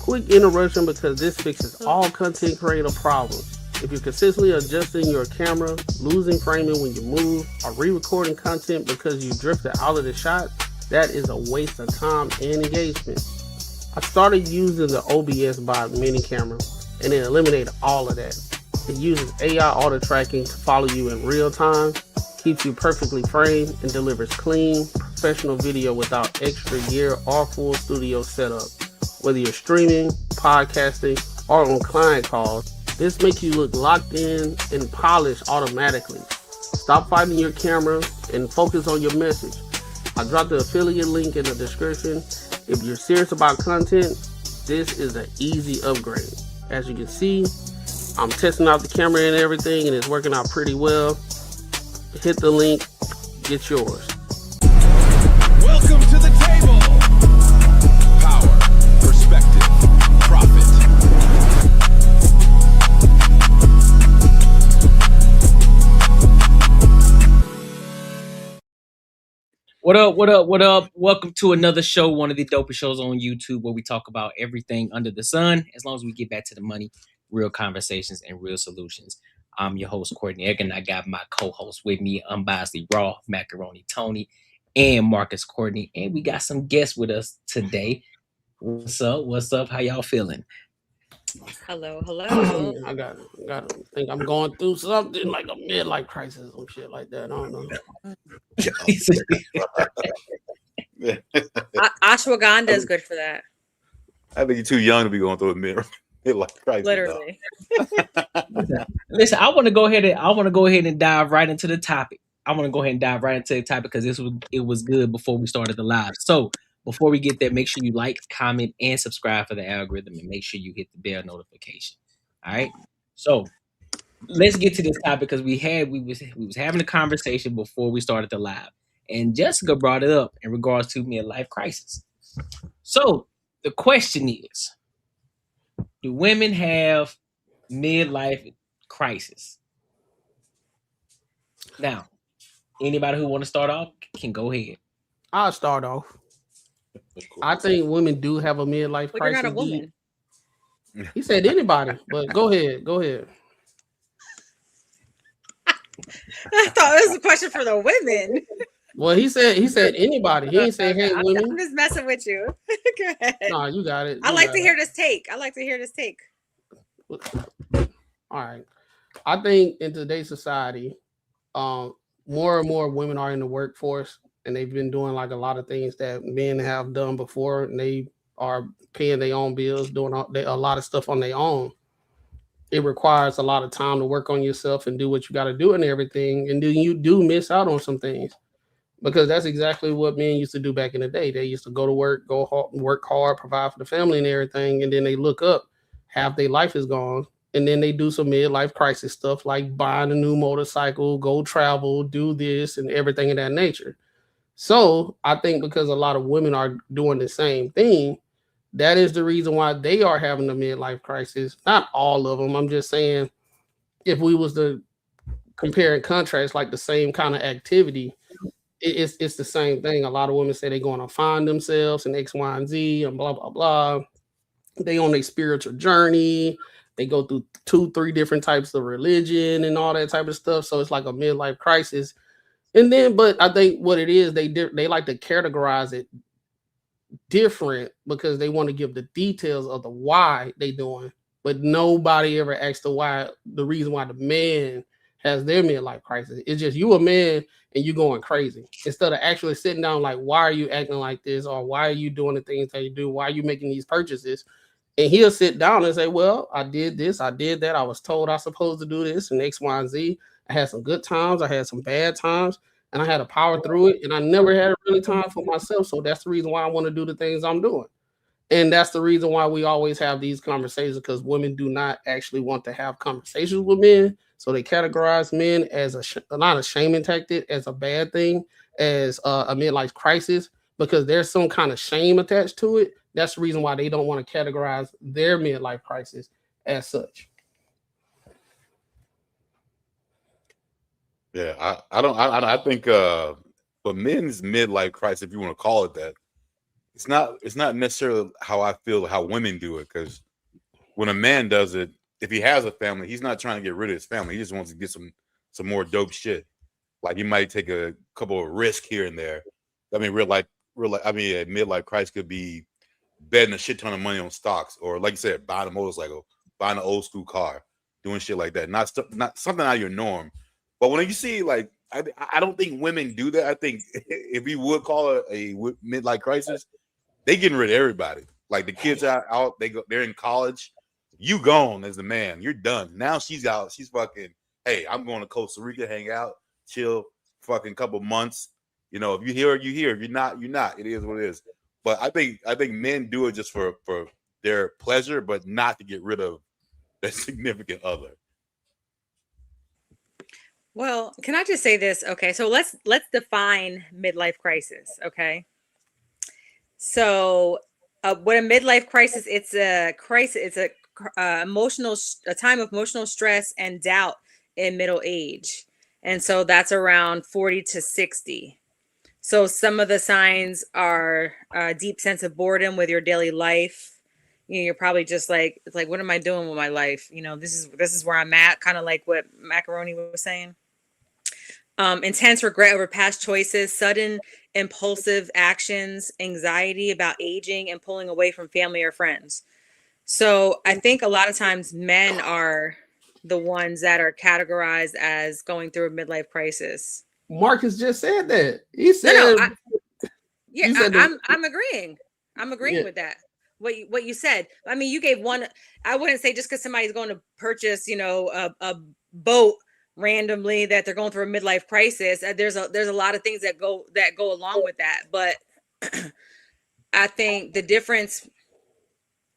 Quick interruption because this fixes all content creator problems. If you're consistently adjusting your camera, losing framing when you move, or re-recording content because you drifted out of the shot, that is a waste of time and engagement. I started using the OBS by mini camera and it eliminated all of that. It uses AI auto tracking to follow you in real time, keeps you perfectly framed, and delivers clean, professional video without extra gear or full studio setup. Whether you're streaming, podcasting, or on client calls, this makes you look locked in and polished automatically. Stop fighting your camera and focus on your message. I dropped the affiliate link in the description. If you're serious about content, this is an easy upgrade. As you can see, I'm testing out the camera and everything, and it's working out pretty well. Hit the link, get yours. Welcome to the table. Power, perspective, profit. What up, what up, what up? Welcome to another show, one of the dopest shows on YouTube where we talk about everything under the sun, as long as we get back to the money, real conversations, and real solutions. I'm your host, Courtney Egg, and I got my co-host with me, Unbiasedly Raw, Macaroni Tony, and Marcus Courtney. And we got some guests with us today. What's up? What's up? How y'all feeling? Hello. I think I'm going through something like a midlife crisis or shit like that. I don't know. Ashwagandha is good for that. I think you're too young to be going through a midlife crisis. Literally. Listen, I want to go ahead and dive right into the topic. Because it was good before we started the live. So before we get there, make sure you like, comment, and subscribe for the algorithm, and make sure you hit the bell notification. All right. So let's get to this topic because we was having a conversation before we started the live, and Jessica brought it up in regards to midlife crisis. So the question is, do women have midlife crisis? Now, anybody who want to start off can go ahead. I'll start off. I think women do have a midlife But crisis. you're not a woman. He said anybody, but go ahead. I thought it was a question for the women. Well, he said anybody. He ain't say, hey, women. I'm just messing with you. Go ahead. Nah, you got it. I like to hear this take. All right. I think in today's society, more and more women are in the workforce, and they've been doing like a lot of things that men have done before, and they are paying their own bills, doing a lot of stuff on their own. It requires a lot of time to work on yourself and do what you got to do and everything, and then you do miss out on some things because that's exactly what men used to do back in the day. They used to go to work, work hard, provide for the family and everything, and then they look up, half their life is gone. And then they do some midlife crisis stuff like buying a new motorcycle, go travel, do this and everything of that nature. So I think because a lot of women are doing the same thing, that is the reason why they are having a midlife crisis. Not all of them. I'm just saying if we was to compare and contrast like the same kind of activity, it's the same thing. A lot of women say they're going to find themselves in X, Y, and Z and blah, blah, blah. They on a spiritual journey. They go through 2-3 different types of religion and all that type of stuff. So it's like a midlife crisis. And then, but I think what it is, they like to categorize it different because they want to give the details of the why they doing. But nobody ever asks the reason why the man has their midlife crisis. It's just you a man and you going crazy. Instead of actually sitting down like, why are you acting like this? Or why are you doing the things that you do? Why are you making these purchases? And he'll sit down and say, well, I did this, I did that. I was told I was supposed to do this and X, Y, and Z. I had some good times. I had some bad times. And I had to power through it. And I never had really time for myself. So that's the reason why I want to do the things I'm doing. And that's the reason why we always have these conversations, because women do not actually want to have conversations with men. So they categorize men as not a shaming tactic, as a bad thing, as a midlife crisis, because there's some kind of shame attached to it. That's the reason why they don't want to categorize their midlife crisis as such. Yeah, I think for men's midlife crisis, if you want to call it that, it's not necessarily how I feel how women do it, because when a man does it, if he has a family, he's not trying to get rid of his family. He just wants to get some more dope shit. Like, he might take a couple of risks here and there. I mean, a midlife crisis could be betting a shit ton of money on stocks, or like you said, buying a motorcycle, buying an old school car, doing shit like that. Not something out of your norm. But when you see, like, I don't think women do that. I think if you would call it a midlife crisis, they getting rid of everybody. Like, the kids are out, they're in college. You gone as the man. You're done. Now she's out. She's fucking, hey, I'm going to Costa Rica, hang out, chill, fucking couple months. You know, if you hear, you hear. If you're not, you're not. It is what it is. But I think men do it just for their pleasure, but not to get rid of their significant other. Well, can I just say this? Okay, so let's define midlife crisis. Okay, so what a midlife crisis? It's a crisis. It's a time of emotional stress and doubt in middle age, and so that's around 40 to 60. So some of the signs are a deep sense of boredom with your daily life. You know, you're probably just like, it's like, what am I doing with my life? You know, this is where I'm at. Kind of like what Macaroni was saying. Intense regret over past choices, sudden impulsive actions, anxiety about aging, and pulling away from family or friends. So I think a lot of times men are the ones that are categorized as going through a midlife crisis. Marcus just said that. He said, I'm agreeing. I'm agreeing with that. What you said. I mean, you gave one. I wouldn't say just because somebody's going to purchase, you know, a boat randomly that they're going through a midlife crisis. There's a lot of things that go along with that. But I think the difference.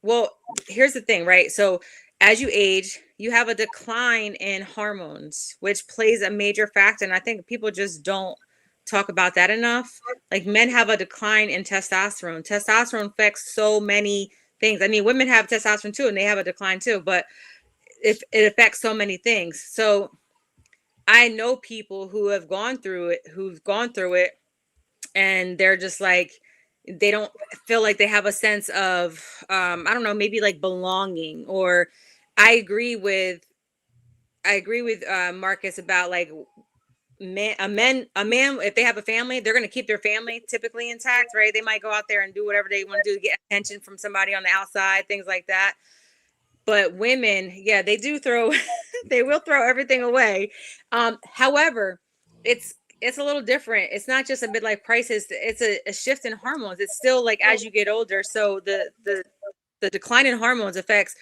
Well, here's the thing, right? So as you age, you have a decline in hormones, which plays a major factor. And I think people just don't talk about that enough. Like, men have a decline in testosterone. Testosterone affects so many things. I mean, women have testosterone too, and they have a decline too, but it affects so many things. So I know people who have gone through it, and they're just like, they don't feel like they have a sense of, I don't know, maybe like belonging. Or I agree with Marcus about, like, a man, if they have a family, they're going to keep their family typically intact, right? They might go out there and do whatever they want to do to get attention from somebody on the outside, things like that. But women, yeah, they will throw everything away. However, it's a little different. It's not just a midlife crisis. It's a shift in hormones. It's still like, as you get older. So the decline in hormones affects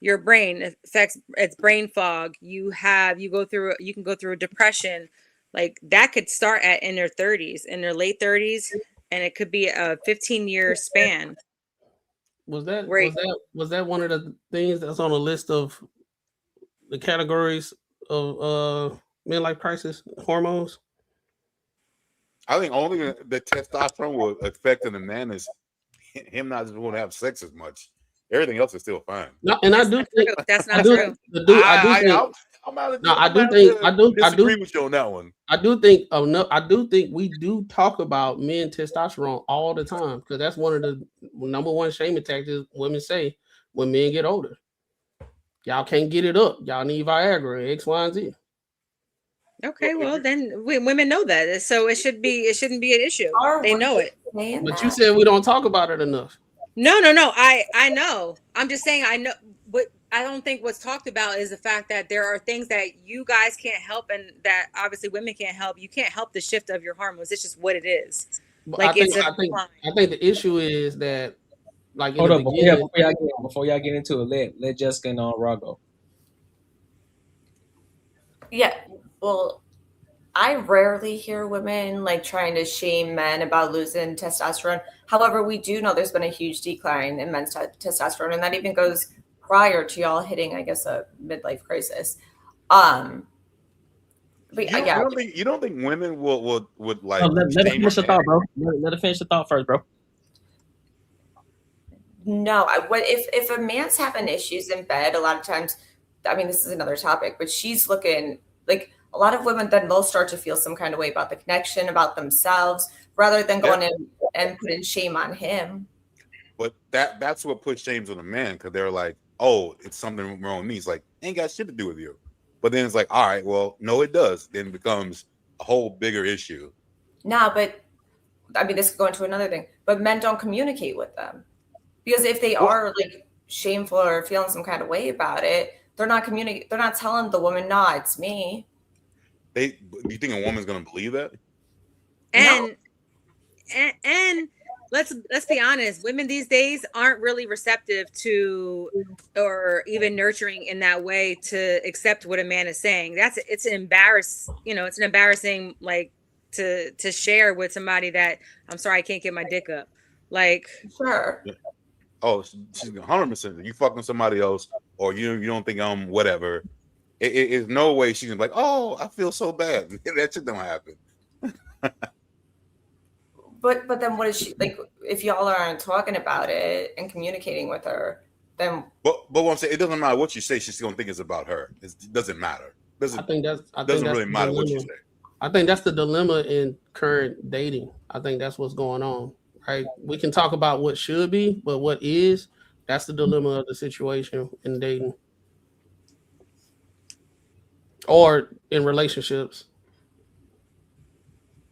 your brain, it's brain fog. You can go through a depression. Like, that could start in their 30s, in their late 30s, and it could be a 15-year span. Was that one of the things that's on the list of the categories of midlife crisis hormones? I think only the testosterone will affect in the man is him not just want to have sex as much. Everything else is still fine. No, and I do think that's not true. I do disagree with you on that one. I do think we do talk about men testosterone all the time, because that's one of the number one shaming tactics women say when men get older. Y'all can't get it up. Y'all need Viagra, X, Y, and Z. Okay, well then women know that, so it shouldn't be an issue. They know it. But you said we don't talk about it enough. No. I know. I'm just saying I know, but I don't think what's talked about is the fact that there are things that you guys can't help, and that obviously women can't help. You can't help the shift of your hormones. It's just what it is. But like, I think the issue is that, like, hold up, before y'all get into it, let Jessica and Raw go. Yeah, well, I rarely hear women like trying to shame men about losing testosterone. However, we do know there's been a huge decline in men's testosterone, and that even goes prior to y'all hitting, I guess, a midlife crisis. But you don't think women would like? Let her finish the thought, bro. Let her finish the thought first, bro. No, if a man's having issues in bed, a lot of times, I mean, this is another topic, but she's looking like, a lot of women, then they'll start to feel some kind of way about the connection, about themselves, rather than going in and putting shame on him. But that's what puts shames on the man, because they're like, oh, it's something wrong with me. It's like, ain't got shit to do with you. But then it's like, all right, well, no, it does. Then it becomes a whole bigger issue. Nah, but I mean, this could go into another thing. But men don't communicate with them, because if they are like shameful or feeling some kind of way about it, they're not communicating. They're not telling the woman, "Nah, it's me." Do you think a woman's gonna believe that? And let's be honest, women these days aren't really receptive to or even nurturing in that way to accept what a man is saying. It's an embarrassing like to share with somebody that, I'm sorry, I can't get my dick up. Like, Sure. Oh, she's 100%. You fucking somebody else, or you don't think I'm whatever. It's no way she's gonna be like, oh, I feel so bad. That shit don't happen. But then what is she like? If y'all aren't talking about it and communicating with her, then But what I'm saying, it doesn't matter what you say. She's gonna think it's about her. It doesn't matter. I think that's Really matter what you say. I think that's the dilemma in current dating. I think that's what's going on. Right? We can talk about what should be, but what is, that's the dilemma of the situation in dating or in relationships.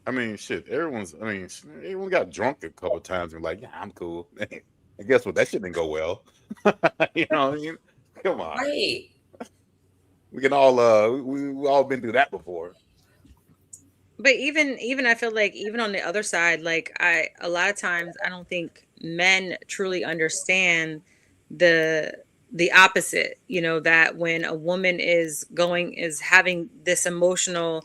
I mean, shit. Everyone got drunk a couple times and like, yeah, I'm cool. And guess what? That shit didn't go well. You know what I mean? Come on. right. We can all we all been through that before. but even I feel like even on the other side, like a lot of times I don't think men truly understand the opposite, that when a woman is having this emotional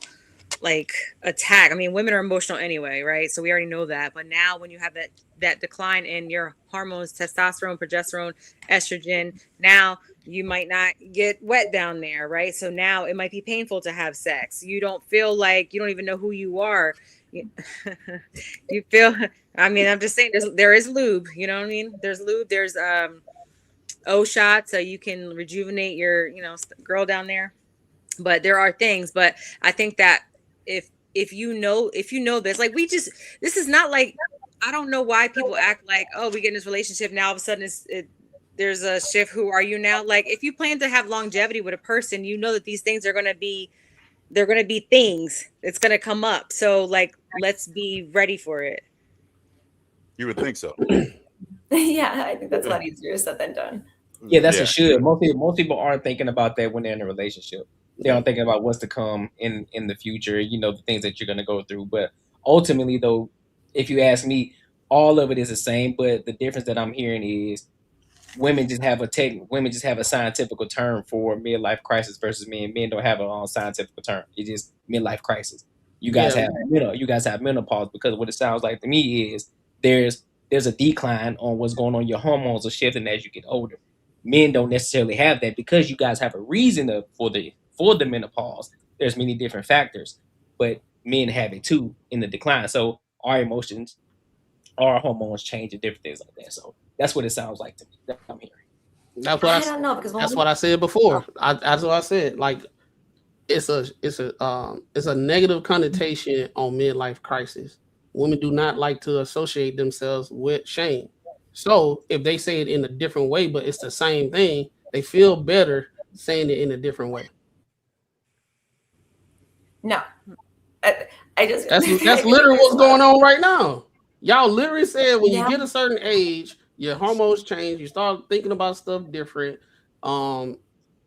like attack. I mean, women are emotional anyway, right? So we already know that. But now when you have that decline in your hormones, testosterone, progesterone, estrogen, now you might not get wet down there, right? So now it might be painful to have sex. You don't feel like, you don't even know who you are. You feel, I mean, I'm just saying there is lube, you know what I mean? There's lube, there's O shots, so you can rejuvenate your, girl down there. But there are things, but I think that if you know this, like this is not like, I don't know why people act like, oh, we get in this relationship now all of a sudden there's a shift. Who are you now? Like, if you plan to have longevity with a person, you know that these things are going to be things. It's going to come up. So like, let's be ready for it. You would think so. Yeah, I think that's a lot easier said than done. Yeah, that's a should. Most people aren't thinking about that when they're in a relationship. They aren't thinking about what's to come in the future, the things that you're going to go through. But ultimately, though, if you ask me, all of it is the same. But the difference that I'm hearing is women just have a scientific term for midlife crisis versus men. Men don't have a scientific term. It's just midlife crisis. You guys have menopause, because what it sounds like to me is there's a decline on what's going on. Your hormones are shifting as you get older. Men don't necessarily have that because you guys have a reason for the menopause. There's many different factors, but men have it too in the decline. So our emotions, our hormones change and different things like that. So that's what it sounds like to me. That I'm hearing. That's what I don't know, because that's what I said before. That's what I said. Like, it's a negative connotation on midlife crisis. Women do not like to associate themselves with shame. So if they say it in a different way, but it's the same thing, they feel better saying it in a different way. No, I just That's literally what's going on right now. Y'all literally said when you get a certain age, your hormones change. You start thinking about stuff different.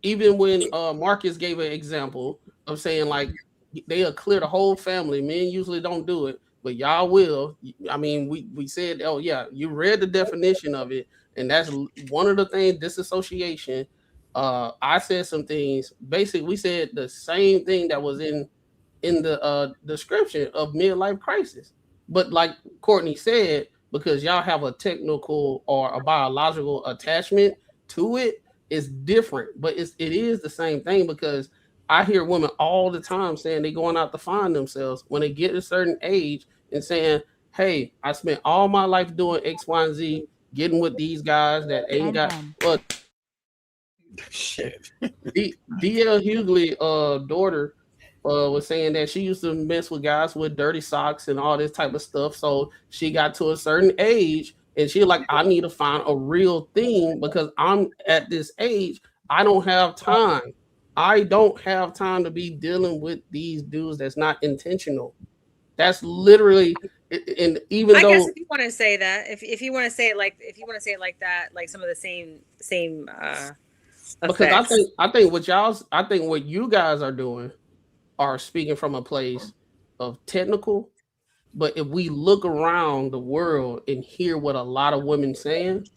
Even when Marcus gave an example of saying like they'll clear the whole family. Men usually don't do it, but y'all will. I mean, we said, oh yeah, you read the definition of it, and that's one of the things, disassociation. I said some things. Basically, we said the same thing that was in the description of midlife crisis. But like Courtney said, because y'all have a technical or a biological attachment to it, it's different. But it is the same thing, because I hear women all the time saying they're going out to find themselves when they get a certain age and saying, hey, I spent all my life doing X, Y, and Z, getting with these guys that ain't got. But shit. D.L. Hughley daughter was saying that she used to mess with guys with dirty socks and all this type of stuff. So she got to a certain age and she like, I need to find a real thing because I'm at this age. I don't have time. I don't have time to be dealing with these dudes that's not intentional. That's literally, and even I guess though, if you want to say that, if you want to say it like that, like some of the same because I effects. think I think what you guys are doing are speaking from a place of technical. But if we look around the world and hear what a lot of women saying,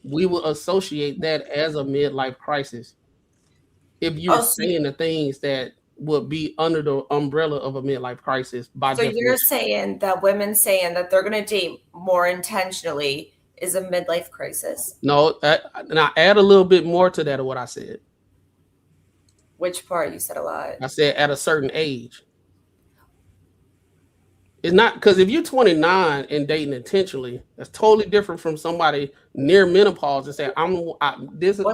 we will associate that as a midlife crisis. If you're Oh, so, saying the things that would be under the umbrella of a midlife crisis by so you're definition. saying that women saying that they're going to date more intentionally is a midlife crisis? No, now add a little bit more to that of what I said. Which part? You said a lot. I said at a certain age. It's not because if you're 29 and dating intentionally, that's totally different from somebody near menopause and saying, this is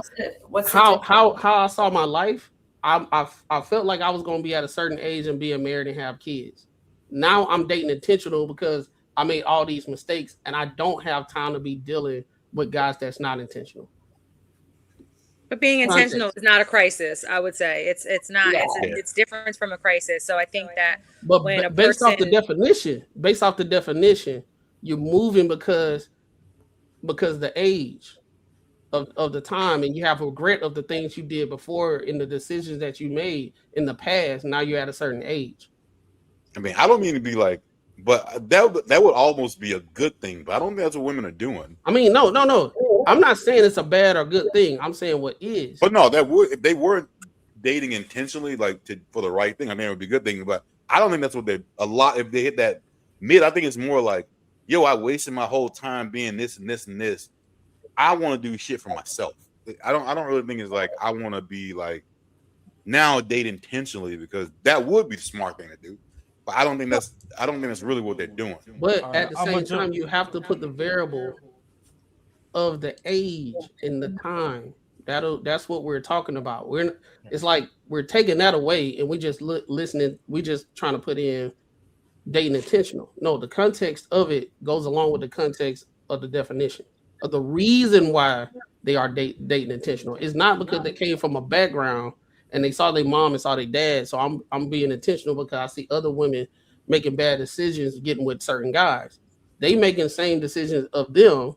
What's how the how I saw my life. I felt like I was going to be at a certain age and being married and have kids. Now I'm dating intentional because I made all these mistakes and I don't have time to be dealing with guys that's not intentional. But being intentional Context. is not a crisis. I would say it's not. Yeah. It's different from a crisis. So I think that But when a based off the person, definition, you're moving because the age of the time, and you have regret of the things you did before in the decisions that you made in the past. Now you're at a certain age. I mean, I don't mean to be like, but that would almost be a good thing. But I don't think that's what women are doing. I mean, no. I'm not saying it's a bad or good thing. I'm saying what is. But no, that would if they weren't dating intentionally, like for the right thing. I mean, it would be a good thing. But I don't think that's what if they hit that mid. I think it's more like, yo, I wasted my whole time being this and this and this. I want to do shit for myself. I don't really think it's like I want to be like now date intentionally because that would be the smart thing to do. But I don't think that's really what they're doing. But at the same time, you have to put the variable of the age and the time. That's what we're talking about. It's like we're taking that away and we just listening. We just trying to put in dating intentional. No, the context of it goes along with the context of the definition of the reason why they are dating intentional. It's not because they came from a background and they saw their mom and saw their dad. So I'm being intentional because I see other women making bad decisions, getting with certain guys. They making the same decisions of them,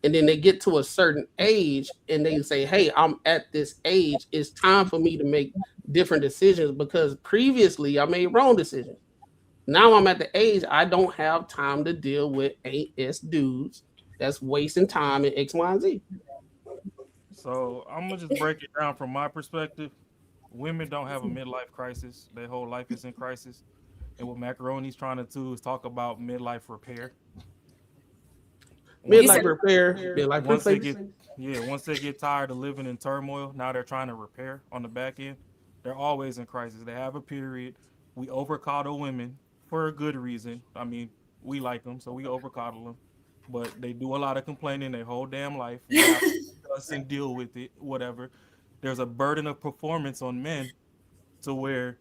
and then they get to a certain age and they say, hey, I'm at this age. It's time for me to make different decisions because previously I made wrong decisions. Now I'm at the age I don't have time to deal with AS dudes that's wasting time in X, Y, and Z. So I'm gonna just break it down from my perspective. Women don't have a midlife crisis. Their whole life is in crisis. And what Macaroni's trying to do is talk about midlife repair. Midlife repair, midlife Once repair. once they get tired of living in turmoil, now they're trying to repair on the back end. They're always in crisis. They have a period. We overcoddle women for a good reason. I mean, we like them, so we overcoddle them. But they do a lot of complaining their whole damn life. We have to discuss and deal with it, whatever. There's a burden of performance on men to where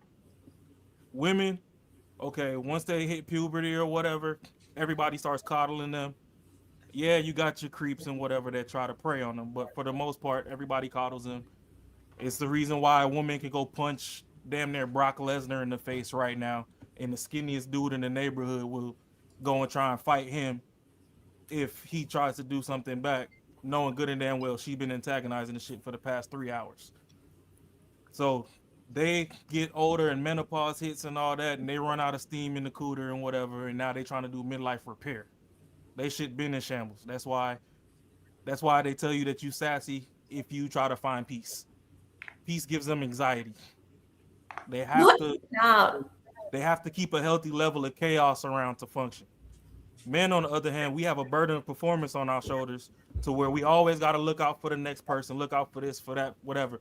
women, okay, once they hit puberty or whatever, everybody starts coddling them. Yeah, you got your creeps and whatever that try to prey on them, but for the most part, everybody coddles them. It's the reason why a woman can go punch damn near Brock Lesnar in the face right now, and the skinniest dude in the neighborhood will go and try and fight him if he tries to do something back, knowing good and damn well she's been antagonizing the shit for the past 3 hours. So they get older and menopause hits and all that, and they run out of steam in the cooter and whatever, and now they trying to do midlife repair. They shit been in shambles. That's why they tell you that you sassy if you try to find peace. Peace gives them anxiety. They have to keep a healthy level of chaos around to function. Men, on the other hand, we have a burden of performance on our shoulders to where we always got to look out for the next person, look out for this, for that, whatever.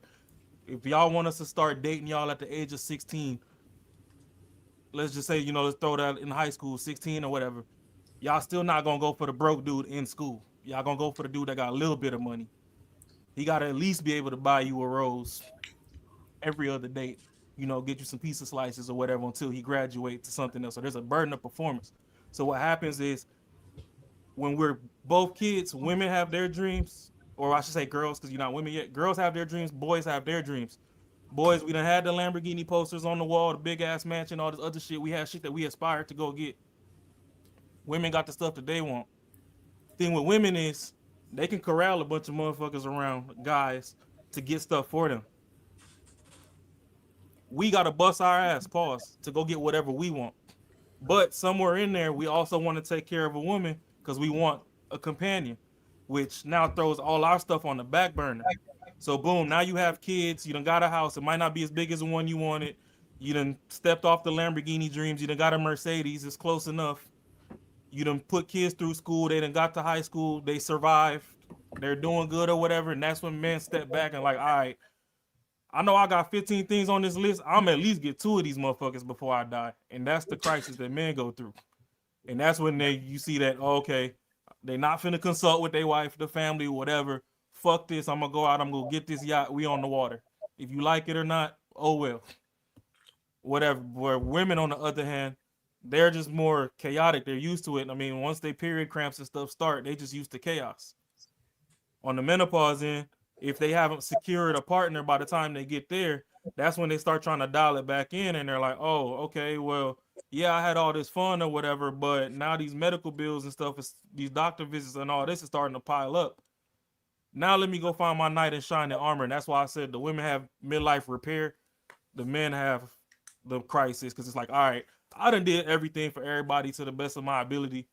If y'all want us to start dating y'all at the age of 16, let's just say, let's throw that in high school, 16 or whatever. Y'all still not going to go for the broke dude in school. Y'all going to go for the dude that got a little bit of money. He got to at least be able to buy you a rose every other date. get you some pizza slices or whatever until he graduates to something else. So there's a burden of performance. So what happens is when we're both kids, women have their dreams, or I should say girls, because you're not women yet. Girls have their dreams, boys have their dreams. Boys, we done had the Lamborghini posters on the wall, the big ass mansion, all this other shit. We had shit that we aspired to go get. Women got the stuff that they want. Thing with women is they can corral a bunch of motherfuckers around guys to get stuff for them. We gotta bust our ass, pause, to go get whatever we want. But somewhere in there, we also want to take care of a woman because we want a companion, which now throws all our stuff on the back burner. So boom, now you have kids, you done got a house. It might not be as big as the one you wanted. You done stepped off the Lamborghini dreams. You done got a Mercedes. It's close enough. You done put kids through school. They done got to high school. They survived. They're doing good or whatever. And that's when men step back and like, all right, I know I got 15 things on this list. I'm at least get 2 of these motherfuckers before I die. And that's the crisis that men go through. And that's when you see that, okay, they not finna consult with their wife, the family, whatever. Fuck this. I'm gonna go out. I'm gonna get this yacht. We on the water. If you like it or not, oh well. Whatever. Where women, on the other hand, they're just more chaotic. They're used to it. I mean, once they period cramps and stuff start, they just used to chaos. On the menopause end, if they haven't secured a partner by the time they get there, that's when they start trying to dial it back in, and they're like, oh, okay, well, yeah, I had all this fun or whatever, but now these medical bills and stuff, these doctor visits and all this is starting to pile up. Now let me go find my knight in shining armor. And that's why I said the women have midlife repair, the men have the crisis, because it's like, all right, I done did everything for everybody to the best of my ability.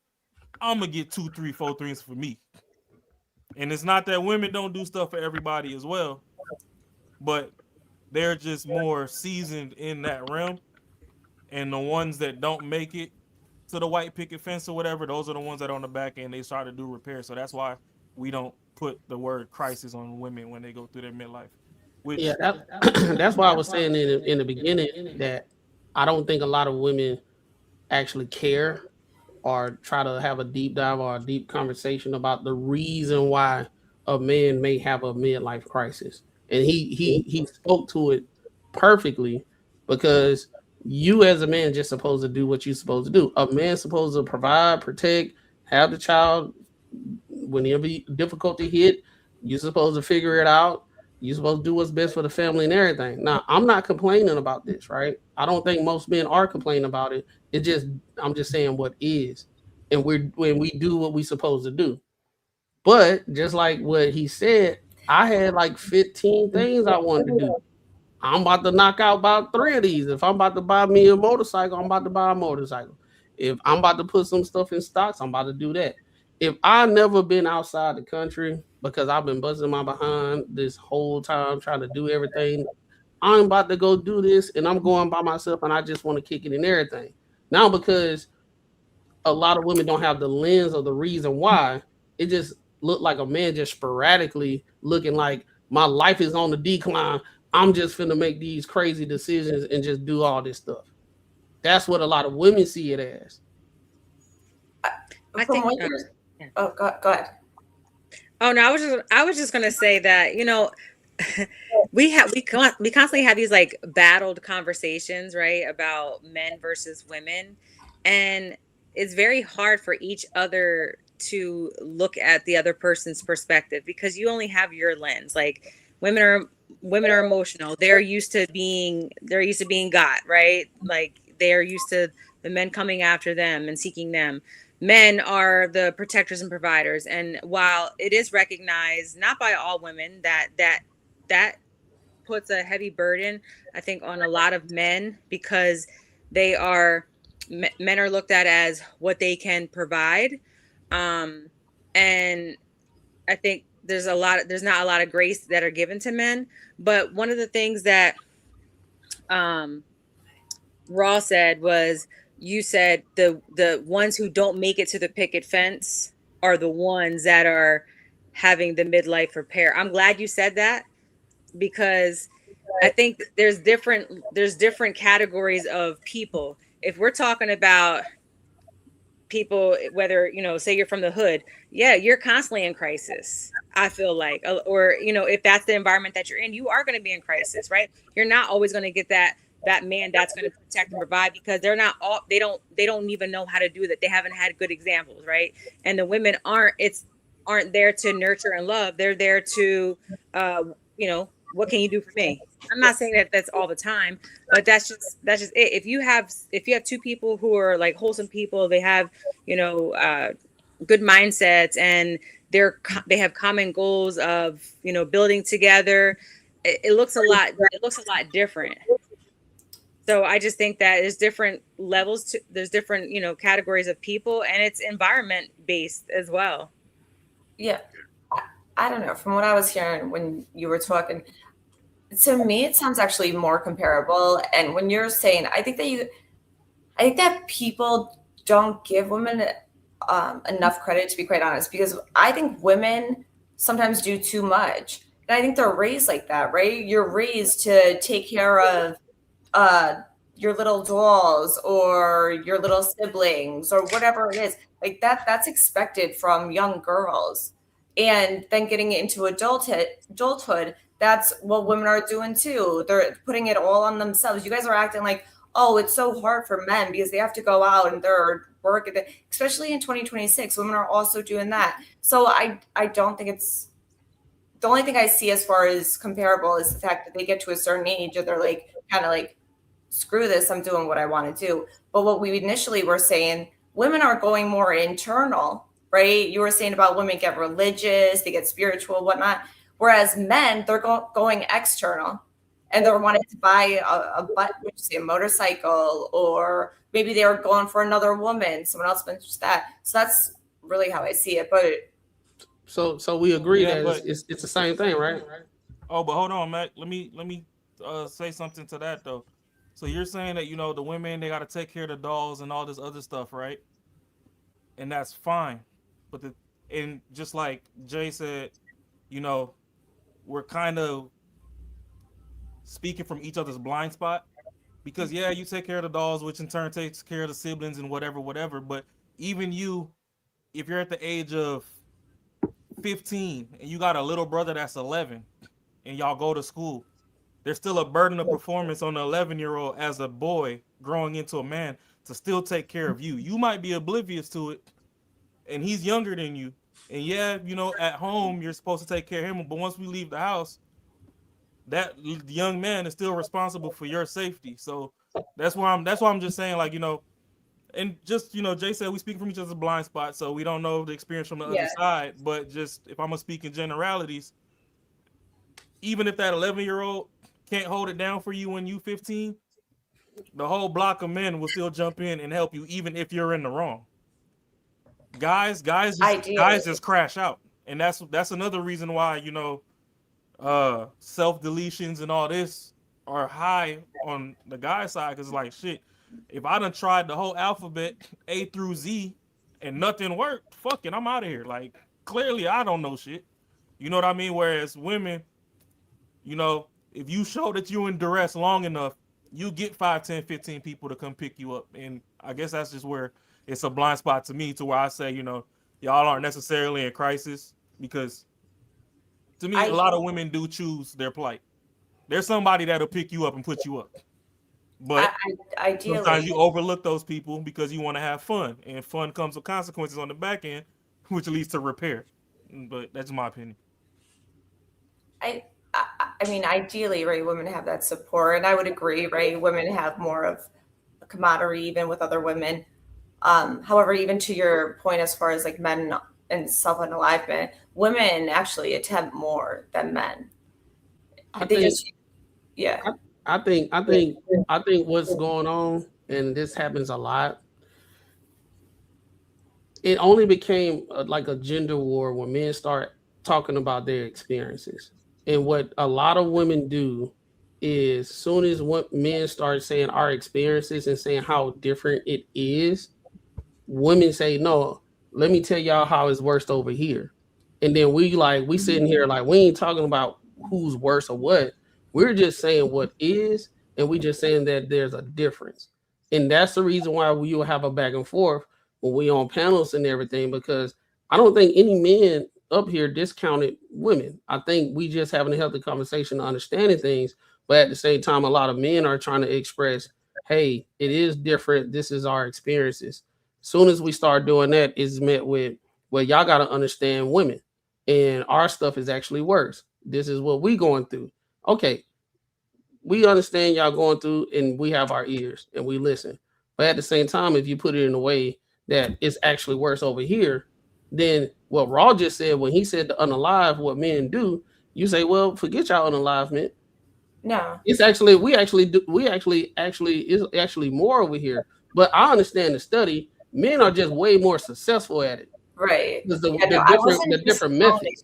I'm gonna get 2, 3, 4 things for me. And it's not that women don't do stuff for everybody as well, but they're just more seasoned in that realm. And the ones that don't make it to the white picket fence or whatever, those are the ones that are on the back end, they start to do repairs. So that's why we don't put the word crisis on women when they go through their midlife. Which, Yeah, that's why I was saying in the beginning that I don't think a lot of women actually care or try to have a deep dive or a deep conversation about the reason why a man may have a midlife crisis. And he spoke to it perfectly, because you as a man just supposed to do what you're supposed to do. A man's supposed to provide, protect, have the child. Whenever difficulty hit, you're supposed to figure it out. You're supposed to do what's best for the family and everything. Now, I'm not complaining about this, right? I don't think most men are complaining about it. I'm just saying what is, and when we do what we supposed to do. But just like what he said, I had like 15 things I wanted to do. I'm about to knock out about 3 of these. If I'm about to buy me a motorcycle, I'm about to buy a motorcycle. If I'm about to put some stuff in stocks, I'm about to do that. If I never been outside the country because I've been busting my behind this whole time trying to do everything, I'm about to go do this, and I'm going by myself, and I just want to kick it and everything. Now, because a lot of women don't have the lens of the reason why, it just looked like a man just sporadically looking like my life is on the decline. I'm just finna make these crazy decisions and just do all this stuff. That's what a lot of women see it as. I think. Oh, go ahead. Oh no, I was just gonna say that we constantly have these like battled conversations, right, about men versus women, and it's very hard for each other to look at the other person's perspective because you only have your lens. Like women are emotional. They're used to being got, right? Like they're used to the men coming after them and seeking them. Men are the protectors and providers. And while it is recognized, not by all women, that puts a heavy burden, I think, on a lot of men because men are looked at as what they can provide. And I think there's not a lot of grace that are given to men. But one of the things that Raw said was, you said the ones who don't make it to the picket fence are the ones that are having the midlife repair. I'm glad you said that because I think there's different categories of people. If we're talking about people, whether, say you're from the hood, yeah, you're constantly in crisis. I feel like, or, if that's the environment that you're in, you are going to be in crisis, right? You're not always going to get that that man that's going to protect and provide, because they're not all, they don't even know how to do that. They haven't had good examples, right? And the women aren't there to nurture and love. They're there to what can you do for me? I'm not saying that that's all the time, but that's just it. If you have two people who are like wholesome people, they have good mindsets, and they have common goals of building together. It looks a lot different. So I just think that there's different levels there's different categories of people, and it's environment based as well. Yeah, I don't know. From what I was hearing when you were talking, to me, it sounds actually more comparable. And when you're saying, I think that people don't give women enough credit, to be quite honest, because I think women sometimes do too much. And I think they're raised like that, right? You're raised to take care of your little dolls or your little siblings or whatever it is. Like that's expected from young girls. And then getting into adulthood, that's what women are doing too. They're putting it all on themselves. You guys are acting like, oh, it's so hard for men because they have to go out and they're working, especially in 2026. Women are also doing that. So I don't think it's, the only thing I see as far as comparable is the fact that they get to a certain age and they're like, kind of like, screw this, I'm doing what I want to do. But what we initially were saying, women are going more internal, right? You were saying about women get religious, they get spiritual, whatnot. Whereas men, they're going external, and they're wanting to buy a motorcycle, or maybe they were going for another woman. Someone else mentioned that. So that's really how I see it. But so we agree that it's the same thing, right? Oh, but hold on, Mac. Let me say something to that though. So you're saying that the women, they got to take care of the dolls and all this other stuff, right? And that's fine. But and just like Jay said, we're kind of speaking from each other's blind spot, because you take care of the dolls, which in turn takes care of the siblings and whatever. But even you, if you're at the age of 15 and you got a little brother that's 11 and y'all go to school, there's still a burden of performance on the 11-year-old as a boy growing into a man to still take care of you. You might be oblivious to it, and he's younger than you. And at home you're supposed to take care of him, but once we leave the house, that young man is still responsible for your safety. So that's why I'm just saying, like, and just Jay said we speak from each other's blind spot, so we don't know the experience from the other side. But just if I'm gonna speak in generalities, even if that 11-year-old can't hold it down for you when you 15, the whole block of men will still jump in and help you, even if you're in the wrong. Guys just crash out, and that's another reason why self deletions and all this are high on the guy side, because like shit, if I done tried the whole alphabet A through Z and nothing worked, fuck it, I'm out of here. Like, clearly I don't know shit. You know what I mean? Whereas women, if you show that you're in duress long enough, you get 5, 10, 15 people to come pick you up. And I guess that's just where it's a blind spot to me, to where I say, y'all aren't necessarily in crisis, because to me, a lot of women do choose their plight. There's somebody that'll pick you up and put you up. But ideally, sometimes you overlook those people because you want to have fun, and fun comes with consequences on the back end, which leads to repair. But that's my opinion. I mean, ideally, right, women have that support, and I would agree, right, women have more of a camaraderie even with other women. However, even to your point, as far as like men and self-unalive, women actually attempt more than men. I think what's going on, and this happens a lot, it only became like a gender war when men start talking about their experiences. And what a lot of women do is, soon as men start saying our experiences and saying how different it is, women say, no, let me tell y'all how it's worse over here. And then we sitting here like, we ain't talking about who's worse or what. We're just saying what is, and we just saying that there's a difference. And that's the reason why we will have a back and forth when we on panels and everything, because I don't think any men up here discounted women. I think we just having a healthy conversation, understanding things, But at the same time, a lot of men are trying to express, hey, it is different. This is our experiences. Soon as we start doing that, it's met with, well, y'all got to understand women, and our stuff is actually worse. This is what we going through. Okay, we understand y'all going through, and we have our ears and we listen. But at the same time, if you put it in a way that it's actually worse over here, then what Raw just said when he said to unalive what men do, you say, well, forget y'all unalivement. No. It's actually we actually is actually more over here. But I understand the study. Men are just way more successful at it. Right. Because Yeah, no, the different methods.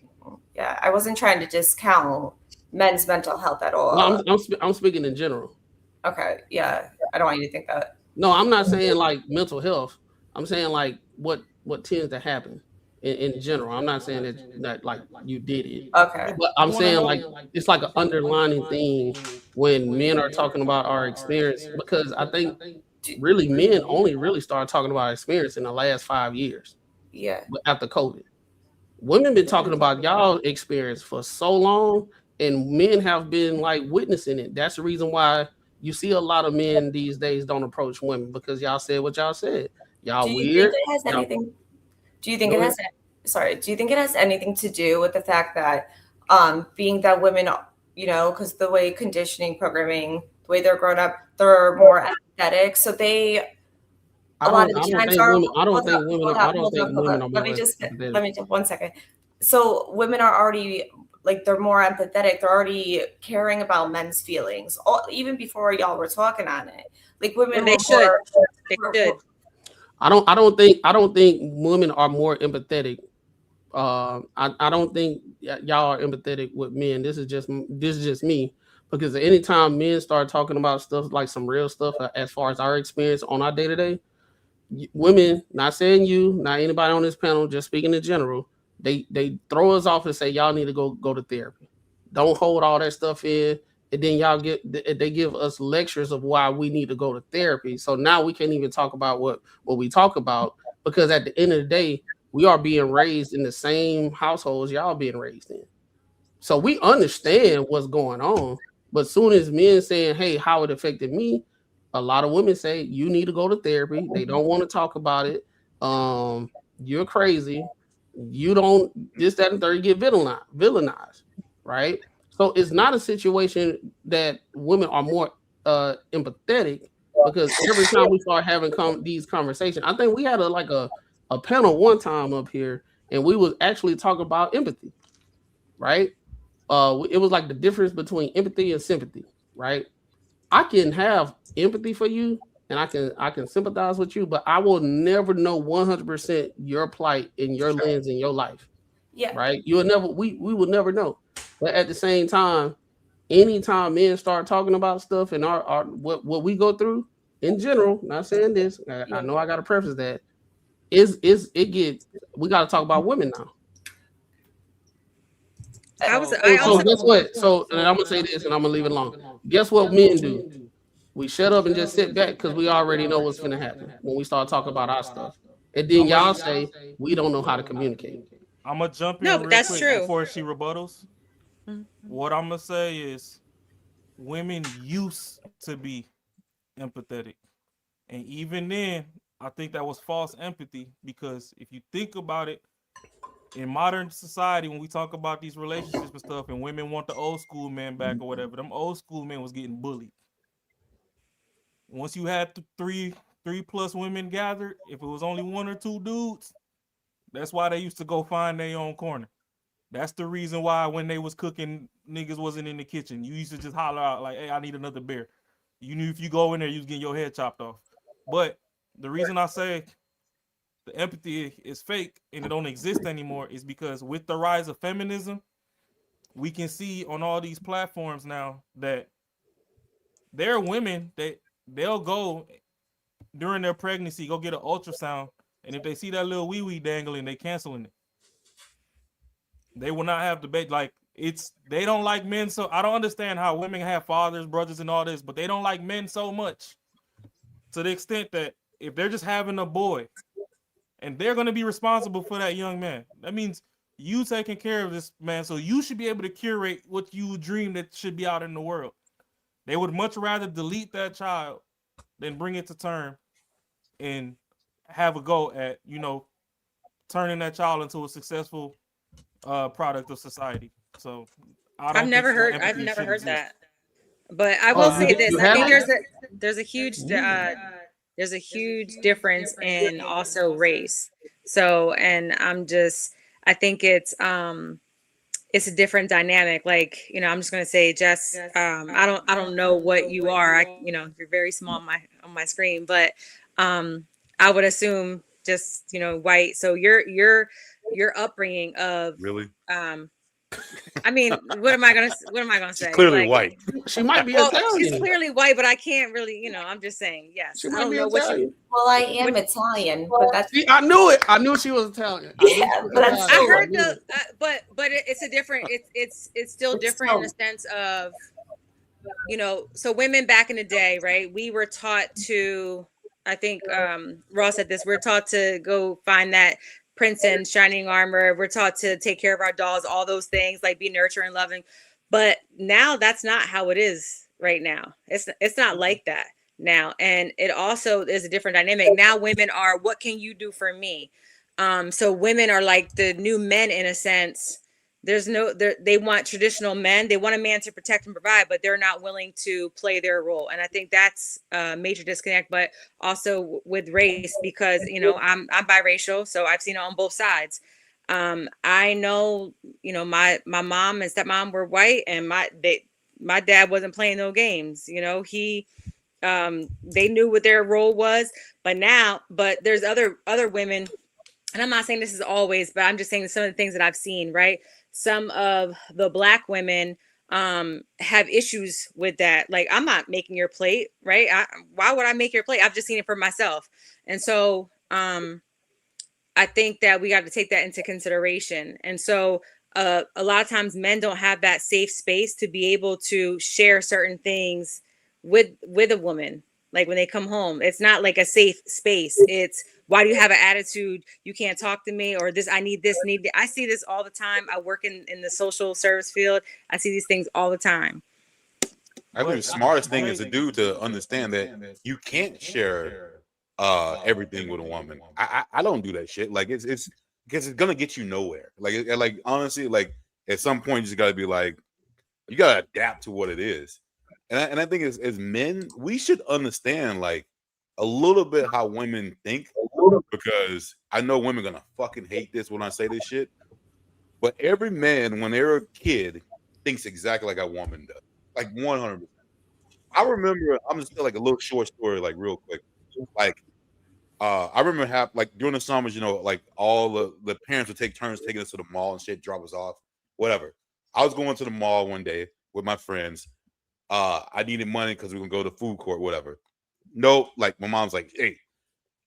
Yeah, I wasn't trying to discount men's mental health at all. No, I'm speaking in general. Okay, yeah, I don't want you to think that. No, I'm not saying like mental health. I'm saying like what tends to happen in general. I'm not saying that like you did it. Okay. But I'm saying like it's like an underlining thing when men are talking about our experience, because I think really men only really started talking about experience in the last 5 years. Yeah. After COVID. Women been talking about y'all experience for so long, and men have been like witnessing it. That's the reason why you see a lot of men these days don't approach women, because y'all said what y'all said. Y'all Do you weird. think it has anything? Do you think it has? Sorry. Do you think it has anything to do with the fact that, being that women, because the way conditioning, programming, the way they're grown up, they're more empathetic, so they. A lot of the times are. I don't think women are. Let me just 1 second. So women are already like they're more empathetic. They're already caring about men's feelings, even before y'all were talking on it. Like women, they should. They should. I don't think women are more empathetic. I don't think y'all are empathetic with men. This is just me, because anytime men start talking about stuff like some real stuff as far as our experience on our day to day, women, not saying you, not anybody on this panel, just speaking in general, they throw us off and say y'all need to go to therapy. Don't hold all that stuff in, and then they give us lectures of why we need to go to therapy. So now we can't even talk about what we talk about, because at the end of the day, we are being raised in the same households y'all being raised in. So we understand what's going on, but soon as men saying, hey, how it affected me, a lot of women say you need to go to therapy. They don't want to talk about it. You're crazy. You don't this, that, and third, get villainized, right? So it's not a situation that women are more empathetic, because every time we start having these conversations, I think we had a panel one time up here, and we was actually talking about empathy, right? It was like the difference between empathy and sympathy, right? I can have empathy for you, and I can sympathize with you, but I will never know 100% your plight in your lens in your life. Yeah. Right? You will never. We will never know. But at the same time, anytime men start talking about stuff and our what we go through in general, not saying this, I know I got to preface that. We got to talk about women now. So guess what? So and I'm gonna say this, and I'm gonna leave it alone. Guess what men do? We shut up and just sit back, because we already know what's gonna happen when we start talking about our stuff. And then y'all say we don't know how to communicate. I'm gonna jump in real quick before she rebuttals. What I'm gonna say is, women used to be empathetic, and even then, I think that was false empathy, because if you think about it, in modern society, when we talk about these relationships and stuff, and women want the old school men back or whatever, them old school men was getting bullied. Once you had three plus women gathered, if it was only one or two dudes, that's why they used to go find their own corner. That's the reason why when they was cooking, niggas wasn't in the kitchen. You used to just holler out like, hey, I need another beer. You knew if you go in there, you was getting your head chopped off. But the reason I say the empathy is fake and it don't exist anymore is because with the rise of feminism, we can see on all these platforms now that there are women that they'll go during their pregnancy, go get an ultrasound, and if they see that little wee-wee dangling, they canceling it. They will not have debate. Like, they don't like men, so I don't understand how women have fathers, brothers, and all this, but they don't like men so much to the extent that if they're just having a boy and they're going to be responsible for that young man, that means you taking care of this man, so you should be able to curate what you dream that should be out in the world. They would much rather delete that child than bring it to term and have a go at, you know, turning that child into a successful product of society. So I've never heard that. But I will Oh, say this: you I think haven't? there's a huge difference in also race. So, and I think it's a different dynamic. Like, I'm just gonna say, Jess, I don't know what you are. You're very small on my screen, but I would assume just white. So your upbringing of Really? I mean, what am I gonna She's say? clearly Like, white. She might be well, she's Italian. clearly white, but I can't really, I'm just saying, yes. She I might don't be know what you. Italian. Well, I am Italian, but that's See, I knew it. I knew she was Italian. I knew Yeah, she was but that's Italian. I heard knew the, it. but it's a different. It's still It's different in the still- sense of, so women back in the day, right? We were taught to. I think Ross said this. We're taught to go find that prince in shining armor. We're taught to take care of our dolls, all those things, like be nurturing, loving. But now that's not how it is right now. It's not like that now, and it also is a different dynamic. Now women are, what can you do for me? So women are like the new men in a sense. They want traditional men. They want a man to protect and provide, but they're not willing to play their role. And I think that's a major disconnect, but also with race, because, I'm biracial. So I've seen it on both sides. I know, my mom and stepmom were white, and my dad wasn't playing no games. They knew what their role was, but there's other women, and I'm not saying this is always, but I'm just saying some of the things that I've seen, right? Some of the Black women have issues with that. Like, I'm not making your plate, right? Why would I make your plate? I've just seen it for myself. And so I think that we got to take that into consideration. And so a lot of times men don't have that safe space to be able to share certain things with a woman. Like when they come home, it's not like a safe space. It's, why do you have an attitude? You can't talk to me, or this, I need this, need that. I see this all the time. I work in the social service field. I see these things all the time. I think the smartest thing is a dude to understand that you can't share everything with a woman. I don't do that shit. Like it's because it's gonna get you nowhere. Like honestly, like at some point you just gotta be like, you gotta adapt to what it is. And I think as men, we should understand like a little bit how women think, because I know women are gonna fucking hate this when I say this shit. But every man, when they're a kid, thinks exactly like a woman does. Like 100%. I remember, I'm just tell like a little short story, like real quick. Like I remember like during the summers, like all the parents would take turns taking us to the mall and shit, drop us off, whatever. I was going to the mall one day with my friends. I needed money because we were gonna go to the food court, whatever. No, like my mom's like, hey,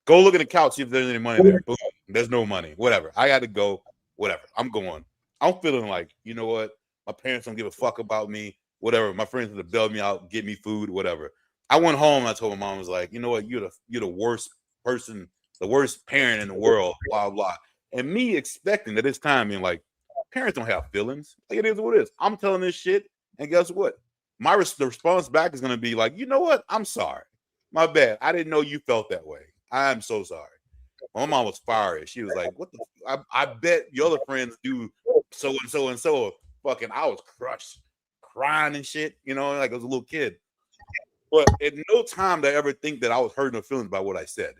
go look at the couch, see if there's any money there. Boom, there's no money, whatever. I got to go, whatever. I'm going. I'm feeling like, you know what? My parents don't give a fuck about me, whatever. My friends would bail me out, get me food, whatever. I went home and I told my mom, I was like, you know what? You're the worst person, the worst parent in the world, blah, blah. And me expecting at this time, being like, parents don't have feelings. Like, it is what it is. I'm telling this shit, and guess what? The response back is going to be like, you know what? I'm sorry. My bad. I didn't know you felt that way. I'm so sorry. My mom was fiery. She was like, what the? I bet your other friends do so and so and so. Fucking, I was crushed, crying and shit, like I was a little kid. But at no time did I ever think that I was hurting her feelings by what I said.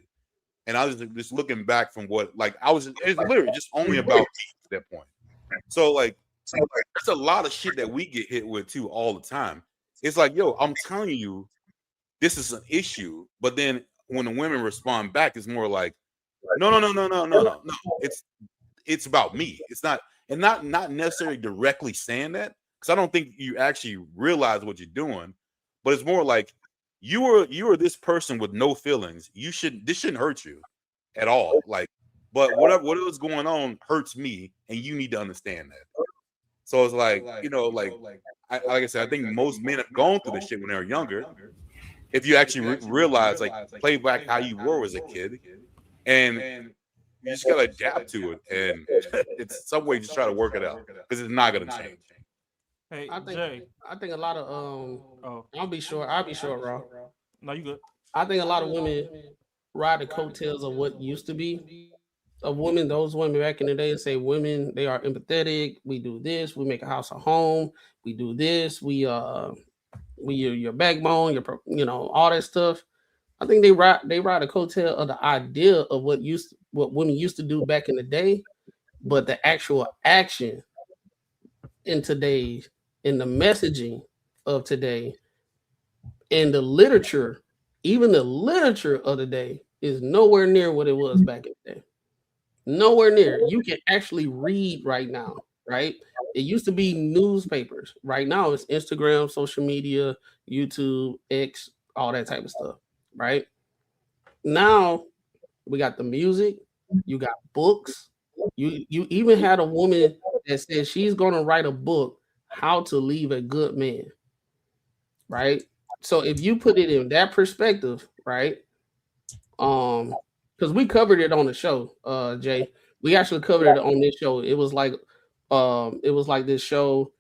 And I was just looking back from what, like, it's literally just only about me at that point. So, like, there's a lot of shit that we get hit with too all the time. It's like, yo, I'm telling you, this is an issue. But then when the women respond back, it's more like, no. It's about me. It's not, and not necessarily directly saying that, because I don't think you actually realize what you're doing. But it's more like you are this person with no feelings. This shouldn't hurt you at all. Like, but whatever is going on hurts me, and you need to understand that. So it's like, like I said, I think most men have gone through this shit when they were younger. If you actually realize, like, play back how you were as a kid, and you just gotta adapt to it, and it's some way just try to work it out, because it's not gonna change. Hey, I think Jay. I think a lot of Oh, I'll be short, Raw. no, you good. I think a lot of women ride the coattails of what used to be. Of women, those women back in the day say women, they are empathetic. We do this, we make a house a home, we do this, we your backbone, all that stuff. I think they ride a coattail of the idea of what women used to do back in the day, but the actual action in today's in the messaging of today and the literature, even the literature of the day is nowhere near what it was back in the day. Nowhere near. You can actually read right now, right? It used to be newspapers. Right now it's Instagram, social media, YouTube, X, all that type of stuff, right? Now we got the music, you got books. You even had a woman that said she's going to write a book how to leave a good man, right? So if you put it in that perspective, right? Because we covered it on the show, Jay. We actually covered it on this show. It was like this show.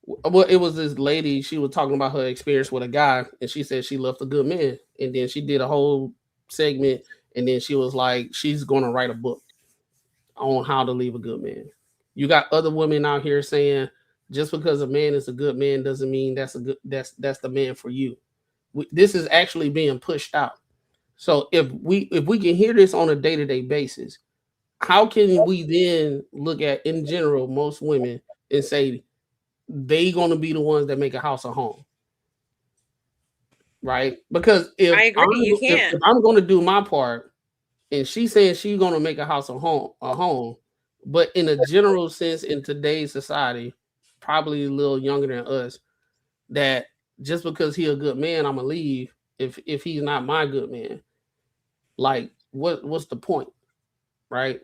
Well, it was this lady. She was talking about her experience with a guy, and she said she left a good man. And then she did a whole segment, and then she was like, she's going to write a book on how to leave a good man. You got other women out here saying just because a man is a good man doesn't mean that's the man for you. This is actually being pushed out. So if we can hear this on a day-to-day basis, how can we then look at in general most women and say they gonna be the ones that make a house a home? Right? Because I agree. You can't. if I'm gonna do my part and she's saying she's gonna make a house a home, but in a general sense in today's society, probably a little younger than us, that just because he a good man, I'm gonna leave if he's not my good man. Like what's the point? Right?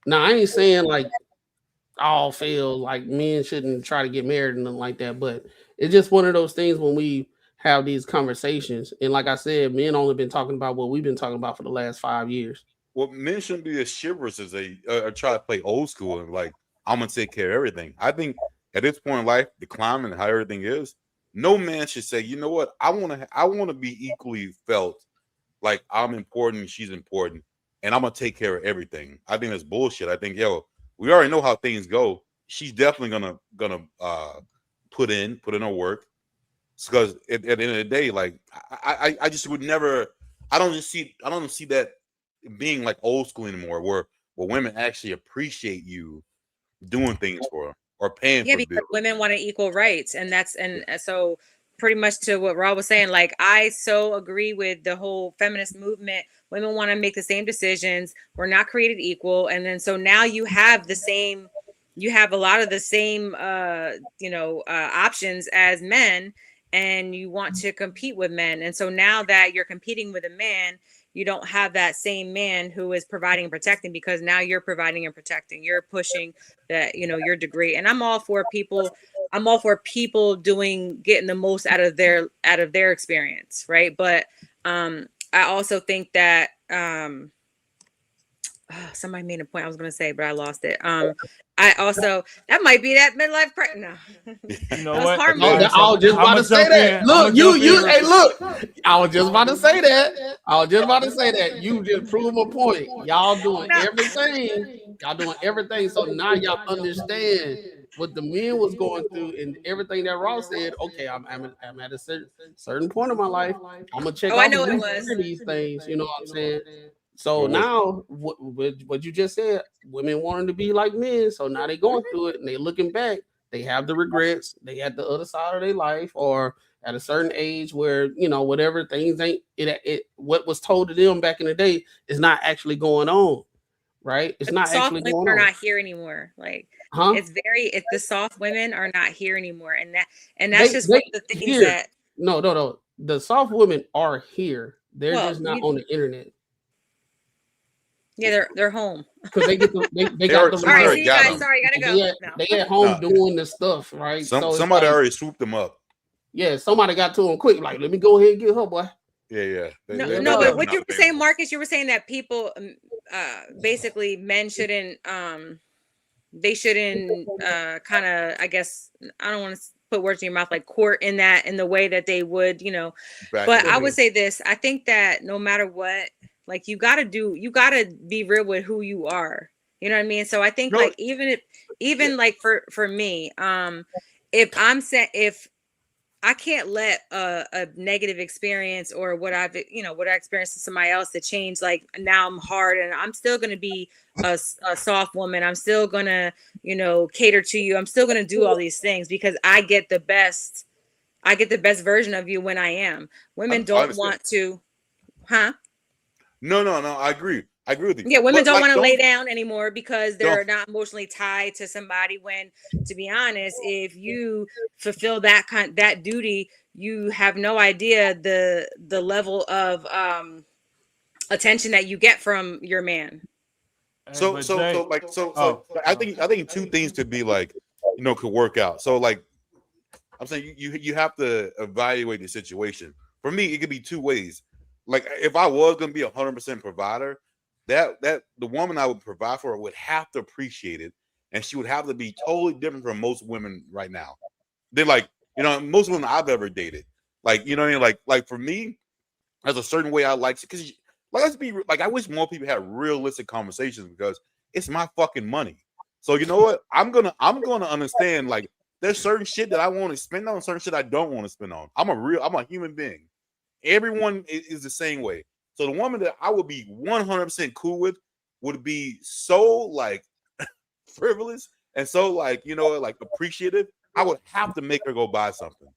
Now I ain't saying like all fail, like men shouldn't try to get married and nothing like that, but it's just one of those things when we have these conversations. And like I said, men only been talking about what we've been talking about for the last 5 years. Well, men shouldn't be as chivalrous as they try to play old school and like I'm gonna take care of everything. I think at this point in life, the climate and how everything is, no man should say, you know what, I want to be equally felt like I'm important and she's important, and I'm gonna take care of everything. I think that's bullshit. I think we already know how things go. She's definitely gonna put in her work, because at the end of the day, like I just would never. I don't see that being like old school anymore, where women actually appreciate you doing things for her or paying Yeah, for because bills. women want to equal rights, and so pretty much to what Rob was saying. Like, I so agree with the whole feminist movement. Women want to make the same decisions. We're not created equal, and then so now you have a lot of the same options as men, and you want to compete with men. And so now that you're competing with a man, you don't have that same man who is providing and protecting, because now you're providing and protecting. You're pushing that, your degree. And I'm all for people getting the most out of their experience, right? But I also think that somebody made a point I was going to say, but I lost it. I also, that might be that midlife crisis. No, You know That was what? harmful. I was just about to say that. Look, hey, look. I was just about to say that. You just proved my point. Y'all doing everything. So now y'all understand what the men was going through and everything that Ross said. Okay, I'm at a certain point in my life. I'm gonna check Oh, I off know what it was. these things. You know what I'm saying? So Well, now, what you just said, women wanting to be like men. So now they going through it and they looking back. They have the regrets. They at the other side of their life, or at a certain age where whatever things ain't what was told to them back in the day is not actually going on. Right? It's But not the soft actually women going are on. not here anymore. Like, Huh? it's the soft women are not here anymore, and that's just one of the things here. that. No. The soft women are here. They're Well, just not on the internet. Yeah, they're home. Because they get they got the All right, see you got guys. them. Sorry, gotta go. No. They at home doing the stuff, right? So it's Somebody like, already swooped them up. yeah, somebody got to them quick. Like, let me go ahead and get her, boy. Yeah. No, but what you were saying, Marcus, you were saying that people, basically, men shouldn't, they shouldn't, kind of, I guess, I don't want to, put words in your mouth, like court in the way that they would, Back but in I the would day. say this. I think that no matter what, like you gotta be real with who you are. You know what I mean? So I think No, like even like for me, if I can't let a negative experience or what I experienced with somebody else to change. Like now I'm hard and I'm still going to be a soft woman. I'm still going to, cater to you. I'm still going to do all these things because I get the best version of you when I am. Women I don't understand. want to, huh? No. I agree with you. Yeah, women But, don't like, want to lay down anymore because they're don't. not emotionally tied to somebody. When, to be honest, if you fulfill that duty, you have no idea the level of attention that you get from your man. So But so Jay, so like so I think two things could be like, could work out. So like I'm saying you have to evaluate the situation. For me, it could be two ways. Like if I was gonna be 100% provider, that the woman I would provide for would have to appreciate it, and she would have to be totally different from most women right now. They're like, most women I've ever dated. Like, you know what I mean? Like for me, there's a certain way I like, because like, let's be like, I wish more people had realistic conversations because it's my fucking money. So you know what? I'm gonna understand, like, there's certain shit that I want to spend on, certain shit I don't want to spend on. I'm a human being. Everyone is the same way. So the woman that I would be 100% cool with would be so like frivolous and so like, like appreciative. I would have to make her go buy something.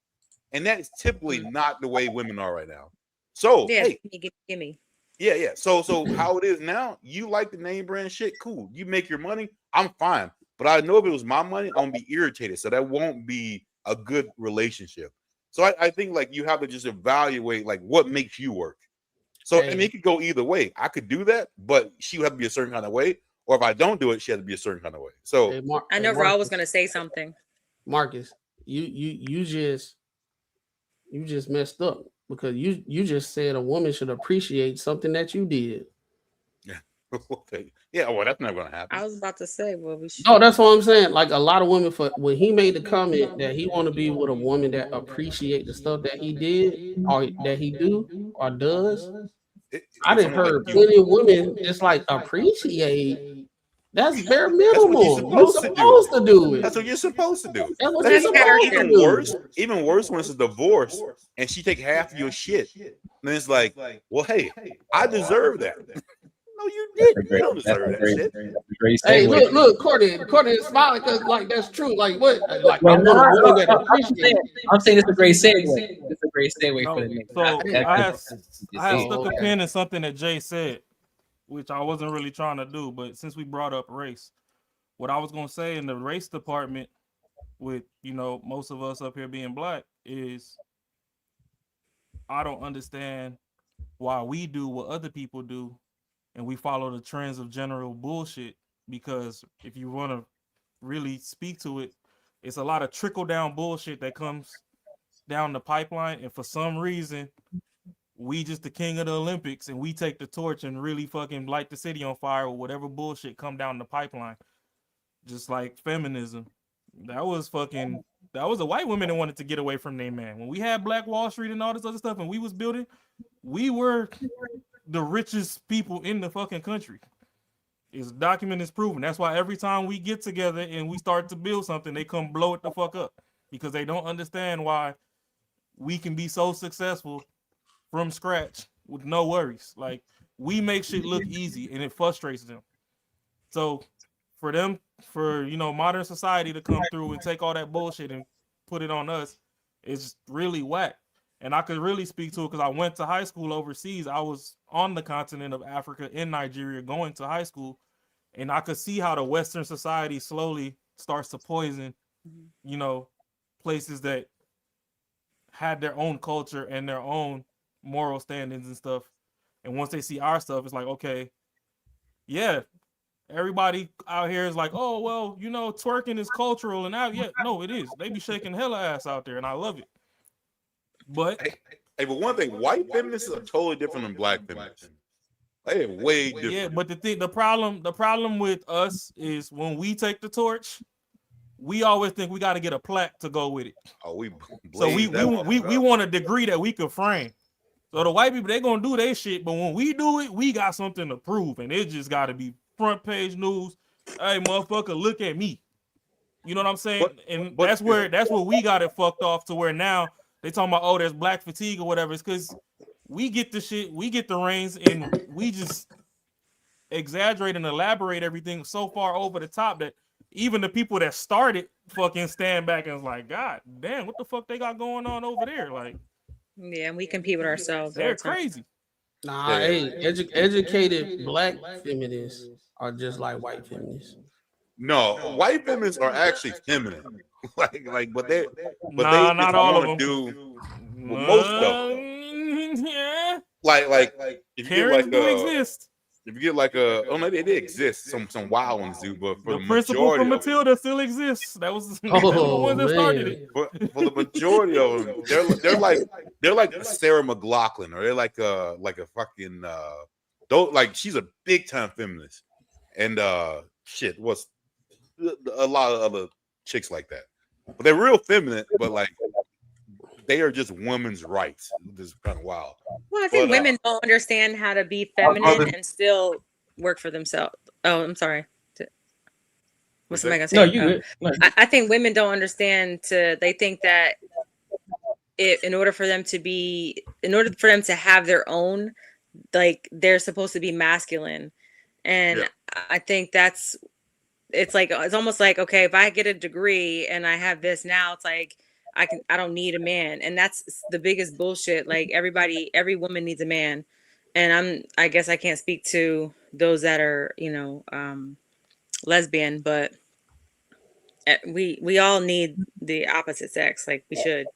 And that is typically not the way women are right now. So, Yeah, hey, gimme. yeah. So how it is now, you like the name brand shit, cool. You make your money, I'm fine. But I know if it was my money, I'm gonna be irritated. So that won't be a good relationship. So I think like you have to just evaluate like what makes you work. So I mean, it could go either way. I could do that, but she would have to be a certain kind of way. Or if I don't do it, she has to be a certain kind of way. So I know Raul was gonna say something. Marcus, you just messed up because you just said a woman should appreciate something that you did. yeah. Okay. Yeah, well, that's not gonna happen. I was about to say, well, we should. No, that's what I'm saying. Like a lot of women, when he made the comment that he want to be with a woman that appreciate the stuff that he did or that he do or does, I didn't heard plenty of women just like appreciate. That's bare minimum. You're supposed to do it. That's what you're supposed to do. That's what you're supposed to do. Even worse when it's a divorce and she take half of your shit. And it's like, well, hey, I deserve that. No, you didn't. You don't deserve that shit. Hey, look, Courtney is smiling because like that's true. Like what? Like I want a woman that appreciate. I'm saying it's a great segue. It's a great segue for the next. So I had stuck a pin in something that Jay said, which I wasn't really trying to do, but since we brought up race, what I was gonna say in the race department, with most of us up here being black, is I don't understand why we do what other people do and we follow the trends of general bullshit, because if you want to really speak to it, it's a lot of trickle down bullshit that comes down the pipeline, and for some reason we just the king of the Olympics and we take the torch and really fucking light the city on fire or whatever bullshit come down the pipeline. Just like feminism, that was a white woman that wanted to get away from their man. When we had Black Wall Street and all this other stuff and we was building, we were the richest people in the fucking country. It's documented, it's proven. That's why every time we get together and we start to build something, they come blow it the fuck up, because they don't understand why we can be so successful from scratch with no worries. Like, we make shit look easy and it frustrates them. So for modern society to come through and take all that bullshit and put it on us, it's really whack. And I could really speak to it because I went to high school overseas. I was on the continent of Africa in Nigeria going to high school, and I could see how the Western society slowly starts to poison, places that had their own culture and their own moral standings and stuff. And once they see our stuff, it's like, okay, yeah, everybody out here is like, oh, well, twerking is cultural. And no, it is. They be shaking hella ass out there, and I love it. But but one thing, white feminists are totally different than black feminists. They are way different. Yeah, but the problem with us is when we take the torch, we always think we got to get a plaque to go with it. Oh, we So we blaze that motherfucker. want a degree that we can frame. So the white people, they gonna do their shit, but when we do it, we got something to prove, and it just got to be front page news. Hey, motherfucker, look at me. You know what I'm saying? But that's where we got it fucked off to where now they talking about, oh, there's black fatigue or whatever. It's because we get the shit, we get the reins, and we just exaggerate and elaborate everything so far over the top that even the people that started fucking stand back and was like, God damn, what the fuck they got going on over there? Like, yeah, and we compete with ourselves. they're crazy. Nah, hey, educated black feminists are just like white feminists. No, white feminists are actually feminine. but they not all of them. Do most of them. Yeah. Like if you Karens get do like exist. if you get like oh no, they exist. Some wild ones do, but for The the principal majority from of them, Matilda still exists. That was the Oh, one that started man. it. but for the majority of them, they're like Sarah McLachlan, or they're like a fucking like she's a big time feminist, and shit, what's a lot of other chicks like that, but they're real feminine, but like they are just women's rights. This is kind of wild. Well, I think women don't understand how to be feminine and still work for themselves. Oh, I'm sorry. What's somebody gonna say? No, you good. No. I think women don't understand they think that in order for them to have their own, like they're supposed to be masculine. And I think it's almost like, okay, if I get a degree and I have this now, it's like I don't need a man. And that's the biggest bullshit. Like every woman needs a man. And I guess I can't speak to those that are, lesbian, but we all need the opposite sex. Like we should.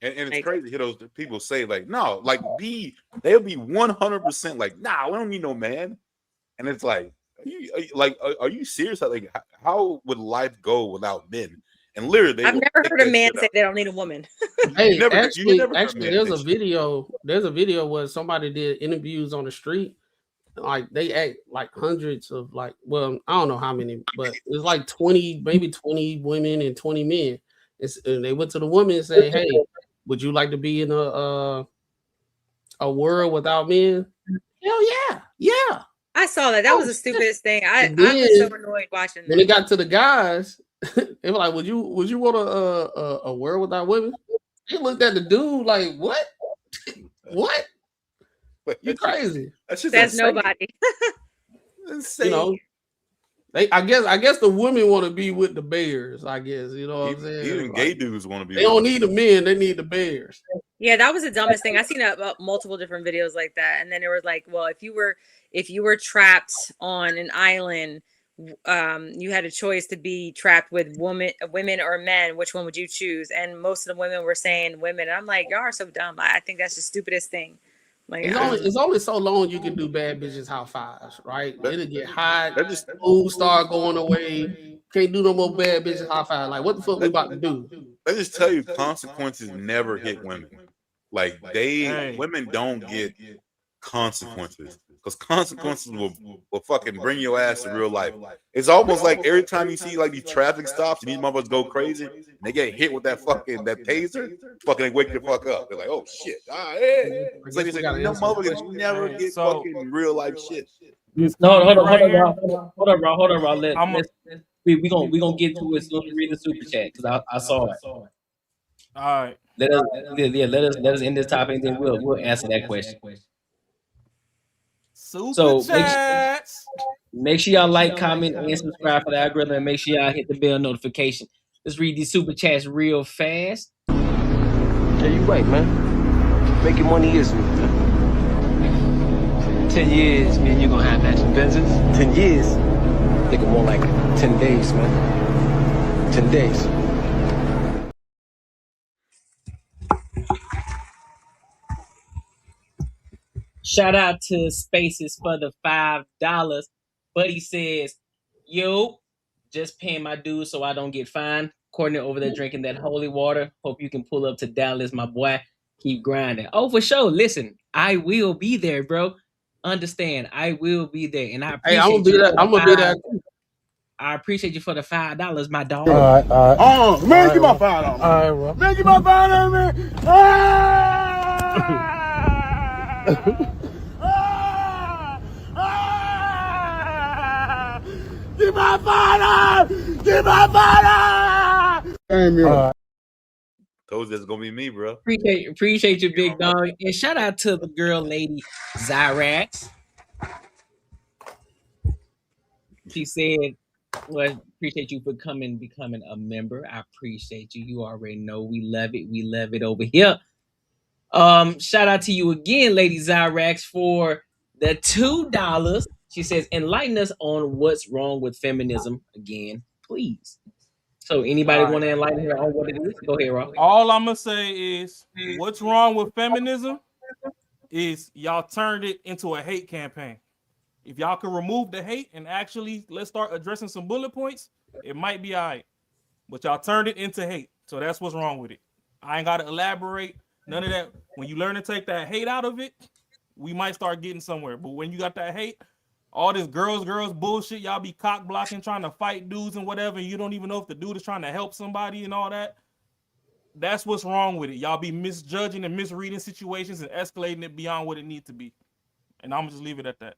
And it's crazy to hear those people say like, no, like they'll be 100% like, nah, we don't need no man. And it's like, are you serious? Like, how would life go without men? And literally, I've never heard a man say they don't need a woman. Hey, actually, there's a video where somebody did interviews on the street. Like they act like hundreds of I don't know how many, but it's like 20, maybe 20 women and 20 men. And they went to the woman and said, "Hey, would you like to be in a world without men?" Hell yeah. I saw that. That was the stupidest thing. I was so annoyed watching that. When it got to the guys, they were like, "Would you want a world without women?" They looked at the dude like, "What? What? You crazy?" That's nobody. Insane. I guess the women want to be with the bears. I guess what I'm saying. Even gay dudes want to be. They don't need the men; they need the bears. Yeah, that was the dumbest thing. I seen multiple different videos like that, and then it was like, well, if you were trapped on an island, you had a choice to be trapped with women or men. Which one would you choose? And most of the women were saying women. And I'm like, y'all are so dumb. I think that's the stupidest thing. Like, it's only so long you can do bad bitches high fives, right? It'll get hot. Food start going away. Can't do no more bad bitches high fives. Like, what the fuck we about to do? Let me just tell you, consequences never hit women. Like women don't get consequences, because consequences will fucking bring your ass to real life. It's almost like every time you see like these traffic stops and these motherfuckers go crazy and they get hit with that taser, fucking they wake the fuck up. They're like, oh shit. It's like no motherfuckers never get fucking real life shit. No, hold on, bro. We gonna get to it. So let me read the super chat because I saw it. All right. Let us end this topic and then we'll answer that question. Super chats. Make sure y'all like, comment, and subscribe for the algorithm, and make sure y'all hit the bell notification. Let's read these super chats real fast. Yeah, you right, man. Making money is me, man. 10 years, me and you gonna have matching Benzes. 10 years. Nigga, more like 10 days, man. 10 days. Shout out to Spaces for the $5. Buddy says, yo, just paying my dues so I don't get fined. Courtney over there drinking that holy water. Hope you can pull up to Dallas, my boy. Keep grinding. Oh, for sure. Listen, I will be there, bro. Understand, I will be there. And I appreciate I'm gonna be there. I appreciate you for the $5, my dog. All right. Oh, man, give my $5. All right, bro. Man, give my $5, man. Give my $5. Give my $5. Told you it's gonna be me, bro. Appreciate you, big dog. And shout out to the girl lady Zyrax. She said, well, appreciate you for becoming a member. I appreciate you. You already know we love it. We love it over here. Shout out to you again, Lady Zyrax, for the $2. She says, enlighten us on what's wrong with feminism again, please. So anybody want to enlighten her on what it is? Go ahead, Rob. All I'm gonna say is what's wrong with feminism is y'all turned it into a hate campaign. If y'all can remove the hate and actually let's start addressing some bullet points, it might be all right. But y'all turned it into hate. So that's what's wrong with it. I ain't gotta elaborate. None of that. When you learn to take that hate out of it, we might start getting somewhere. But when you got that hate, all this girls bullshit, y'all be cock blocking, trying to fight dudes and whatever, and you don't even know if the dude is trying to help somebody and all that. That's what's wrong with it. Y'all be misjudging and misreading situations and escalating it beyond what it needs to be. And I'm gonna just leave it at that.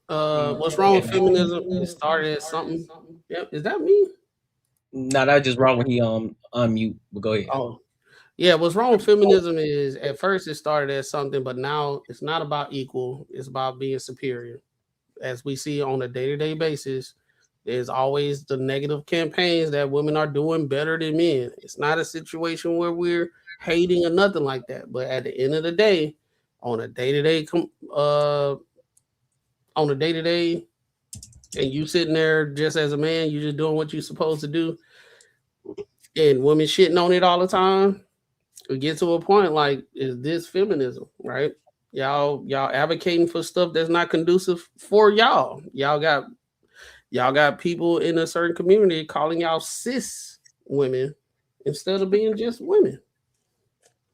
What's wrong with feminism? It started as something. Yeah, is that me? No, that's just wrong when he unmute. But go ahead. Oh, yeah. What's wrong with feminism is at first it started as something, but now it's not about equal. It's about being superior. As we see on a day-to-day basis, there's always the negative campaigns that women are doing better than men. It's not a situation where we're hating or nothing like that. But at the end of the day, on a day-to-day, and you sitting there just as a man, you just doing what you're supposed to do, and women shitting on it all the time, it gets to a point like, is this feminism, right? Y'all advocating for stuff that's not conducive for y'all. Y'all got people in a certain community calling y'all cis women instead of being just women.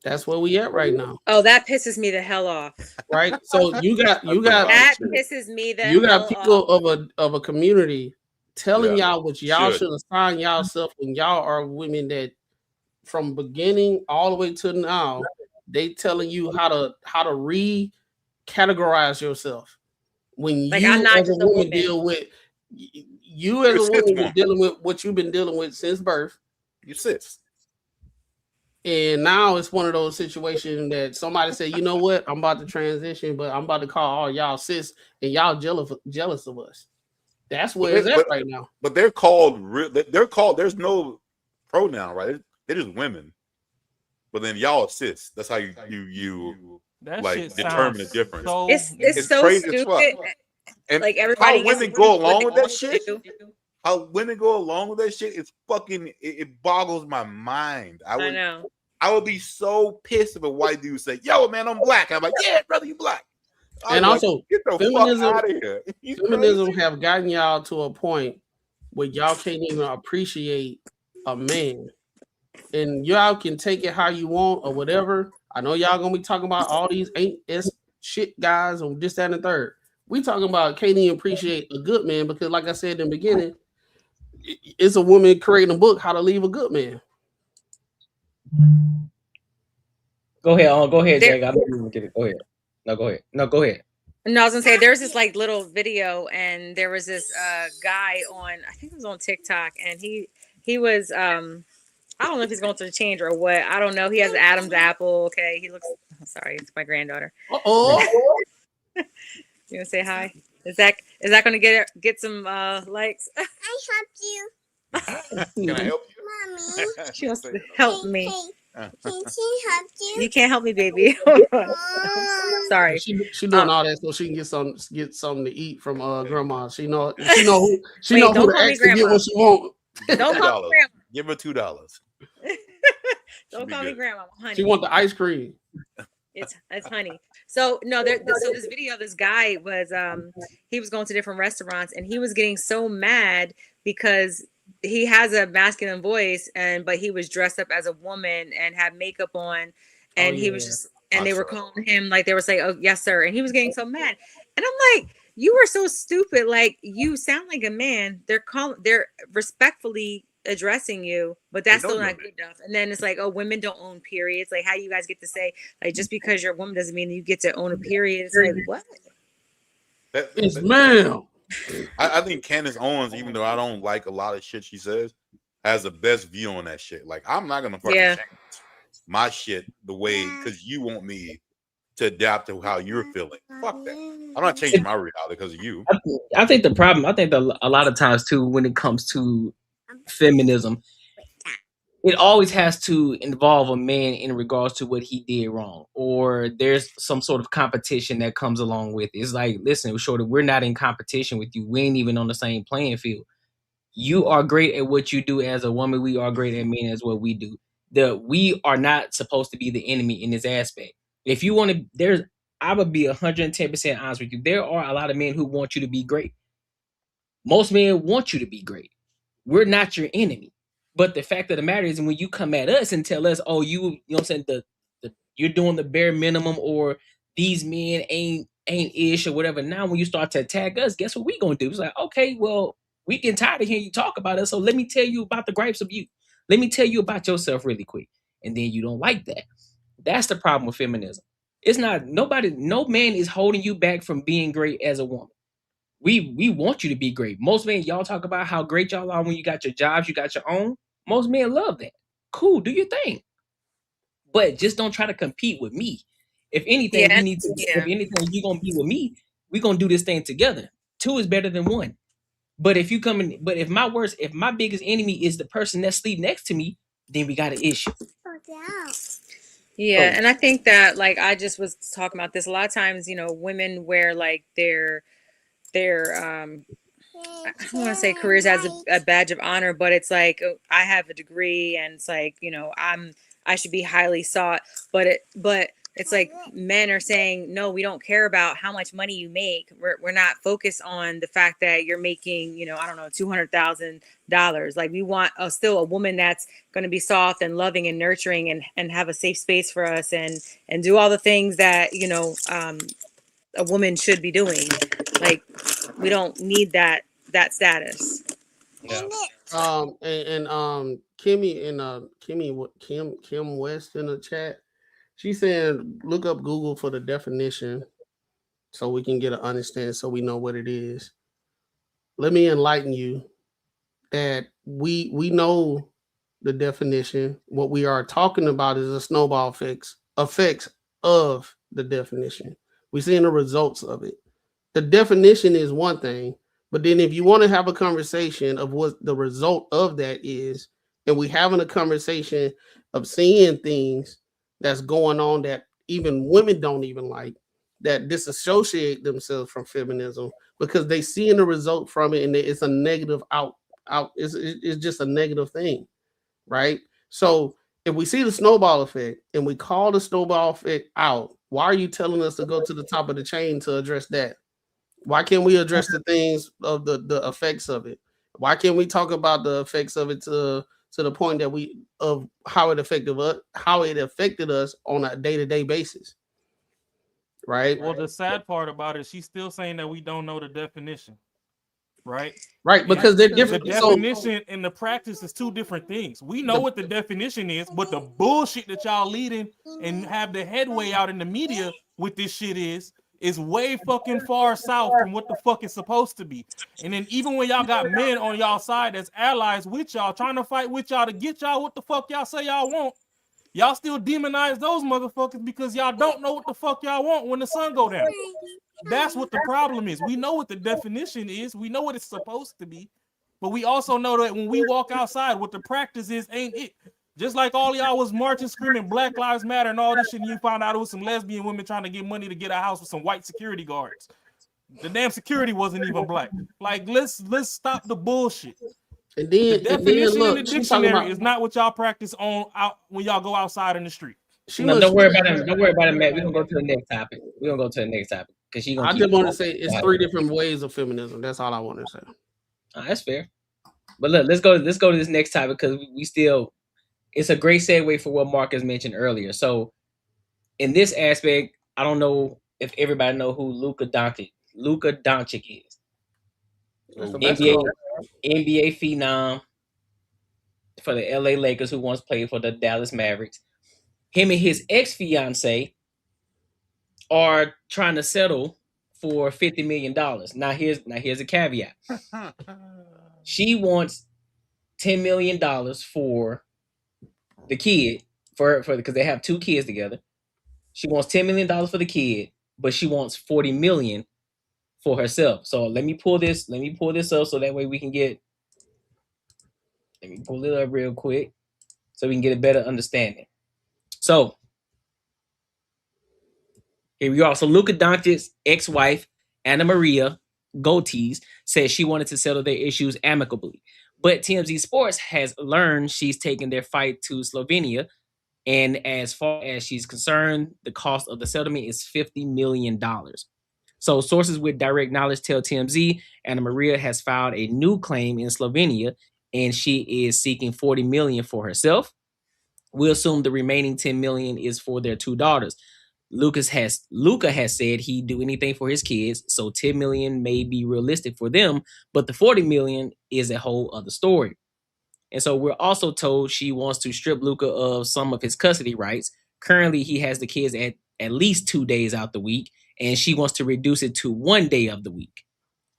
That's where we at right now. Oh, that pisses me the hell off. Right? So you got that pisses me the you hell got people off. of a community telling y'all what y'all Should. should assign y'allself when y'all are women that from beginning all the way to now, they telling you how to re-categorize yourself. When Like, you I'm not as a just a woman woman. deal with you as a woman is dealing with what you've been dealing with since birth. You cis. And now it's one of those situations that somebody say, you know what, I'm about to transition, but I'm about to call all y'all cis and y'all jealous of us. That's where it's at right now. But they're called there's no pronoun, right? They're just women. But then y'all cis. That's how you That like shit determine the sounds difference. so- It's so crazy as fuck. stupid. And Like, everybody how gets women to go do what along they with that want to shit. do. How women go along with that shit is fucking it boggles my mind. I know. I would be so pissed if a white dude say, "Yo, man, I'm black." I'm like, "Yeah, brother, you black." And also, get the feminism, fuck out of here. Feminism have gotten y'all to a point where y'all can't even appreciate a man. And y'all can take it how you want or whatever. I know y'all gonna be talking about all these ain't S shit guys on this, that, and the third. We talking about can't even appreciate a good man because, like I said in the beginning, it's a woman creating a book how to leave a good man. Go ahead. Go ahead, Jake. I don't even get it. Go ahead. No, go ahead. No, I was gonna say there's this like little video, and there was this guy on, I think it was on TikTok, and he was I don't know if he's going through the change or what. I don't know. He has Adam's apple. Okay, he looks. Oh, sorry, it's my granddaughter. You gonna say hi? Is that gonna get some likes? I helped you. Can I help you? Mommy. She wants to help me. Can she help you? You can't help me, baby. Sorry. She doing all that so she can get something to eat from grandma. She know who to ask to get what she want. Don't call me grandma. Give her $2. Don't call me grandma, honey. She want the ice cream. It's honey. So no, so this video, this guy was he was going to different restaurants and he was getting so mad because he has a masculine voice but he was dressed up as a woman and had makeup on, and he was just, and they were calling him, like they were saying, "Oh yes sir," and he was getting so mad, and I'm like, You are so stupid. Like, you sound like a man. They're respectfully addressing you, but that's still not good enough. And then it's like, oh, women don't own periods. Like, how you guys get to say, like, just because you're a woman doesn't mean you get to own a period. It's like, what? Yes, ma'am. I think Candace Owens, even though I don't like a lot of shit she says, has the best view on that shit. Like, I'm not gonna fucking change my shit the way because you want me to adapt to how you're feeling. Fuck that. I'm not changing my reality because of you. I think the problem, I think that a lot of times too, when it comes to feminism, it always has to involve a man in regards to what he did wrong, or there's some sort of competition that comes along with it. It's like, listen, Shorty, we're not in competition with you. We ain't even on the same playing field. You are great at what you do as a woman. We are great at men as what we do. We are not supposed to be the enemy in this aspect. If you want to, I would be 110% honest with you. There are a lot of men who want you to be great. Most men want you to be great. We're not your enemy. But the fact of the matter is, when you come at us and tell us, oh, you know what I'm saying, you're doing the bare minimum, or these men ain't ish or whatever. Now, when you start to attack us, guess what we gonna do? It's like, okay, well, we getting tired of hearing you talk about us. So let me tell you about the gripes of you. Let me tell you about yourself really quick. And then you don't like that. That's the problem with feminism. It's not no man is holding you back from being great as a woman. We want you to be great. Most men, y'all talk about how great y'all are when you got your jobs, you got your own. Most men love that. Cool, do your thing. But just don't try to compete with me. If anything, if anything, you're gonna be with me, we're gonna do this thing together. 2 is better than 1. But if if my biggest enemy is the person that sleep next to me, then we got an issue. Yeah, and I think that, like, I just was talking about this a lot of times, women wear like their I don't want to say careers as a badge of honor, but it's like, I have a degree, and it's like, I should be highly sought, but it's like men are saying, no, we don't care about how much money you make. We're not focused on the fact that you're making, I don't know, $200,000. Like, we want still a woman that's going to be soft and loving and nurturing and have a safe space for us and do all the things that, a woman should be doing. Like, we don't need that status. Yeah. Kim West in the chat, she said, look up Google for the definition so we can get an understanding, so we know what it is. Let me enlighten you that we know the definition. What we are talking about is a snowball effects of the definition. We're seeing the results of it. The definition is one thing, but then if you want to have a conversation of what the result of that is, and we having a conversation of seeing things that's going on that even women don't even like, that disassociate themselves from feminism because they seeing the result from it, and it's a negative it's just a negative thing, right? So if we see the snowball effect and we call the snowball effect out, why are you telling us to go to the top of the chain to address that? Why can't we address the things of the effects of it? Why can't we talk about the effects of it to the point that of how it affected us on a day-to-day basis? Right. Well, the sad part about it, she's still saying that we don't know the definition. Right? Right, because they're different. The definition and the practice is 2 different things. We know what the definition is, but the bullshit that y'all leading and have the headway out in the media with this shit is way fucking far south from what the fuck it's supposed to be. And then even when y'all got men on y'all side that's allies with y'all, trying to fight with y'all to get y'all what the fuck y'all say y'all want, y'all still demonize those motherfuckers because y'all don't know what the fuck y'all want when the sun go down. That's what the problem is. We know what the definition is. We know what it's supposed to be. But we also know that when we walk outside, what the practice is ain't it. Just like all y'all was marching, screaming Black Lives Matter and all this shit, and you found out it was some lesbian women trying to get money to get a house with some white security guards. The damn security wasn't even black. Like, let's stop the bullshit. And then, the definition in the dictionary is not what y'all practice on out when y'all go outside in the street. Don't worry about it. Don't worry about it, Matt. We're gonna go to the next topic. Because I just want to say it's 3 different ways of feminism. That's all I want to say. That's fair. But look, let's go to this next topic because we still. It's a great segue for what Marcus mentioned earlier. So, in this aspect, I don't know if everybody know who Luka Doncic Luka Doncic is. That's the NBA, basketball. NBA phenom for the LA Lakers, who once played for the Dallas Mavericks. Him and his ex-fiancée are trying to settle for $50 million. Now here's a caveat. She wants $10 million for the kid, for because they have 2 kids together. She wants $10 million for the kid, but she wants $40 million for herself. So let me pull this up so that way we can get. Let me pull it up real quick so we can get a better understanding. So here we are. So Luka Doncic's ex-wife, Anamaria Goltes, says she wanted to settle their issues amicably. But TMZ Sports has learned she's taken their fight to Slovenia. And as far as she's concerned, the cost of the settlement is $50 million. So sources with direct knowledge tell TMZ Anamaria has filed a new claim in Slovenia, and she is seeking $40 million for herself. We assume the remaining $10 million is for their 2 daughters. Luka has said he'd do anything for his kids, so $10 million may be realistic for them, but the $40 million is a whole other story. And so we're also told she wants to strip Luka of some of his custody rights. Currently, he has the kids at least 2 days out the week, and she wants to reduce it to 1 day of the week.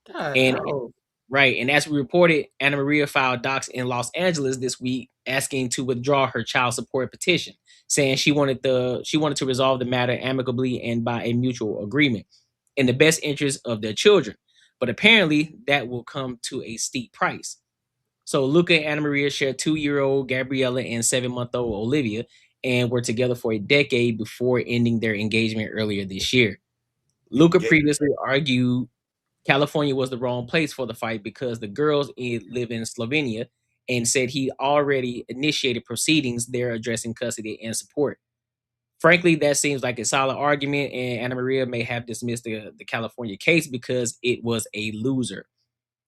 God, And no. right, and as we reported, Anamaria filed docs in Los Angeles this week asking to withdraw her child support petition, saying she wanted to resolve the matter amicably and by a mutual agreement in the best interest of their children. But apparently, that will come to a steep price. So Luka and Anamaria share 2-year-old Gabriella and 7-month-old Olivia, and were together for a decade before ending their engagement earlier this year. Luka previously argued California was the wrong place for the fight because the girls live in Slovenia, and said he already initiated proceedings there addressing custody and support. Frankly, that seems like a solid argument, and Anamaria may have dismissed the California case because it was a loser.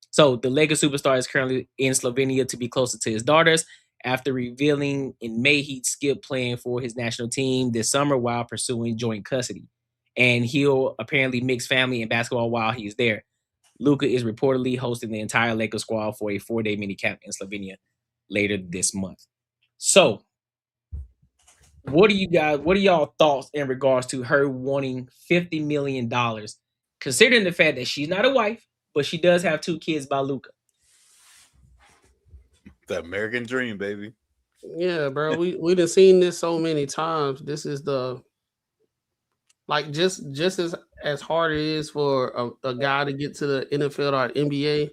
So the Lakers superstar is currently in Slovenia to be closer to his daughters after revealing in May he'd skip playing for his national team this summer while pursuing joint custody. And he'll apparently mix family and basketball while he's there. Luka is reportedly hosting the entire Lakers squad for a 4-day mini camp in Slovenia later this month. So what are y'all thoughts in regards to her wanting $50 million, considering the fact that she's not a wife, but she does have 2 kids by Luka? The American dream, baby. Yeah, bro. We done seen this so many times. This is the like just as hard it is for a guy to get to the NFL or NBA,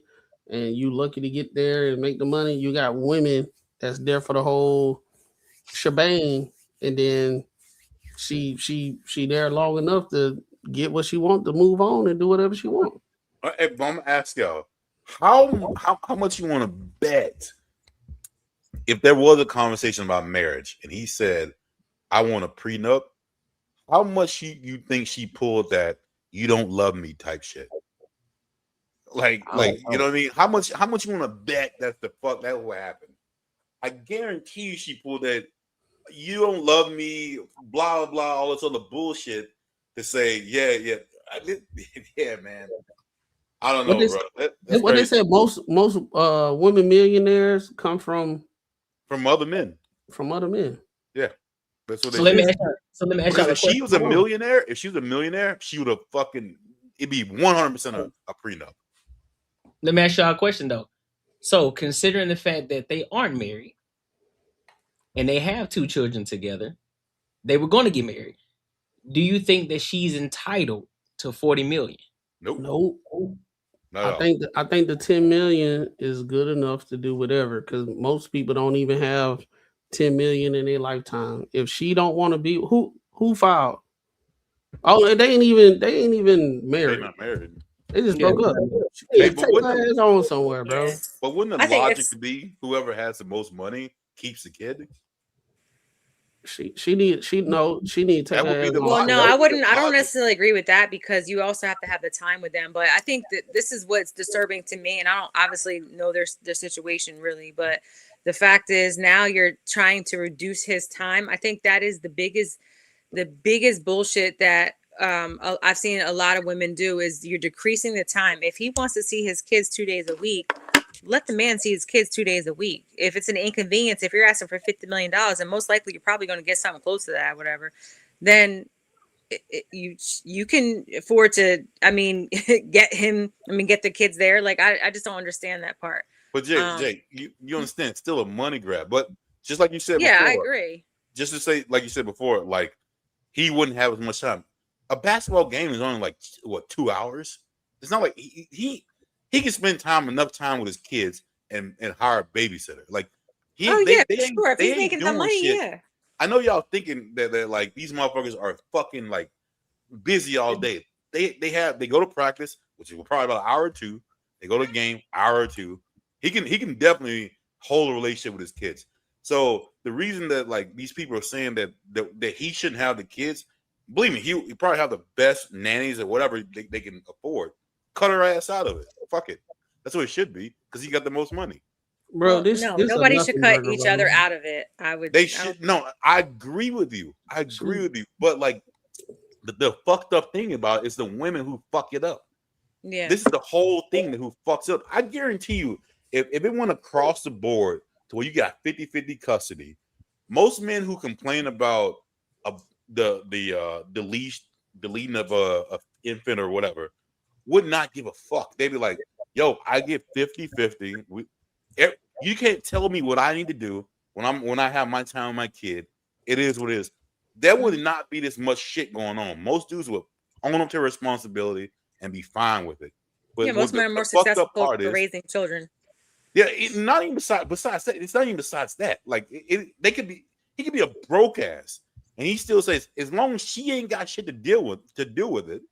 and you lucky to get there and make the money. You got women that's there for the whole shebang, and then she there long enough to get what she want, to move on and do whatever she want. Hey, but I'm gonna ask y'all, how much you want to bet if there was a conversation about marriage and he said, "I want a prenup"? How much you think she pulled that "you don't love me" type shit? Like you know what I mean? How much you want to bet that will happen? I guarantee you she pulled that "you don't love me" blah blah all this other bullshit to say yeah man. I don't know, bro. What they said, most women millionaires come from other men. From other men. Yeah. That's what So let me ask you. If she was a millionaire, she would have fucking, it'd be 100% a prenup. Let me ask y'all a question though. So considering the fact that they aren't married and they have 2 children together, they were going to get married. Do you think that she's entitled to $40 million? Nope. I think the 10 million is good enough to do whatever, because most people don't even have 10 million in their lifetime. If she don't want to be, who filed? Oh, they ain't even married. They're not married. They just broke up. She take her ass on somewhere, bro. But wouldn't the logic be whoever has the most money keeps the kid? She need to take her ass on. Well, no, I wouldn't. I don't necessarily agree with that, because you also have to have the time with them. But I think that this is what's disturbing to me, and I don't obviously know their situation really, but the fact is now you're trying to reduce his time. I think that is the biggest bullshit that I've seen a lot of women do is you're decreasing the time. If he wants to see his kids 2 days a week, let the man see his kids 2 days a week. If it's an inconvenience, if you're asking for $50 million, and most likely you're probably going to get something close to that, whatever, then you can afford to, I mean, get the kids there. Like, I just don't understand that part. But Jay, you understand, it's still a money grab. But just like you said yeah, before, I agree. Just to say, like you said before, like he wouldn't have as much time. A basketball game is only like 2 hours. It's not like he can spend enough time with his kids and hire a babysitter. Like they sure. If they he's ain't making the doing money, shit. yeah. I know y'all thinking that like these motherfuckers are fucking like busy all day. They go to practice, which is probably about an hour or two. They go to game, hour or two. He can definitely hold a relationship with his kids. So the reason that like these people are saying that he shouldn't have the kids, believe me, he probably have the best nannies or whatever they can afford. Cut her ass out of it. Fuck it. That's what it should be because he got the most money. Bro, nobody should cut each other out of it. They should. No, I agree with you. But like the fucked up thing about it is the women who fuck it up. Yeah. This is the whole thing that who fucks up. I guarantee you, if it went across the board to where you got 50-50 custody, most men who complain about the deleting of a infant or whatever would not give a fuck. They'd be like, yo, I get 50-50. You can't tell me what I need to do when I have my time with my kid. It is what it is. There would not be this much shit going on. Most dudes would own up to responsibility and be fine with it. But most men are more successful for raising children. Yeah, not even besides that. It's not even besides that. Like he could be a broke ass, and he still says as long as she ain't got shit to do with it,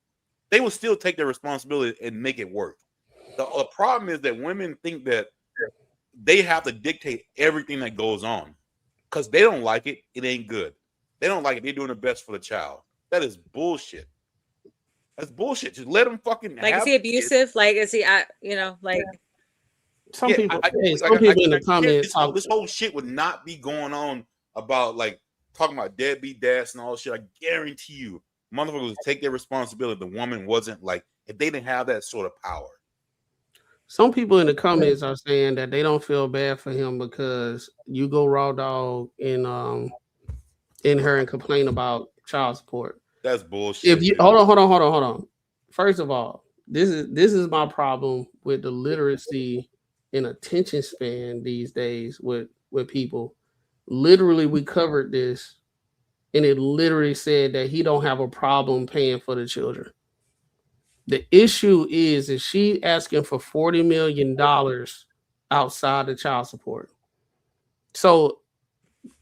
they will still take their responsibility and make it work. The problem is that women think that they have to dictate everything that goes on because they don't like it. It ain't good. They don't like it. They're doing the best for the child. That is bullshit. That's bullshit. Just let them fucking. Like, is he abusive? Kids. Like, is he? Like. Some people in the comments. This whole shit would not be going on about like talking about deadbeat dads and all shit. I guarantee you, motherfuckers would take their responsibility. The woman wasn't like if they didn't have that sort of power. Some people in the comments are saying that they don't feel bad for him because you go raw dog in her and complain about child support. That's bullshit. If you hold on. First of all, this is my problem with the literacy and attention span these days with people. Literally, we covered this, and it literally said that he don't have a problem paying for the children. The issue is she asking for $40 million outside the child support. So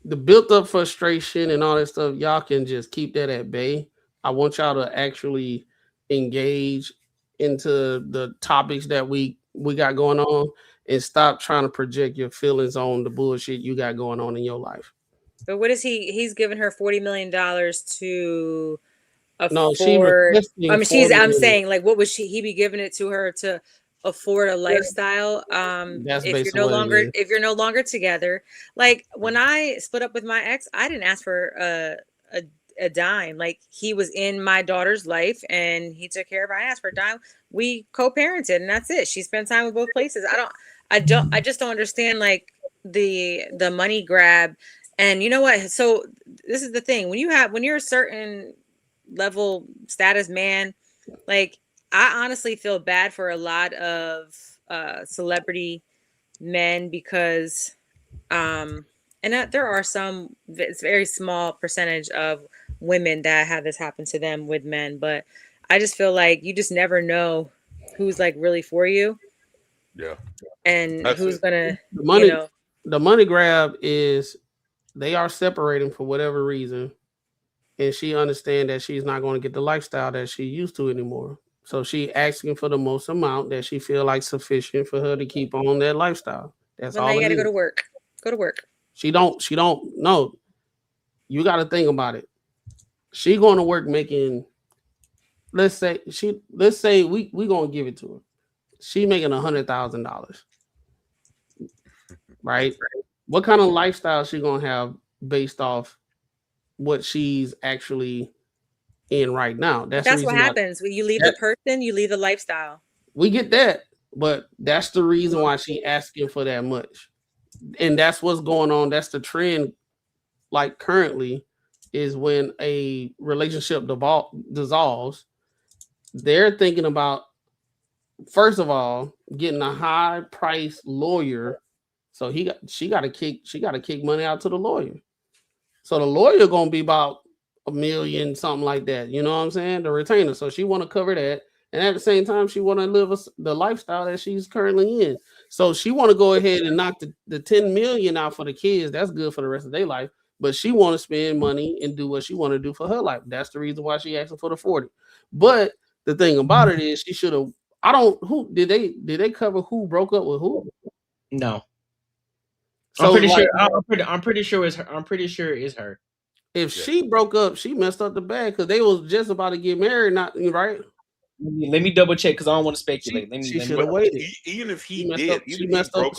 the built-up frustration and all that stuff, y'all can just keep that at bay. I want y'all to actually engage into the topics that we got going on and stop trying to project your feelings on the bullshit you got going on in your life. But what is he's giving her $40 million to afford? No, I'm saying, like, what was he be giving it to her to afford a lifestyle? If you're no longer together, like when I split up with my ex, I didn't ask for a dime. Like, he was in my daughter's life and he took care of her. I asked for a dime. We co-parented and that's it. She spent time with both places. I just don't understand like the money grab. And you know what? So this is the thing. When you're a certain level status man, like, I honestly feel bad for a lot of celebrity men because there are some, it's a very small percentage of women that have this happen to them with men, but I just feel like you just never know who's like really for you. Yeah. And who's gonna the money grab is they are separating for whatever reason, and she understands that she's not going to get the lifestyle that she used to anymore. So she asking for the most amount that she feel like sufficient for her to keep on that lifestyle. That's all. You got to go to work. Go to work. She don't know. You got to think about it. She going to work making. Let's say we gonna give it to her. She making $100,000, right? What kind of lifestyle she gonna have based off what she's actually in right now. That's the That's what reason why happens. When you leave the person, you leave the lifestyle. we get that, but that's the reason why she asking for that much. And that's what's going on. That's the trend, like currently, is when a relationship dissolves, they're thinking about, first of all, getting a high price lawyer. So she got to kick money out to the lawyer. So the lawyer gonna be about $1 million, something like that. You know what I'm saying? The retainer. So she want to cover that, and at the same time, she want to live the lifestyle that she's currently in. So she want to go ahead and knock the 10 million out for the kids. That's good for the rest of their life. But she want to spend money and do what she want to do for her life. That's the reason why she asking for the 40. But the thing about it is, she should have. I don't. Who did they cover? Who broke up with who? No. So I'm pretty like, sure. I'm pretty sure it's her. I'm pretty sure it's her. if she broke up, she messed up the bag because they was just about to get married. Not right. Let me double check because I don't want to speculate. She should have waited. Even if he She messed up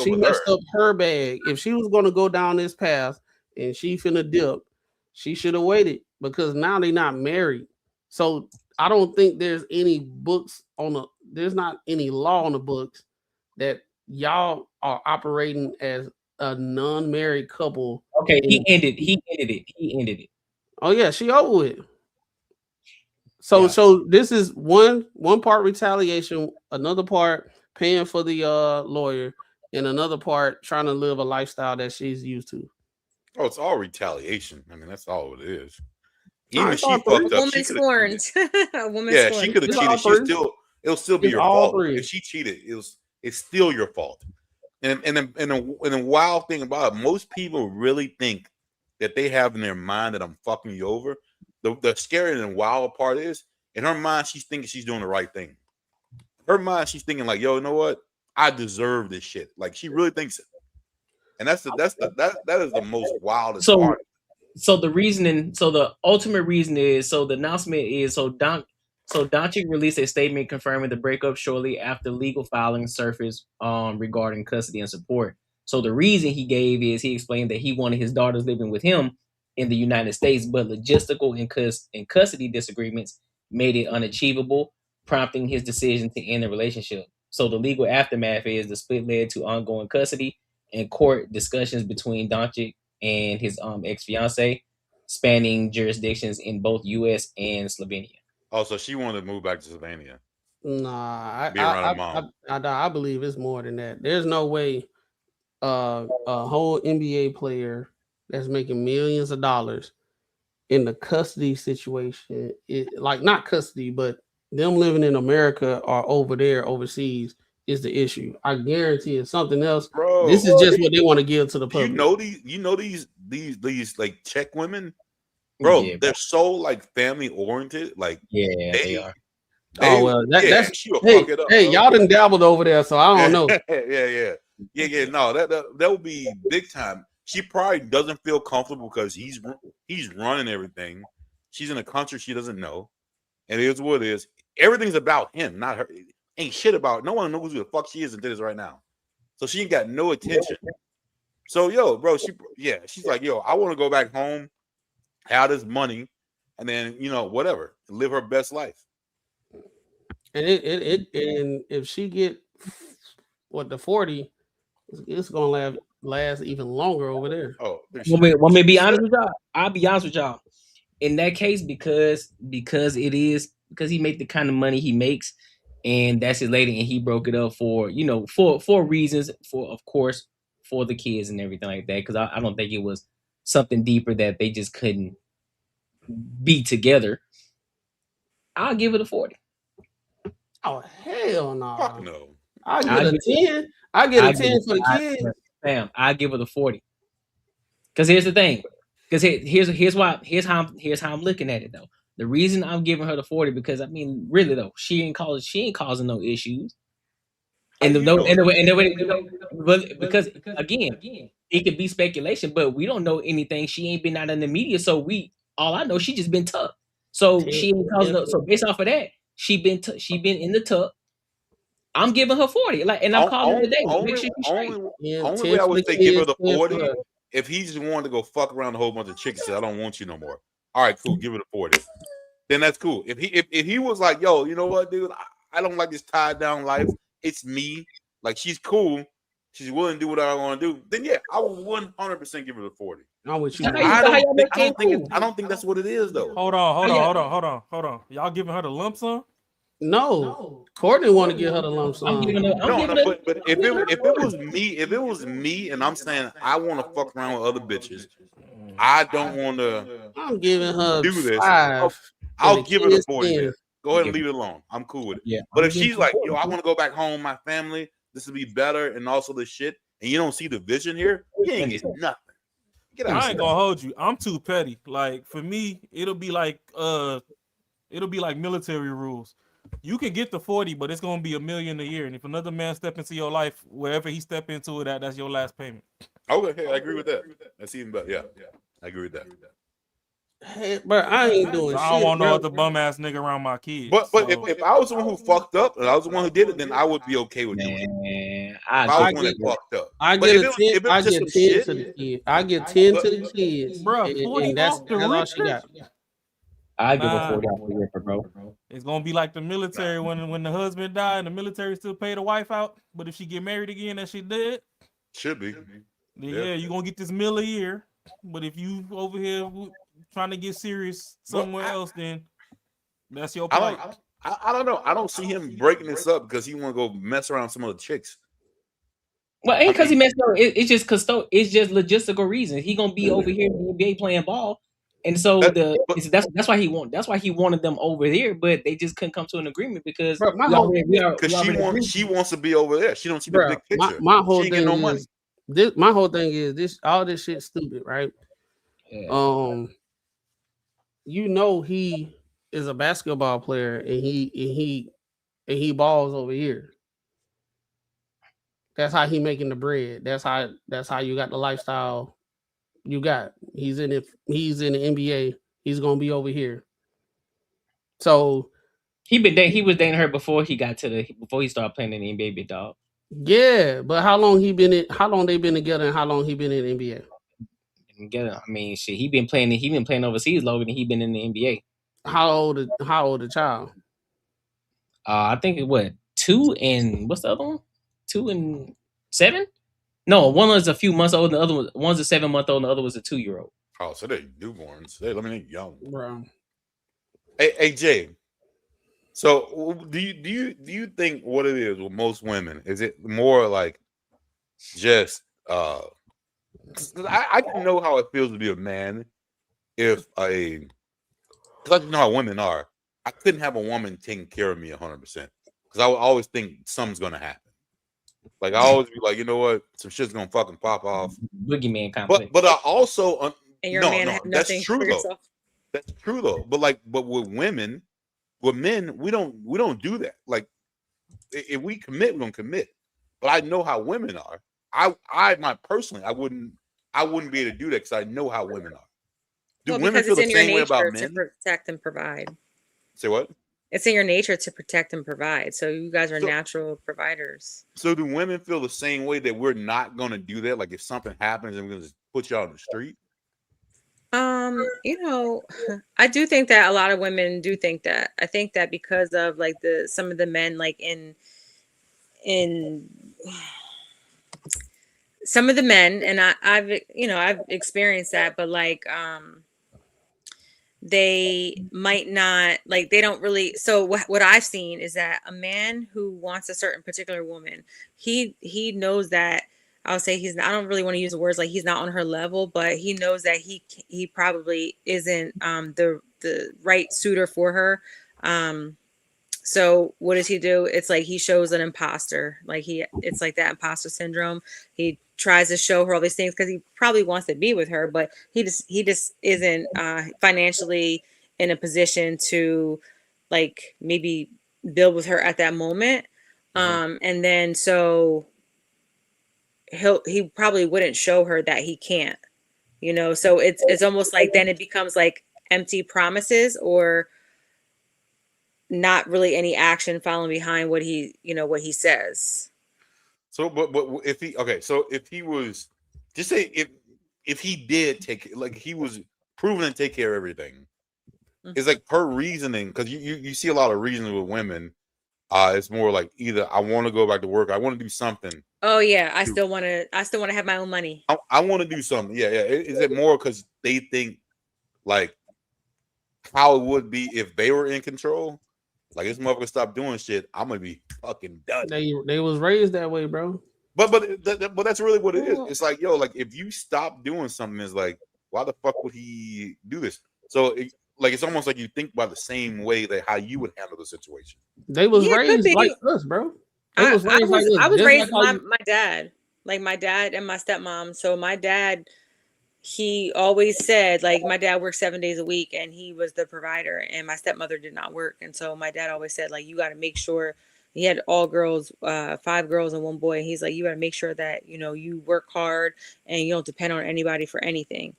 her bag. If she was going to go down this path and she finna dip, she should have waited because now they not married. So I don't think there's any books there's not any law on the books that y'all are operating as a non-married couple. Okay, he ended it. Oh yeah, she over with. So this is one part retaliation, another part paying for the lawyer, and another part trying to live a lifestyle that she's used to. Oh, it's all retaliation. I mean, that's all it is. No, Even it's she all three. fucked up. Woman scorned. A woman Yeah, scorned. she could have It's all cheated. three. It'll still be It's your all fault. three. If she cheated, it's still your fault. And the wild thing about it, most people really think that they have in their mind that I'm fucking you over. The scary and wild part is, in her mind, she's thinking she's doing the right thing. Her mind, she's thinking like, yo, you know what? I deserve this shit. Like she really thinks it. And that is the most wildest part. So the ultimate reason is, so the announcement is, so Doncic released a statement confirming the breakup shortly after legal filings surfaced regarding custody and support. So the reason he gave is, he explained that he wanted his daughters living with him in the United States, but logistical and custody disagreements made it unachievable, prompting his decision to end the relationship. So the legal aftermath is the split led to ongoing custody and court discussions between Doncic and his ex-fiancée, spanning jurisdictions in both U.S. and Slovenia. Oh, so she wanted to move back to Slovenia. Nah, Be around her mom. I believe it's more than that. There's no way a whole NBA player that's making millions of dollars in the custody situation, like not custody, but them living in America or over there overseas is the issue. I guarantee it's something else. Bro, this is just what they want to give to the public. You know these like Czech women, bro. Yeah, they're so like family oriented. Like they are. Oh well, that's she'll fuck it up, hey, bro. y'all done dabbled over there, so I don't know. yeah. No, that would be big time. She probably doesn't feel comfortable because he's running everything. She's in a country she doesn't know, and it is what it is. Everything's about him, not her. Ain't shit about. No one knows who the fuck she is and did this right now. So she ain't got no attention. So yo, bro, she's like, yo, I want to go back home, have this money, and then whatever, live her best life. And and if she get the 40, it's gonna last even longer over there. Oh, want me to be honest with y'all? I'll be honest with y'all. In that case, because he made the kind of money he makes, and that's his lady, and he broke it up for reasons, of course for the kids and everything like that. Because I don't think it was something deeper that they just couldn't be together. I'll give it a 40. Oh hell no! Fuck no! I get a 10. I get a 10 for the kids. Damn, I give it a 40. Because here's the thing. Because here's how I'm looking at it though. The reason I'm giving her the 40 because I mean really though she ain't causing no issues. And because again it could be speculation, but we don't know anything. She ain't been out in the media, so all I know she just been tough. So she ain't causing no. So based off of that, she been in the tuck. I'm giving her 40, and I'm calling it a day. Make sure she's straight. Only way I would say give her the 40 if he just wanted to go fuck around a whole bunch of chicks and said, I don't want you no more. All right, cool, give it a 40. then that's cool. If he was like, yo, you know what, dude, I don't like this tied down life. It's me. Like, she's cool. She's willing to do what I want to do. Then yeah, I will 100% give her the 40. I'm with you. I don't think that's what it is though. Hold on. Y'all giving her the lump sum? No, Courtney want to get her the lump sum. But if it was me, and I'm saying I want to fuck around with other bitches, I don't want to. I'm giving her do this. 5. I'll give her the 40. Go ahead and leave it alone. I'm cool with it. Yeah. But if she's like, yo, I want to go back home, my family, this will be better, and also this shit, and you don't see the vision here, you ain't getting nothing. I ain't gonna hold you. I'm too petty. Like, for me, it'll be like military rules. You can get the 40, but it's gonna be $1 million a year. And if another man step into your life, wherever he step into it at, that's your last payment. Okay, I agree with that. That's even better. Yeah, I agree with that. Hey, but I ain't doing shit. I don't want no other bum ass nigga around my kids. But if I was the one who fucked up and I was the one who did it, then I would be okay with doing it. I get fucked up. I get 10 to the kid. I get 10 to the kids, bro. And that's all she got. I give her 40 off the ripper, bro. It's gonna be like the military when the husband died and the military still pay the wife out. But if she get married again, that she did. Should be. Then yeah, you gonna get this $1 million a year. But if you over here trying to get serious somewhere else, then that's your plight. I don't know. I don't see him breaking this up because he want to go mess around with some other chicks. Well, ain't because he messed up. It's just it's just logistical reasons. He gonna be over here in the NBA playing ball, and so that's why he wanted them over there, but they just couldn't come to an agreement because she wants to be over there. She don't see the big picture. My whole thing is my whole thing is this. All this shit's stupid, right? Yeah. You know he is a basketball player and he balls over here. That's how he making the bread. That's how you got the lifestyle you got. He's in the NBA. He's gonna be over here. So he was dating her before he started playing in the NBA, big dog. Yeah, but how long they been together and how long he been in the NBA? Together. I mean, shit, he been playing overseas longer than he been in the NBA. How old the child? I think it was 2 and what's the other one? 2 and 7? No, one was a few months old, and the other one's a 7-month-old, and the other was a 2-year-old. Oh, so they're newborns. Let me think young. Bro. Hey Jay. So do you think what it is with most women? Is it more like just I don't know how it feels to be a man because I know how women are. I couldn't have a woman taking care of me 100% because I would always think something's gonna happen. Like I always be like, you know what, some shit's gonna fucking pop off. Boogeyman complex. But I also that's true though. That's true though. But with women, with men, we don't do that. Like if we commit, we're gonna commit. But I know how women are. I wouldn't be able to do that because I know how women are. Do women feel the same way about men? To protect and provide. Say what? It's in your nature to protect and provide. So you guys are natural providers. So do women feel the same way that we're not going to do that? Like if something happens and we're going to put you out on the street? I do think that a lot of women do think that. I think that because of like some of the men like in some of the men, and I've experienced that, but like they might not like they don't really. So what I've seen is that a man who wants a certain particular woman, he knows that I'll say I don't really want to use the words like he's not on her level, but he knows that he probably isn't the right suitor for her. So what does he do? It's like he shows an imposter. Like it's like that imposter syndrome. He tries to show her all these things because he probably wants to be with her, but he just isn't financially in a position to like maybe build with her at that moment. And then so he probably wouldn't show her that he can't, so it's almost like then it becomes like empty promises or not really any action following behind what he says. So, but if he was, just say if he did take, like he was proven to take care of everything, it's like her reasoning, because you see a lot of reasoning with women. It's more like either I want to go back to work, I want to do something. Oh yeah, I still want to have my own money. I want to do something. Yeah. Is it more because they think like how it would be if they were in control? Like, this motherfucker stop doing shit, I'm gonna be fucking done. They was raised that way, bro. But that's really what it is. It's like, yo, like if you stop doing something, it's like, why the fuck would he do this? So it's almost like you think by the same way that how you would handle the situation. They was raised like us, bro. I was raised like my dad, like my dad and my stepmom. So my dad, he always said, like, my dad worked 7 days a week and he was the provider, and my stepmother did not work. And so my dad always said, like, you got to make sure. He had all girls, 5 girls and 1 boy. And he's like, you got to make sure that, you know, you work hard and you don't depend on anybody for anything.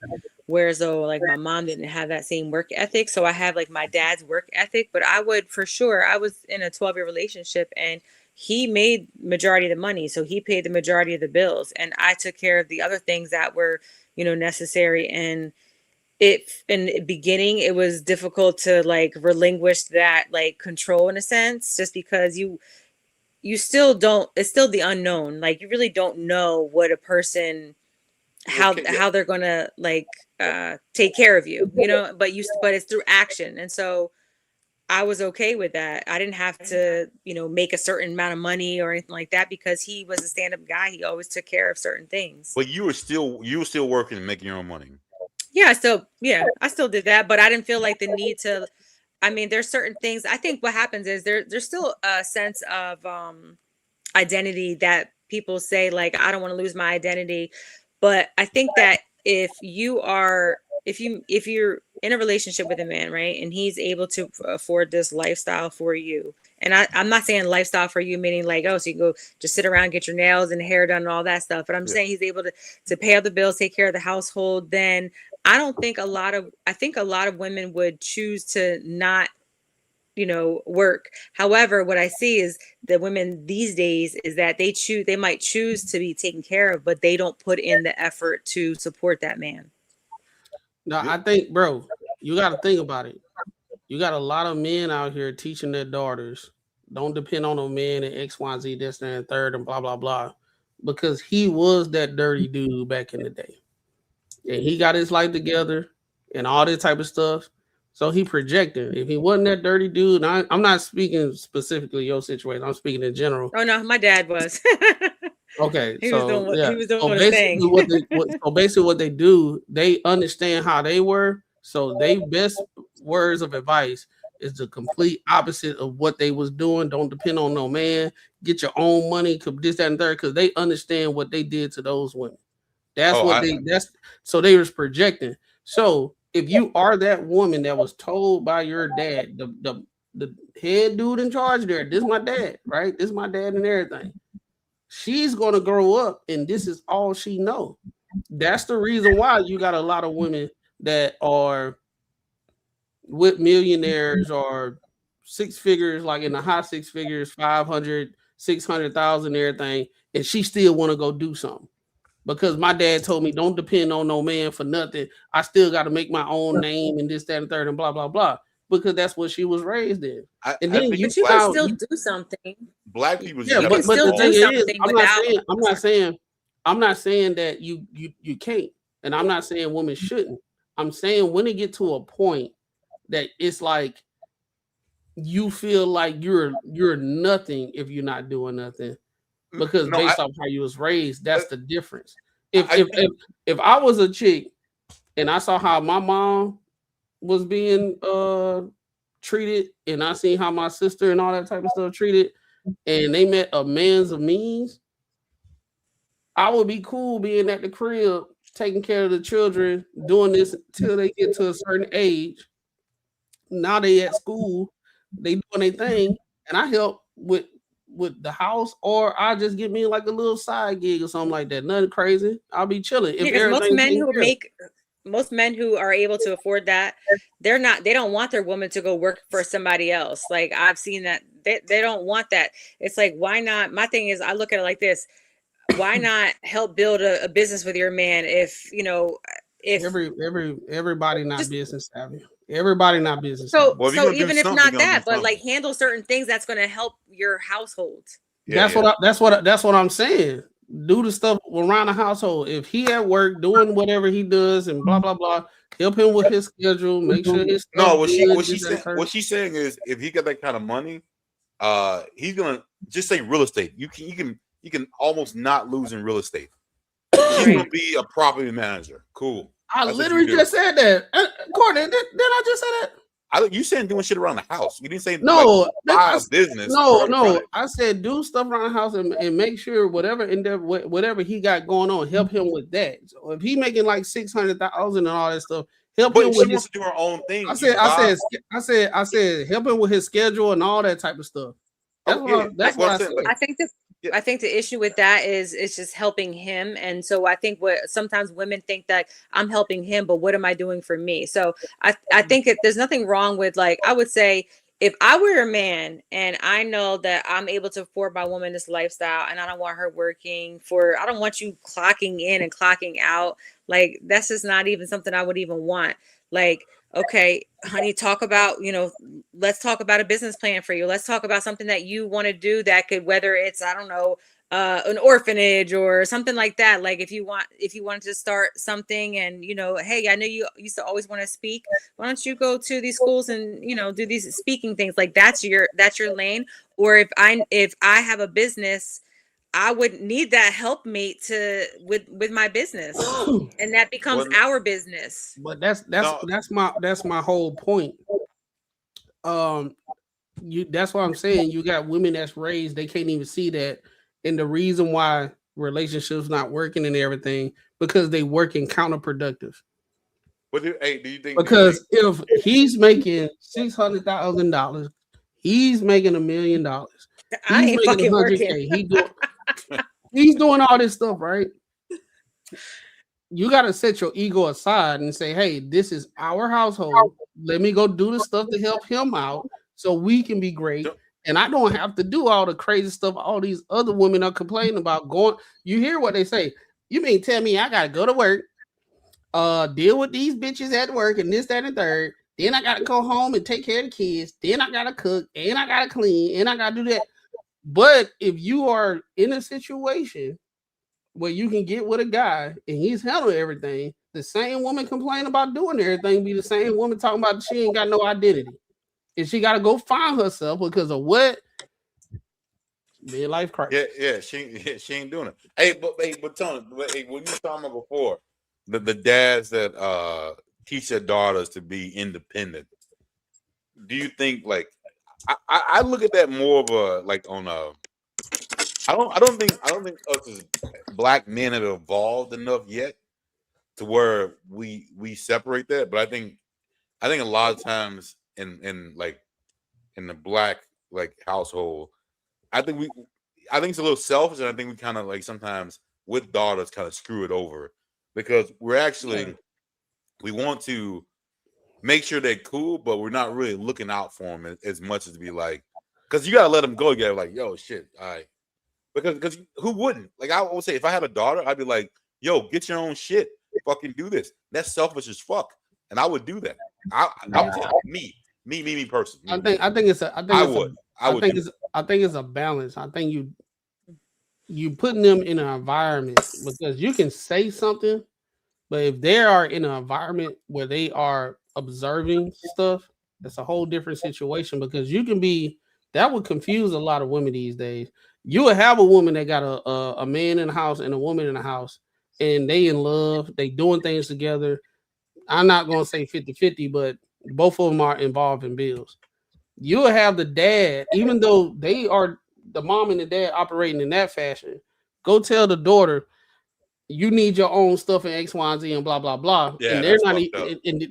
Whereas though, like, my mom didn't have that same work ethic. So I have like my dad's work ethic, but I would for sure, I was in a 12-year relationship and he made majority of the money. So he paid the majority of the bills and I took care of the other things that were, you know, necessary. And in the beginning, it was difficult to like relinquish that like control in a sense, just because you still don't, it's still the unknown. Like, you really don't know what a person, how they're going to like take care of you, you know, but it's through action. And so I was okay with that. I didn't have to, you know, make a certain amount of money or anything like that because he was a stand-up guy. He always took care of certain things. But you were still working and making your own money. Yeah, I still did that, but I didn't feel like the need to. I mean, there's certain things. I think what happens is there's still a sense of identity that people say, like, I don't want to lose my identity. But I think that if you're in a relationship with a man, right, and he's able to afford this lifestyle for you, and I'm not saying lifestyle for you meaning like, oh, so you can go just sit around, get your nails and hair done and all that stuff, but I'm saying he's able to pay all the bills, take care of the household, then I think a lot of women would choose to not, you know, work. However, what I see is the women these days is that they might choose to be taken care of, but they don't put in the effort to support that man. No, I think, bro, you got to think about it. You got a lot of men out here teaching their daughters, don't depend on a man and X, Y, Z, this, and third, and blah, blah, blah, because he was that dirty dude back in the day. And he got his life together and all this type of stuff. So he projected. If he wasn't that dirty dude, I'm not speaking specifically your situation. I'm speaking in general. Oh, no, my dad was. Okay, he was doing so thing. basically what they do, they understand how they were. So they best words of advice is the complete opposite of what they was doing. Don't depend on no man. Get your own money, this, that, and third, because they understand what they did to those women. So they was projecting. So if you are that woman that was told by your dad, the head dude in charge there, this is my dad, right? This is my dad and everything. She's gonna grow up and this is all she know. That's the reason why you got a lot of women that are with millionaires or 6 figures, like in the high 6 figures, 500, 600,000, everything, and she still want to go do something. Because my dad told me, don't depend on no man for nothing. I still got to make my own name and this, that, and third, and blah, blah, blah. Because that's what she was raised in. And then you can still do something. Black people, yeah, but the thing is, I'm not saying that you can't, and I'm not saying women shouldn't. I'm saying when it get to a point that it's like you feel like you're nothing if you're not doing nothing. Because based off how you was raised, that's the difference. If I was a chick and I saw how my mom was being treated, and I seen how my sister and all that type of stuff treated, and they met a man's of means, I would be cool being at the crib, taking care of the children, doing this until they get to a certain age. Now they at school, they doing their thing, and I help with the house, or I just get me like a little side gig or something like that. Nothing crazy. I'll be chilling. Most men who are able to afford that, they don't want their woman to go work for somebody else. Like, I've seen that they don't want that. It's like, why not? My thing is, I look at it like this: why not help build a business with your man? If you know, if everybody not business savvy. Everybody not business. So, Well, if you're so gonna do even if something, not you're gonna do that, but like something. handle certain things that's going to help your household. That's what I'm saying. Do the stuff around the household. If he at work doing whatever he does and blah blah blah, help him with his schedule. Make sure his No, stuff what good, she's this, that, saying, and third. what she's saying is, if he got that kind of money, he's gonna just say real estate. You can almost not lose in real estate. He's gonna be a property manager. Cool. I That's what literally you do. just said that. Courtney, did I just say that? You saying doing shit around the house. You didn't say No, like, buy a business. No, or run it. I said do stuff around the house and make sure whatever endeavor, whatever he got going on, help him with that. So if he making like 600,000 and all that stuff, help But him she with wants his. to do her own thing. I said, help him with his schedule and all that type of stuff. That's what I said. I think the issue with that is it's just helping him. And so I think what sometimes women think that I'm helping him, but what am I doing for me? So I think there's nothing wrong with, like, I would say if I were a man and I know that I'm able to afford my woman this lifestyle and I don't want her working I don't want you clocking in and clocking out. Like, that's just not even something I would even want. Like, okay, honey, let's talk about a business plan for you. Let's talk about something that you want to do that could, whether it's, I don't know, an orphanage or something like that. Like if you wanted to start something and, hey, I know you used to always want to speak. Why don't you go to these schools and, do these speaking things? Like that's your lane. Or if I have a business, I would need that helpmate with my business, and that becomes our business. But that's my whole point. That's what I'm saying. You got women that's raised, they can't even see that, and the reason why relationships not working and everything because they working counterproductive. Do you think? Because if he's making $600,000, he's making $1 million. I ain't fucking working. He's doing all this stuff, right? You got to set your ego aside and say, hey, this is our household. Let me go do the stuff to help him out so we can be great. And I don't have to do all the crazy stuff all these other women are complaining about going. You hear what they say. You mean tell me I got to go to work, deal with these bitches at work and this, that, and third. Then I got to go home and take care of the kids. Then I got to cook and I got to clean and I got to do that. But if you are in a situation where you can get with a guy and he's handling everything, the same woman complaining about doing everything be the same woman talking about she ain't got no identity. And she got to go find herself because of what? Midlife crisis. Yeah, she ain't doing it. But Tony, when you were talking about before, the dads that teach their daughters to be independent, do you think like I look at that more of a like on a I don't think us as black men have evolved enough yet to where we separate that. But I think a lot of times in the black like household, I think it's a little selfish, and I think we kind of like sometimes with daughters kind of screw it over because we're actually we want to make sure they're cool, but we're not really looking out for them as much as to be like, because you gotta let them go. You gotta like, yo, shit, all right. Because who wouldn't? Like I would say, if I had a daughter, I'd be like, yo, get your own shit, fucking do this. That's selfish as fuck, and I would do that. Me personally. I think it's a balance. I think you putting them in an environment because you can say something, but if they are in an environment where they are observing stuff, that's a whole different situation because that would confuse a lot of women these days. You would have a woman that got a man in the house and a woman in the house, and they in love, they doing things together. I'm not going to say 50-50, but both of them are involved in bills. You will have the dad, even though they are the mom and the dad operating in that fashion, go tell the daughter, you need your own stuff in X, Y, and Z and blah, blah, blah. Yeah, and they're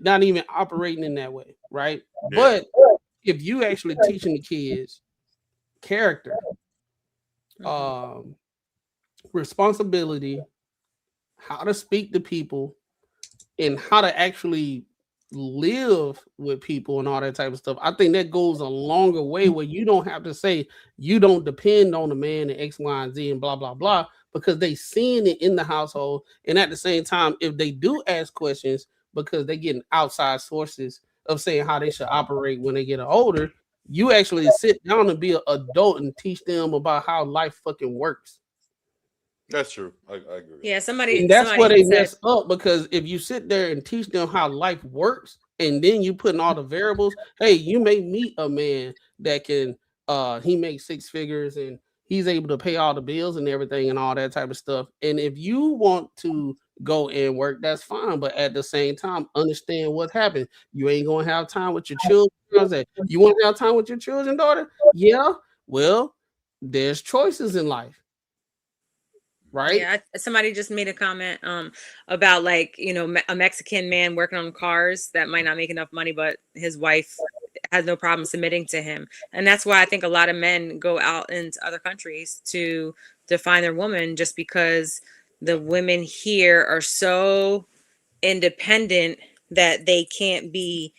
not even operating in that way, right? Yeah. But if you actually teaching the kids character, responsibility, how to speak to people, and how to actually live with people and all that type of stuff, I think that goes a longer way where you don't have to say you don't depend on the man and X, Y, and Z and blah, blah, blah, because they seeing it in the household. And at the same time, if they do ask questions because they getting outside sources of saying how they should operate when they get older. You actually sit down and be an adult and teach them about how life fucking works. That's true. I agree. Yeah, somebody. And that's where somebody they said, mess up, because if you sit there and teach them how life works, and then you put in all the variables, hey, you may meet a man that can he makes 6 figures and he's able to pay all the bills and everything and all that type of stuff. And if you want to go and work, that's fine. But at the same time, understand what happened. You ain't gonna have time with your children. You want to have time with your children, daughter? Yeah. Well, there's choices in life. Right? Yeah, somebody just made a comment about, like, a Mexican man working on cars that might not make enough money, but his wife has no problem submitting to him. And that's why I think a lot of men go out into other countries to find their woman, just because the women here are so independent that they can't be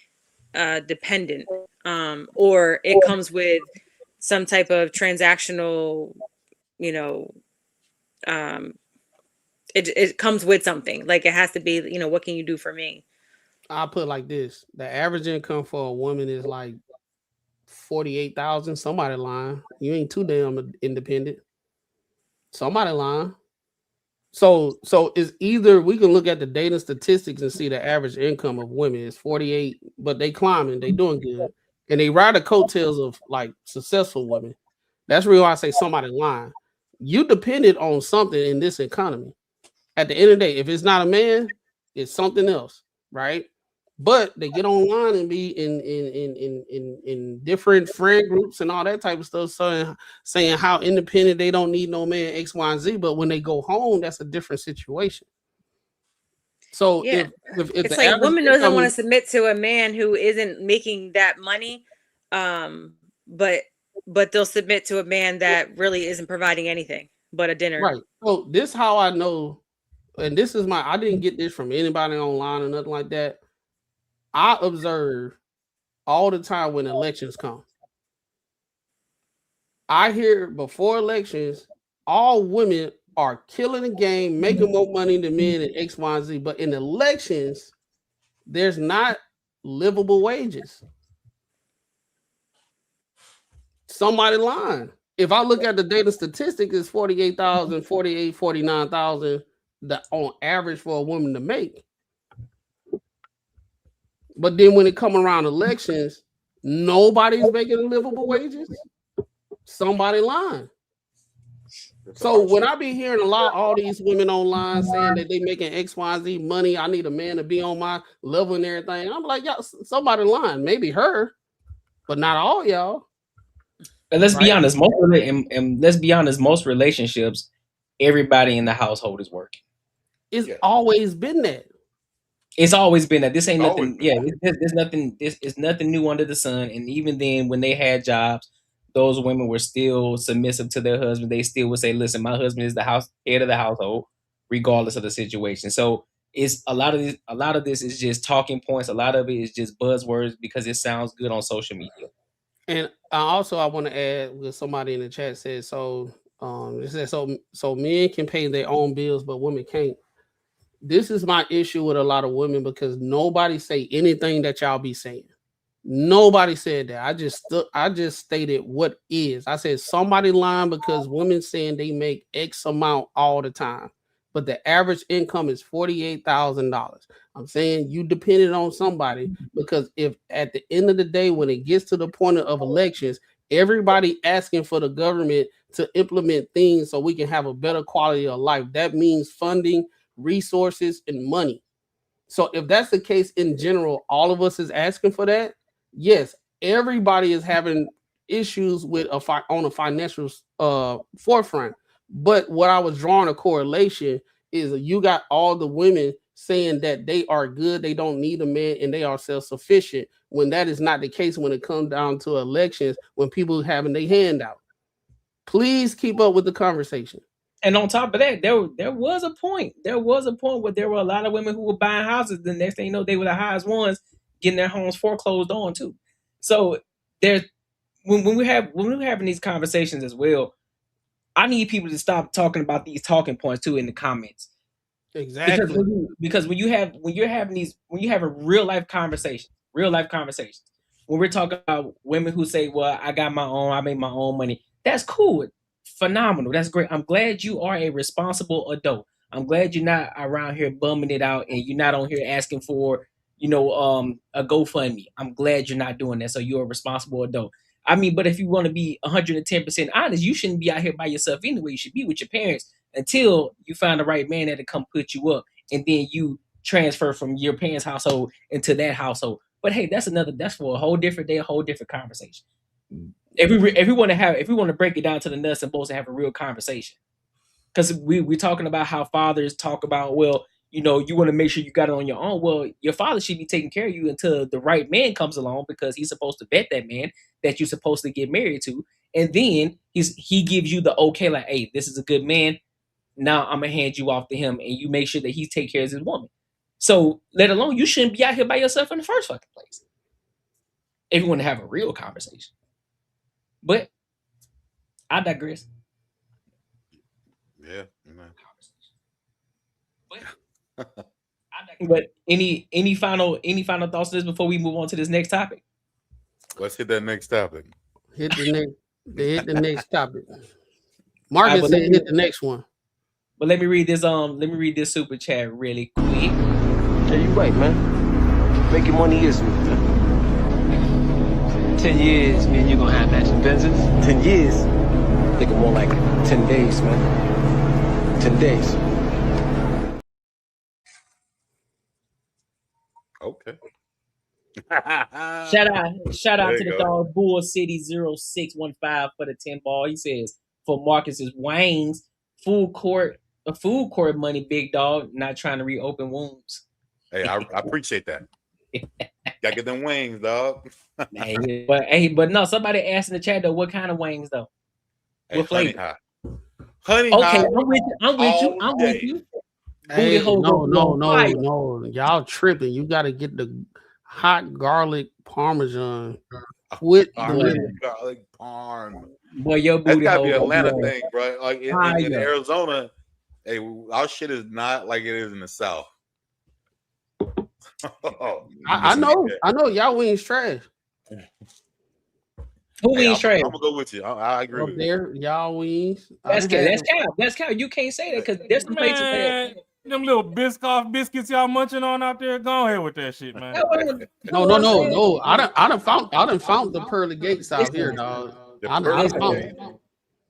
dependent, or it comes with some type of transactional, it comes with something, like it has to be, what can you do for me? I'll put it like this: the average income for a woman is like 48,000. Somebody lying. You ain't too damn independent. Somebody lying. So it's either we can look at the data statistics and see the average income of women is 48, but they climbing, they doing good, and they ride the coattails of like successful women. That's really why I say somebody lying. You depended on something in this economy. At the end of the day, if it's not a man, it's something else, right? But they get online and be in different friend groups and all that type of stuff, saying how independent they don't need no man, X, Y, and Z. But when they go home, that's a different situation. So Yeah, if it's the like average woman doesn't want to income, submit to a man who isn't making that money, but they'll submit to a man that really isn't providing anything but a dinner. right? So this how I know, and this is I didn't get this from anybody online or nothing like that. I observe all the time when elections come. I hear before elections, all women are killing the game, making more money than men and X, Y, and Z. But in elections, there's not livable wages. Somebody lying. If I look at the data statistics, it's 48,000, 48, 49,000 on average for a woman to make. But then when it come around elections, nobody's making livable wages. Somebody lying. So when I be hearing all these women online saying that they making X, Y, Z money, I need a man to be on my level and everything. I'm like, y'all, somebody lying. Maybe her, but not all y'all. But let's be honest, let's be honest, most relationships, everybody in the household is working. It's always been that. It's always been that. This ain't nothing. Yeah, there's nothing. It's nothing new under the sun. And even then, when they had jobs, those women were still submissive to their husband. They still would say, "Listen, my husband is the head of the household, regardless of the situation." So it's a lot of this is just talking points. A lot of it is just buzzwords because it sounds good on social media. And I want to add, with somebody in the chat said, it says so men can pay their own bills, but women can't. This is my issue with a lot of women, because nobody say anything that y'all be saying. Nobody said that. I just stated what is. I said somebody lying because women saying they make X amount all the time, but the average income is $48,000. I'm saying you depended on somebody, because if at the end of the day, when it gets to the point of elections, everybody asking for the government to implement things so we can have a better quality of life, that means funding, resources, and money. So if that's the case in general, all of us is asking for that. Yes, everybody is having issues with on a financial forefront. But what I was drawing a correlation is you got all the women saying that they are good, they don't need a man, and they are self-sufficient, when that is not the case when it comes down to elections, when people having their hand out. Please keep up with the conversation. And on top of that, there was a point. There was a point where there were a lot of women who were buying houses. The next thing you know, they were the highest ones getting their homes foreclosed on too. So there's when we're having these conversations as well, I need people to stop talking about these talking points too in the comments. Exactly. Because when you're having real life conversations, Real life conversations. When we're talking about women who say, well, I got my own, I make my own money. That's cool. Phenomenal. That's great. I'm glad you are a responsible adult. I'm glad you're not around here bumming it out and you're not on here asking for, a GoFundMe. I'm glad you're not doing that. So you're a responsible adult. I mean, but if you want to be 110% honest, you shouldn't be out here by yourself anyway. You should be with your parents until you find the right man that'll come put you up, and then you transfer from your parents' household into that household. But hey, that's for a whole different day, a whole different conversation. If we want to break it down to the nuts and bolts and have a real conversation, because we're talking about how fathers talk about, well, you want to make sure you got it on your own. Well, your father should be taking care of you until the right man comes along, because he's supposed to vet that man that you're supposed to get married to, and then he gives you the okay, like, hey, this is a good man. Now I'm gonna hand you off to him, and you make sure that he take care of his woman. So, let alone, you shouldn't be out here by yourself in the first fucking place if you want to have a real conversation. But I digress. Yeah. But any final thoughts on this before we move on to this next topic? Let's hit that next topic. Hit the next topic. Marcus said hit the next one. But let me read this super chat really quick. Yeah, you right, man. Making money is me, man. 10 years, man, you're gonna have matching Benzes. 10 years. Thinking more like 10 days, man. 10 days. Okay. Shout out to the dog Bull City 0615 for the 10 ball. He says, for Marcus's Wang's food court money, big dog, not trying to reopen wounds. Hey, I appreciate that. Gotta get them wings, dog. but no, somebody asked in the chat though, what kind of wings though? Hey, what flavor? Honey okay, high. I'm with you. Hey, no. Y'all tripping. You gotta get the hot garlic parmesan with the garlic parm. Boy, your booty that's gotta hole be Atlanta thing, bro. Like in Arizona, hey, our shit is not like it is in the South. I know y'all wings trash. Who wings trash? I'm gonna go with you. I agree with you. Y'all wings. That's cow. You can't say that because there's some places that them little Biscoff biscuits y'all munching on out there. Go ahead with that shit, man. No. I done found the pearly gates out here, dog.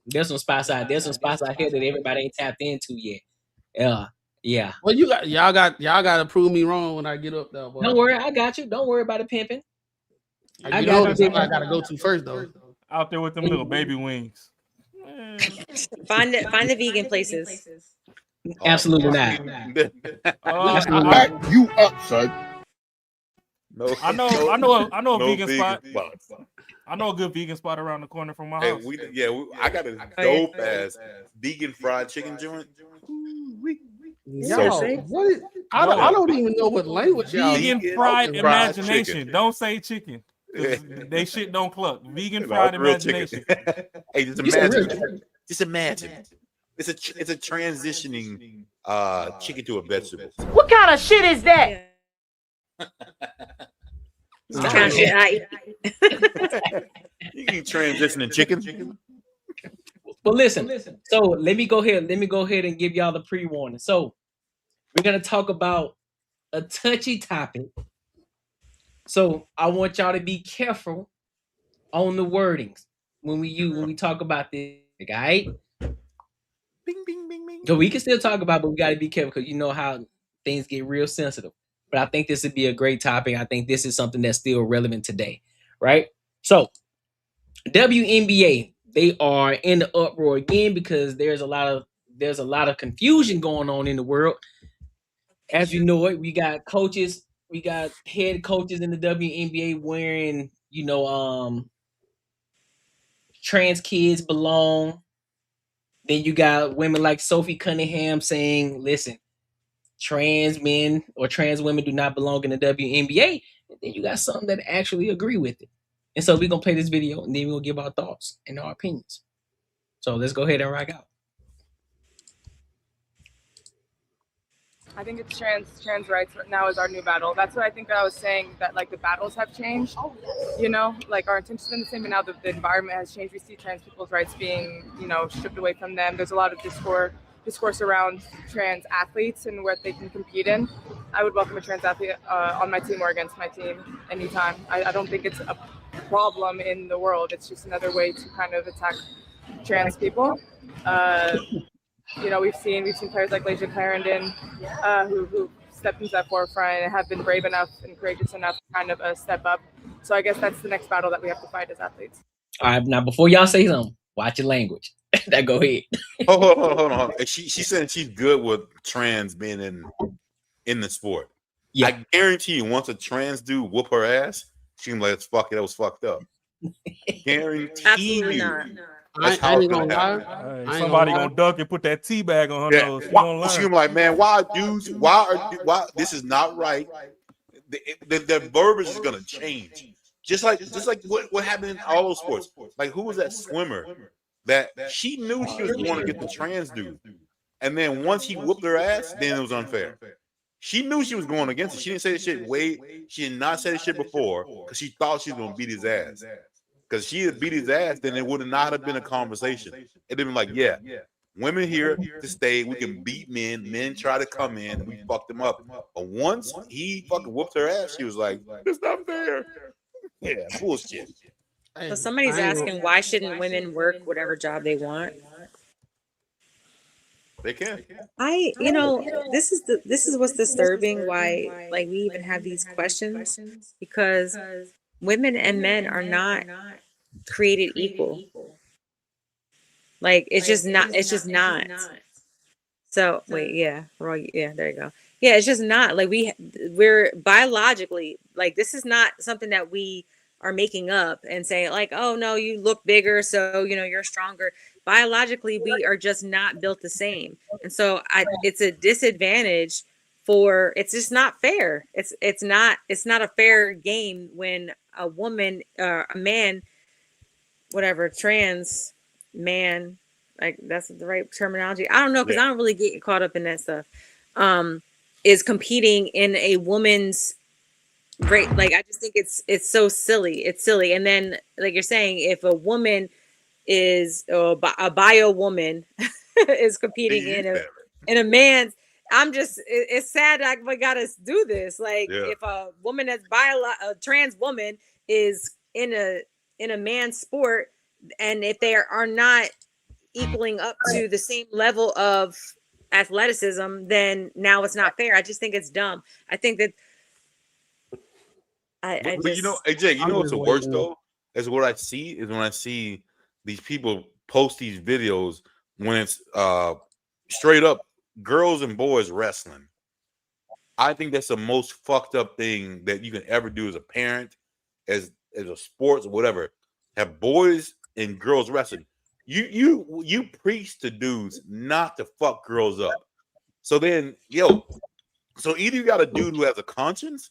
There's some spots out here that everybody ain't tapped into yet. Yeah. Well, y'all got to prove me wrong when I get up there. Boy. Don't worry, I got you. Don't worry about it pimping. I gotta go to first though. Out there with them little baby wings. Find the vegan places. Absolutely not. Back you up, son. No, I know a vegan spot. I know a good vegan spot around the corner from my house. I got a dope ass vegan fried chicken joint. I don't even know what language y'all. Vegan fried imagination. Don't say chicken. They shit don't cluck. Vegan fried imagination. Hey, just imagine. It's a transitioning chicken to a vegetable. What kind of shit is that? It's the kind of shit I eat. You can transition to chicken. But listen, so let me go ahead and give y'all the pre-warning. So we're gonna talk about a touchy topic. So I want y'all to be careful on the wordings when we talk about this, right? Bing, bing, bing, bing. So we can still talk about it, but we gotta be careful because you know how things get real sensitive. But I think this would be a great topic. I think this is something that's still relevant today, right? So WNBA, they are in the uproar again because there's a lot of confusion going on in the world. As you know it, we got coaches, we got head coaches in the WNBA wearing, trans kids belong. Then you got women like Sophie Cunningham saying, listen, trans men or trans women do not belong in the WNBA. And then you got some that actually agree with it. And so we're going to play this video and then we're going to give our thoughts and our opinions. So let's go ahead and rock out. I think it's trans rights now is our new battle. That's what I think I was saying, that like the battles have changed. You know, like our intentions have been the same, but now the environment has changed. We see trans people's rights being, you know, stripped away from them. There's a lot of discourse around trans athletes and what they can compete in. I would welcome a trans athlete on my team or against my team anytime. I don't think it's a problem in the world. It's just another way to kind of attack trans people. You know, we've seen players like Lasia Clarendon who stepped into that forefront and have been brave enough and courageous enough to kind of step up. So I guess that's the next battle that we have to fight as athletes. All right, now before y'all say something, watch your language. Now go ahead. Hold on. She said she's good with trans being in the sport. Yeah. I guarantee you, once a trans dude whoop her ass, she can be like, fuck it, that was fucked up. Guarantee Absolutely you. not. That's how it's gonna happen. Somebody gonna duck and put that tea bag on her nose. She's gonna be like, man, why this is not right. The verbiage is gonna change. Just like what happened in all those sports. Like, who was that swimmer that she knew she was going to get the trans dude, and then once he whooped her ass, then it was unfair. She knew she was going against it. She didn't say this shit. She did not say this shit before because she thought she was gonna beat his ass. Because she had beat his ass, then it would not have been a conversation. It'd been like, yeah, women here to stay. We can beat men. Men try to come in, and we fucked them up. But once he fucking whooped her ass, she was like, it's not fair. Yeah, bullshit. So somebody's asking, why shouldn't women work whatever job they want? They can. This is what's disturbing. Why, like, we even have these questions, because women and men are not created equal. Like, it's just not. So wait, yeah, there you go. Yeah, it's just not. Like, we're biologically, like, this is not something that we are making up and saying like, oh no, you look bigger, so you're stronger. Biologically, we are just not built the same, and so it's a disadvantage. It's just not fair. It's not a fair game when a woman, a man, whatever, trans man, like, that's the right terminology. I don't know, because I don't really get caught up in that stuff. Is competing in a woman's great, like, I just think it's so silly. It's silly. And then, like you're saying, if a woman is a bio woman is competing in a man's, it's sad that we gotta do this. Like, if a woman that's a trans woman is in a man's sport, and if they are not equaling up to the same level of athleticism, then now it's not fair. I just think it's dumb. I think that but AJ, what's the worst though? Is what I see is when I see these people post these videos when it's straight up girls and boys wrestling. I think that's the most fucked up thing that you can ever do as a parent, as a sports or whatever. Have boys and girls wrestling. You preach to dudes not to fuck girls up. So then, so either you got a dude who has a conscience,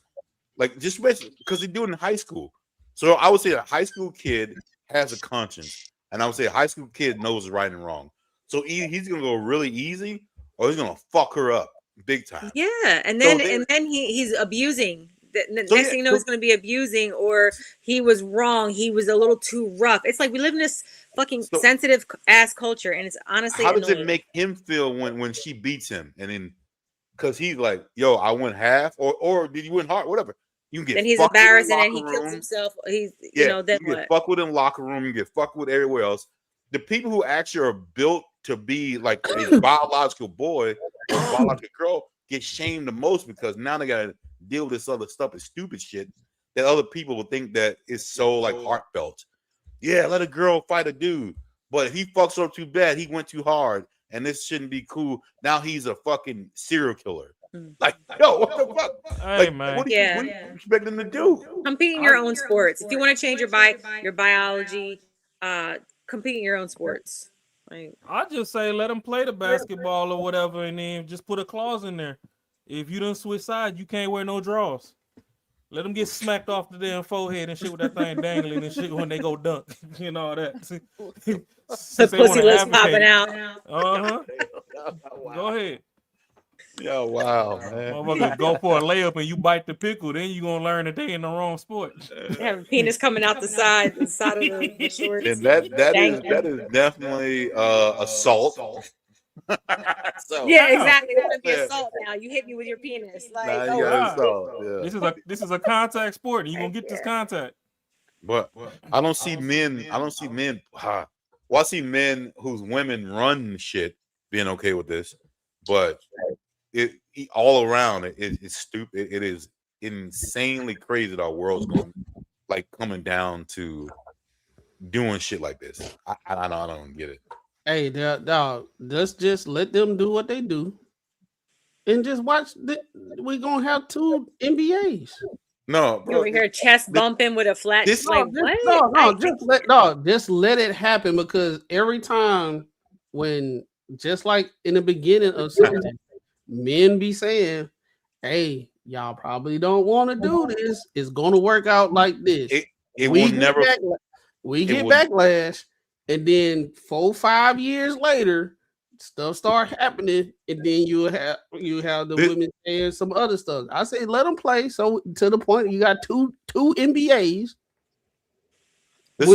like, just because they do it in high school. So I would say a high school kid has a conscience, and I would say a high school kid knows right and wrong. So either he's gonna go really easy, or he's gonna fuck her up big time. Yeah, and then he's abusing. The next thing you know, he's going to be abusing, or he was wrong. He was a little too rough. It's like we live in this fucking sensitive ass culture, and it's honestly. How does it make him feel when she beats him, and then because he's like, "Yo, I went half, or did you win hard? Whatever." You can get. Then he's embarrassed, and then he kills himself. Then you what? Get fucked with in locker room. You get fucked with everywhere else. The people who actually are built to be like a biological boy or biological girl get shamed the most, because now they got to deal with this other stuff and stupid shit that other people will think that is so like heartfelt. Yeah, let a girl fight a dude, but if he fucks up too bad, he went too hard, and this shouldn't be cool. Now he's a fucking serial killer. Like, yo, what the fuck? Hey, like, man. what do you expect them to do? Compete in your own sports. If you want to change your biology, compete in your own sports. Like, I just say let them play the basketball or whatever, and then just put a clause in there. If you don't switch sides, you can't wear no drawers. Let them get smacked off the damn forehead and shit with that thing dangling and shit when they go dunk. You know that. The pussy lips popping out. Go ahead. Yo, wow, man. Motherfucker go for a layup and you bite the pickle, then you gonna learn that they in the wrong sport. They have a penis coming out the side of the shorts. And that Thank is you. definitely assault. So Yeah, exactly. That would be assault now. You hit me with your penis. Like, now you got assault. Yeah. This is a contact sport, and you gonna get this contact. But I don't see men. Well, I see men whose women run shit being okay with this, but all around it's stupid. It is insanely crazy that our world's going coming down to doing shit like this. I don't get it. Hey, dog, let's just let them do what they do, and just watch. We're gonna have 2 NBAs. No, you bro. over here chest bumping with a flat. Just let it happen, because every time when, just like in the beginning of something, men be saying, "Hey, y'all probably don't want to do this. It's going to work out like this." We get backlash, and then 4-5 years later, stuff start happening, and then you have the women saying some other stuff. I say let them play. So to the point, you got two NBAs. This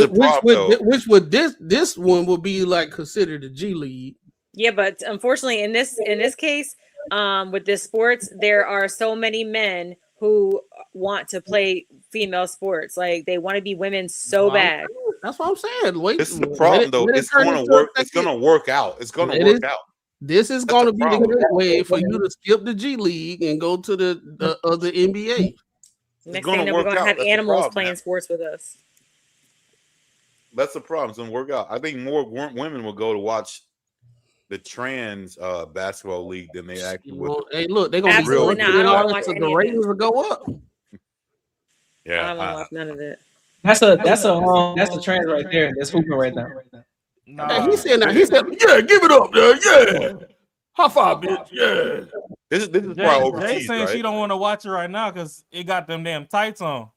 one would be like considered a G League. Yeah, but unfortunately, in this case, with this sports, there are so many men who want to play female sports. Like they want to be women so bad. That's what I'm saying. This is the problem, though. It's going to work. It's going to work out. It's going to work out. This is going to be the good way for you to skip the G League and go to the other NBA. Next thing we're going to have animals playing sports with us. That's the problem. It's going to work out. I think more women will go to watch the trans basketball league than they actually would. Hey, look, they're going to be real. The ratings will go up. Yeah, I don't want to watch none of it. That's a trans right there. That's hooping right now. He said, "Yeah, give it up, there. Yeah, high five, bitch. Yeah." This is probably overseas, Jay saying right? she don't want to watch it right now because it got them damn tights on.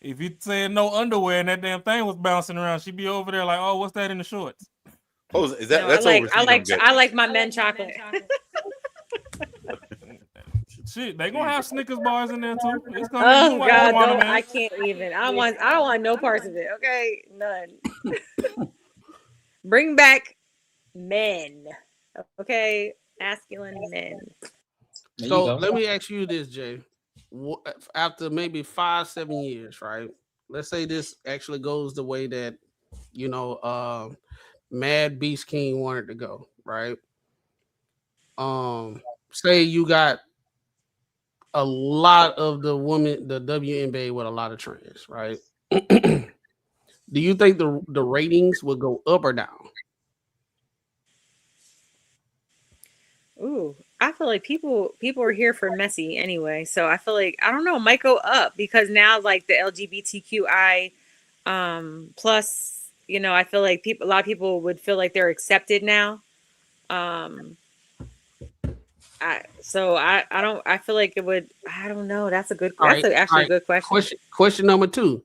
If you said no underwear and that damn thing was bouncing around, she'd be over there like, "Oh, what's that in the shorts?" Oh, is that? That's overseas. I like my men chocolate. Shit, they gonna have Snickers bars in there too. It's coming. Oh God, no, I can't even. I don't want no parts of it. Okay, none. Bring back men. Okay, masculine men. So let me ask you this, Jay. After maybe 5-7 years, right? Let's say this actually goes the way that Mad Beast King wanted to go, right? Say you got a lot of the WNBA with a lot of trans, right? Do you think the ratings will go up or down? Ooh, I feel like people are here for messy anyway. So I feel like, I don't know, it might go up because now like the LGBTQI plus, I feel like a lot of people would feel like they're accepted now. I feel like it would. I don't know. That's a good. That's actually a good question. Question number 2.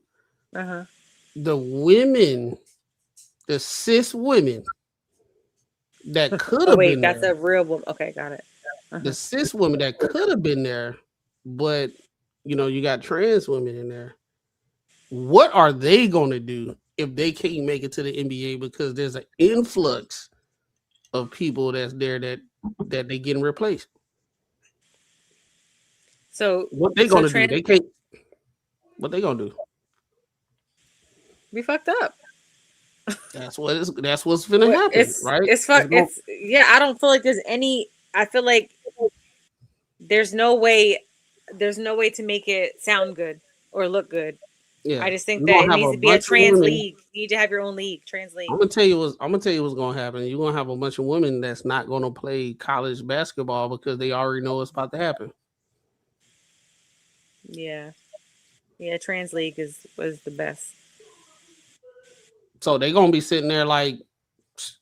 The women, the cis women that could have been that's there. a real woman. Okay, got it. The cis women that could have been there, but you got trans women in there. What are they going to do if they can't make it to the NBA because there's an influx of people that's there that they getting replaced? So what they gonna do? They can't. What they gonna do? We fucked up. That's what's gonna happen, right? I don't feel like there's any. I feel like there's no way to make it sound good or look good. Yeah, I just think that it needs to be a trans league. You need to have your own league, trans league. I'm gonna tell you what's gonna happen. You're gonna have a bunch of women that's not gonna play college basketball because they already know what's about to happen. Yeah, trans league was the best. So they're gonna be sitting there like,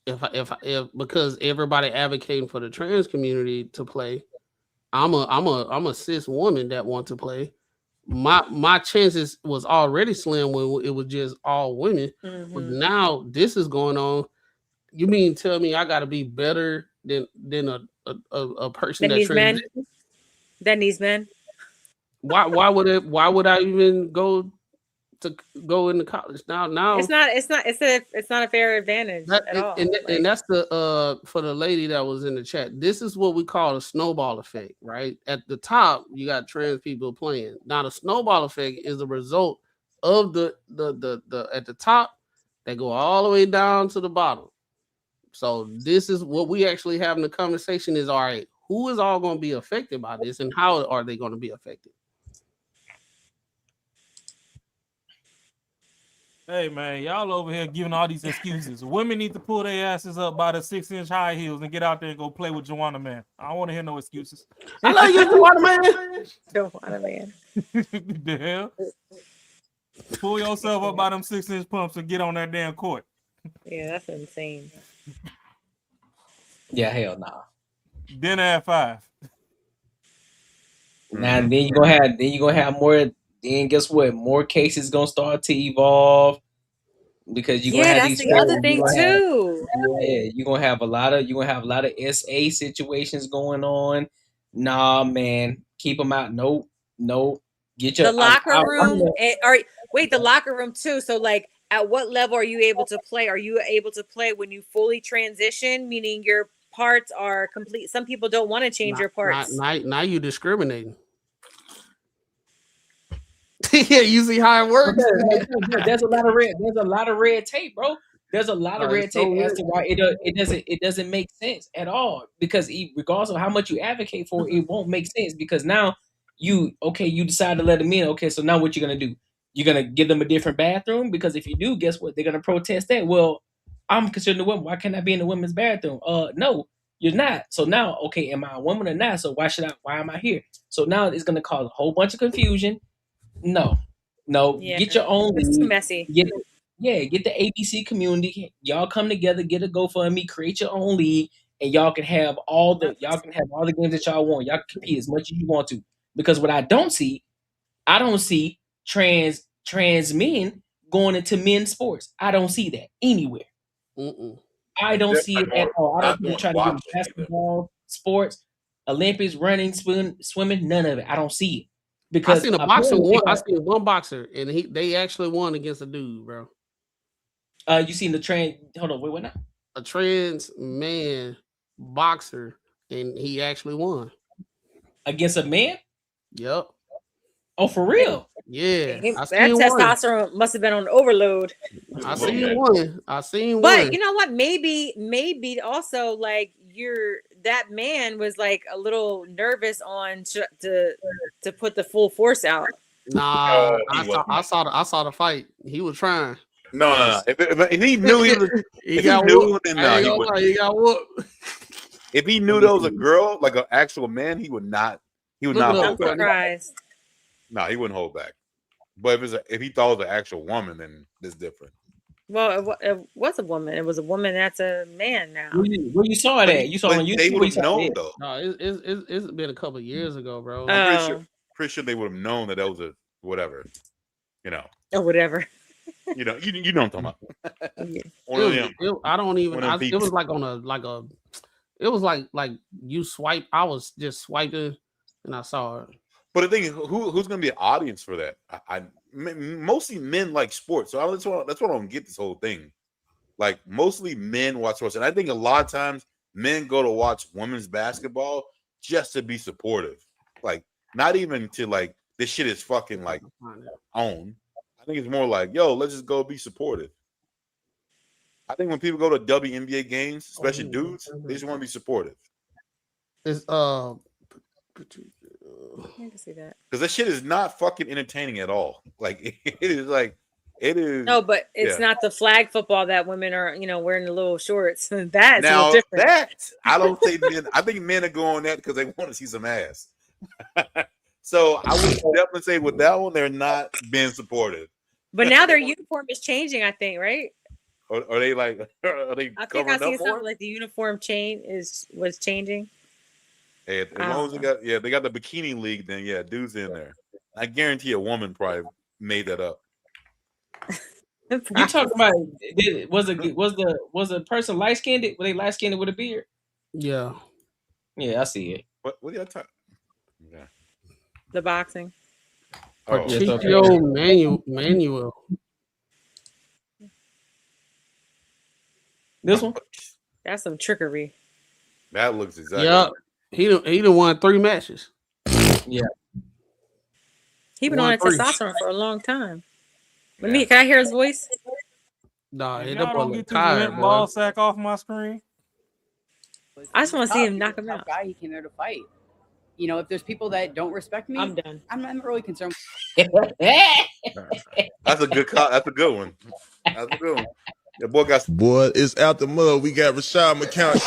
if because everybody advocating for the trans community to play, I'm a cis woman that want to play. My chances was already slim when it was just all women. But now this is going on. You mean tell me I got to be better than a person That that needs men. transitions. That needs men. Why would I even go into college now? It's not a fair advantage at all. And that's the for the lady that was in the chat. This is what we call a snowball effect, right? At the top, you got trans people playing. Now the snowball effect is the result of the at the top that go all the way down to the bottom. So this is what we actually having the conversation is, all right, who is all going to be affected by this and how are they going to be affected? Hey man, y'all over here giving all these excuses. Women need to pull their asses up by the 6-inch high heels and get out there and go play with Joanna Man. I don't want to hear no excuses. I love you, Joanna Man. Joanna Man. The hell? Pull yourself up by them 6-inch pumps and get on that damn court. Yeah, that's insane. Yeah, hell nah. Dinner at 5. Now then you gonna have more. Then guess what? More cases gonna start to evolve because you're gonna have that's these. the other thing too. You're gonna have a lot of SA situations going on. Nah, man, keep them out. Nope. Get your The locker room. The locker room too. So like, at what level are you able to play? Are you able to play when you fully transition, meaning your parts are complete? Some people don't want to change your parts. Now you discriminating. Yeah, you see how it works. There's a lot of red tape, bro. There's a lot of red tape as to why it doesn't make sense at all. Because regardless of how much you advocate for it, won't make sense. Because now you decide to let them in. Okay, so now what you're gonna do? You're gonna give them a different bathroom? Because if you do, guess what? They're gonna protest that. Well, I'm considered a woman. Why can't I be in the women's bathroom? No, you're not. So now, okay, am I a woman or not? So why am I here? So now it's gonna cause a whole bunch of confusion. No. Yeah, get your own. It's too messy. Get the ABC community. Y'all come together, get a GoFundMe, create your own league, and y'all can have all the games that y'all want. Y'all can compete as much as you want to. Because what I don't see trans men going into men's sports. I don't see that anywhere. I don't see it at all. I don't see them trying to get basketball, sports, Olympics, running, swimming, none of it. I don't see it. Because I seen one boxer and they actually won against a dude, bro. You seen the trans? Hold on, wait, what now? A trans man boxer, and he actually won against a man. Yep. Oh, for real? Yeah. That testosterone must have been on overload. I seen one. But you know what? Maybe also like that man was like a little nervous on to put the full force out. Nah, I saw the fight. He was trying. No. If he knew he got whooped, then no, he got whooped. If he knew there was a girl, like an actual man, he would not. He would not. I'm surprised. No, he wouldn't hold back. But if he thought it was an actual woman, then it's different. Well, it was a woman. It was a woman that's a man now. Where you saw it at? You saw it on YouTube? They would have known, though. No, it's been a couple of years ago, bro. I'm pretty sure they would have known that was a whatever. You know. Oh, whatever. You know what I'm talking about. I don't even. It was like it was like you swipe. I was just swiping, and I saw it. But the thing is, who's going to be an audience for that? Mostly men like sports, so that's what I don't get this whole thing. Like mostly men watch sports, and I think a lot of times men go to watch women's basketball just to be supportive, like not even to like this shit is fucking like on. I think it's more like, yo, let's just go be supportive. I think when people go to WNBA games, especially dudes, they just want to be supportive. It's I can see that because that shit is not fucking entertaining at all. Like it is. No, but it's not the flag football that women are, wearing the little shorts. That's now different. That I don't think men. I think men are going that because they want to see some ass. So I would definitely say with that one, they're not being supportive. But now their uniform is changing, I think, right? Are they like? Are they? I think I seen something like the uniform was changing. Hey, as long as they got the bikini league, then yeah, dudes in there. I guarantee a woman probably made that up. You talking about? Was the person light skinned? Were they light skinned with a beard? Yeah. Yeah, I see it. What are y'all talking? Yeah. The boxing. Oh, Yeah, so- Patricio Manuel. This one? That's some trickery. that looks exactly. Yeah, he done won 3 matches. Yeah. He been on that 1-3. testosterone for a long time. Let Yeah. me. Can I hear his voice? Nah, If that y'all boy don't look get this tired, limp ball boy. sack off my screen. I just want to see him knock him out. Guy, he came there to fight. You know, if there's people that don't respect me, I'm done. I'm not really concerned. That's a good call. That's a good one. That's a good one. The boy got. Boy, it's out the mud. We got Rashad McCown.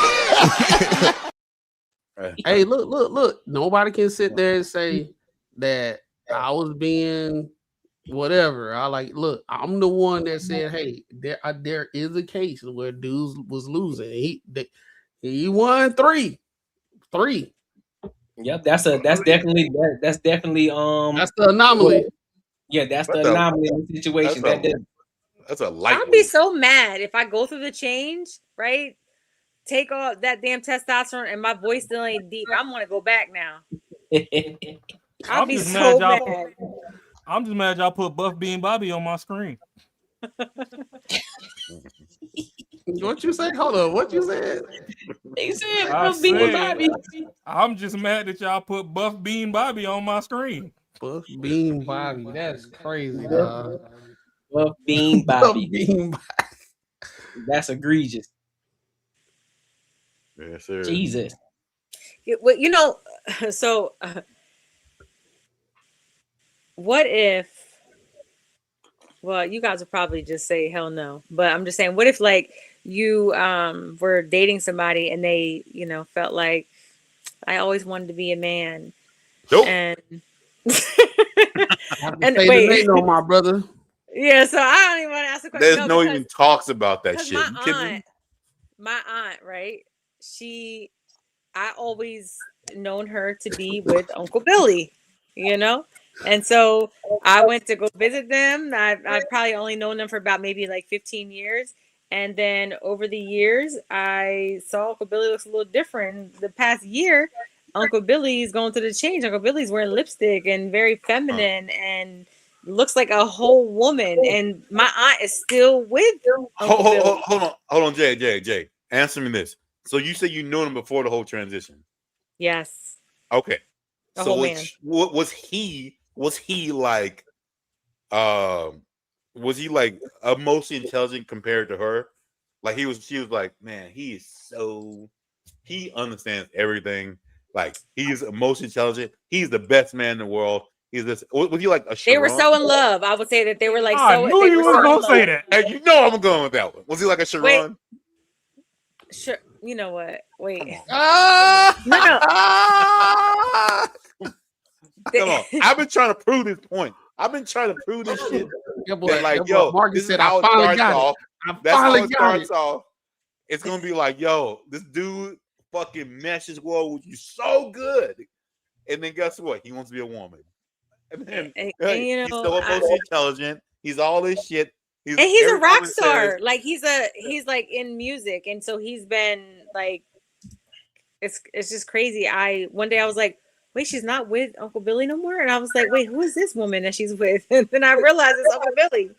Hey, look. Nobody can sit there and say that I was being whatever. Look, I'm the one that said, hey, there is a case where dudes was losing. He won 3. Yep, that's definitely That's the anomaly. Yeah, that's What the the- anomaly in the situation. That's a light. I'd be so mad if I go through the change, right? Take off that damn testosterone and my voice still ain't deep. I'm gonna go back now. I'll I'm be just so mad mad. y'all. I'm just mad y'all put Buff Bean Bobby on my screen. What you say? Hold on. What you said? He said I Buff Bean said- Bobby. I'm just mad that y'all put Buff Bean Bobby on my screen. Buff Bean Bobby. That's crazy, dog. Buff Bean Buff Bobby. Bean Bobby. That's egregious. Yes, sir. Jesus. Well, you know, so what if? Well, you guys would probably just say hell no, but I'm just saying, what if like you were dating somebody and they, felt like I always wanted to be a man, Nope. and And wait, no, my brother. Yeah, so I don't even want to ask the question. There's no even talks about that shit. My You kidding me? aunt, right? I always known her to be with Uncle Billy, and so I went to go visit them. I've probably only known them for about maybe like 15 years. And then over the years, I saw Uncle Billy looks a little different. The past year, Uncle Billy's going through the change. Uncle Billy's wearing lipstick and very feminine and looks like a whole woman. And my aunt is still with Uncle Billy. Hold on, Jay. Answer me this. So you said you knew him before the whole transition? Yes. Okay. A So whole man. was he like emotionally intelligent compared to her? Like she was like, man, he understands everything. Like he's emotionally intelligent. He's the best man in the world. He's this. Was he like a? They were Sharon? so in love. I would say that they were like I so. knew they you were was so in gonna love. say that. Hey, you know I'm going with that one. Was he like a Sharon? Wait. Sure. You know what? Wait. No. No. Come on. I've been trying to prove this point. I've been trying to prove this shit. Marcus This is said, how I it finally starts got off. it. That's how it got starts off. It's gonna be like, yo, this dude fucking meshes well with you so good. And then guess what? He wants to be a woman. And then he's so emotionally intelligent. He's all this shit. And he's a rock everybody star. says- Like he's like in music, and so he's been like, it's just crazy. One day I was like, wait, she's not with Uncle Billy no more, and I was like, wait, who is this woman that she's with? And then I realized it's Uncle Billy.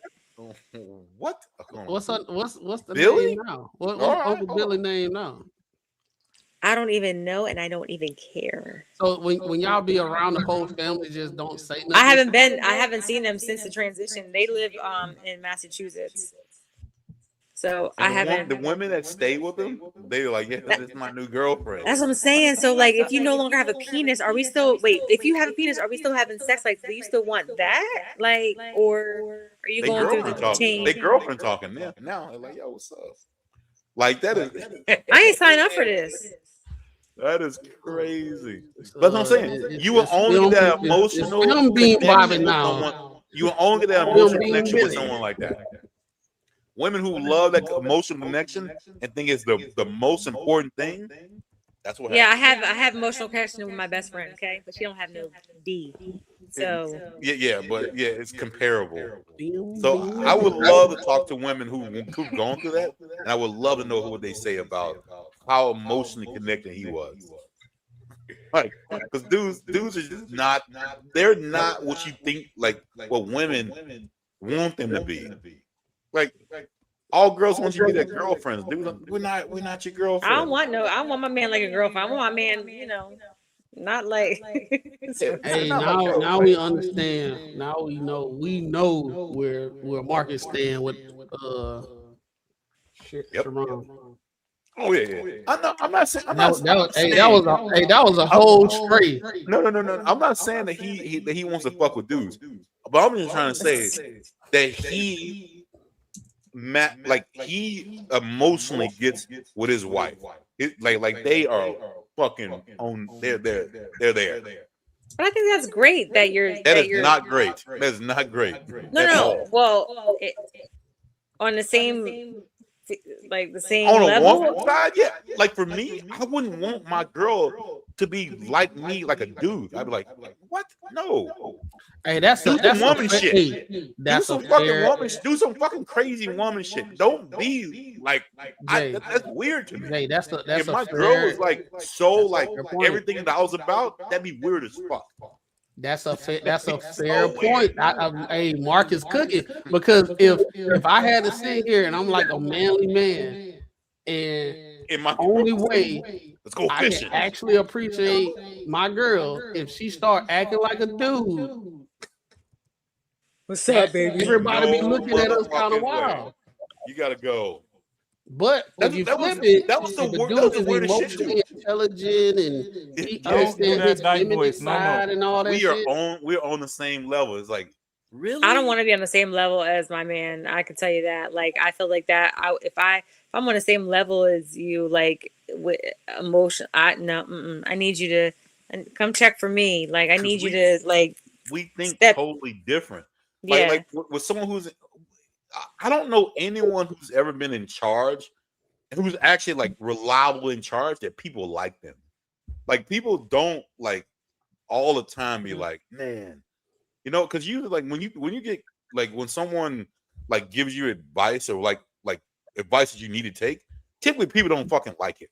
What? What's the Billy? name now? What's All right, Uncle Billy name now? I don't even know, and I don't even care. So when y'all be around the whole family, just don't say nothing. I haven't seen them since the transition. They live in Massachusetts. So And I haven't. The women that stay with him, they're like, yeah, this is my new girlfriend. That's what I'm saying. So like, if you no longer have a penis, are we still if you have a penis, are we still having sex? Like, do you still want that? Like, or are you going through the change? They girlfriend talking now. They're like, yo, what's up? Like that is. I ain't signed up for this. That is crazy. That's what I'm saying. You will only get that emotional connection with someone. You will only get that emotional connection with someone like that. Women who love that emotional connection and think it's the most important thing. That's what. Yeah, happens. I have emotional connection with my best friend. Okay, but she don't have no D. So but it's comparable. So I would love to talk to women who've gone through that, and I would love to know what they say about how emotionally connected he was. Like, because dudes are just not. They're not what you think. Like what women want them to be. Like all girls want you to be their girlfriends. Dudes, we're not your girlfriend. I don't want my man like a girlfriend. I want my man, not like. Hey, now we understand. Now we know where Marcus stand with Sharon. Oh yeah. I'm not saying that was a whole stray. No. I'm not saying that he wants to fuck with dudes, but I'm just trying to say that he emotionally gets with his wife. Like they are fucking on. They're there. But I think that's great that you're. That is not great. That is not great. No. Well, on the same. Like the same on a level? woman side, yeah. Like for me, I wouldn't want my girl to be like me, like a dude. I'd be like, what? No. Hey, that's some woman shit. Hey, do some fucking crazy woman shit. Don't be like that's weird to me. Hey, that's if my girl was like everything that I was about, that'd be weird as fuck. That's a fair point. Hey, Marcus cooking, because if I had to sit here and I'm like a manly man, and in my only way let's go I fishing. can actually appreciate my girl if she start acting like a dude. What's up, baby? Everybody be looking at us kind of wild. You gotta go. But if you flip it, that was the weirdest shit too. Intelligent and he understands his feminine side and all that. We're on the same level. It's like, really? I don't want to be on the same level as my man. I can tell you that. Like, I feel like that. If I'm on the same level as you, like with emotion, I need you to come check for me. Like, I need you to like. We think totally different. Like with someone who's. I don't know anyone who's ever been in charge and who's actually like reliable in charge that people like them. Like people don't like all the time be like, man, because you like when you get like when someone like gives you advice or like advice that you need to take, typically people don't fucking like it.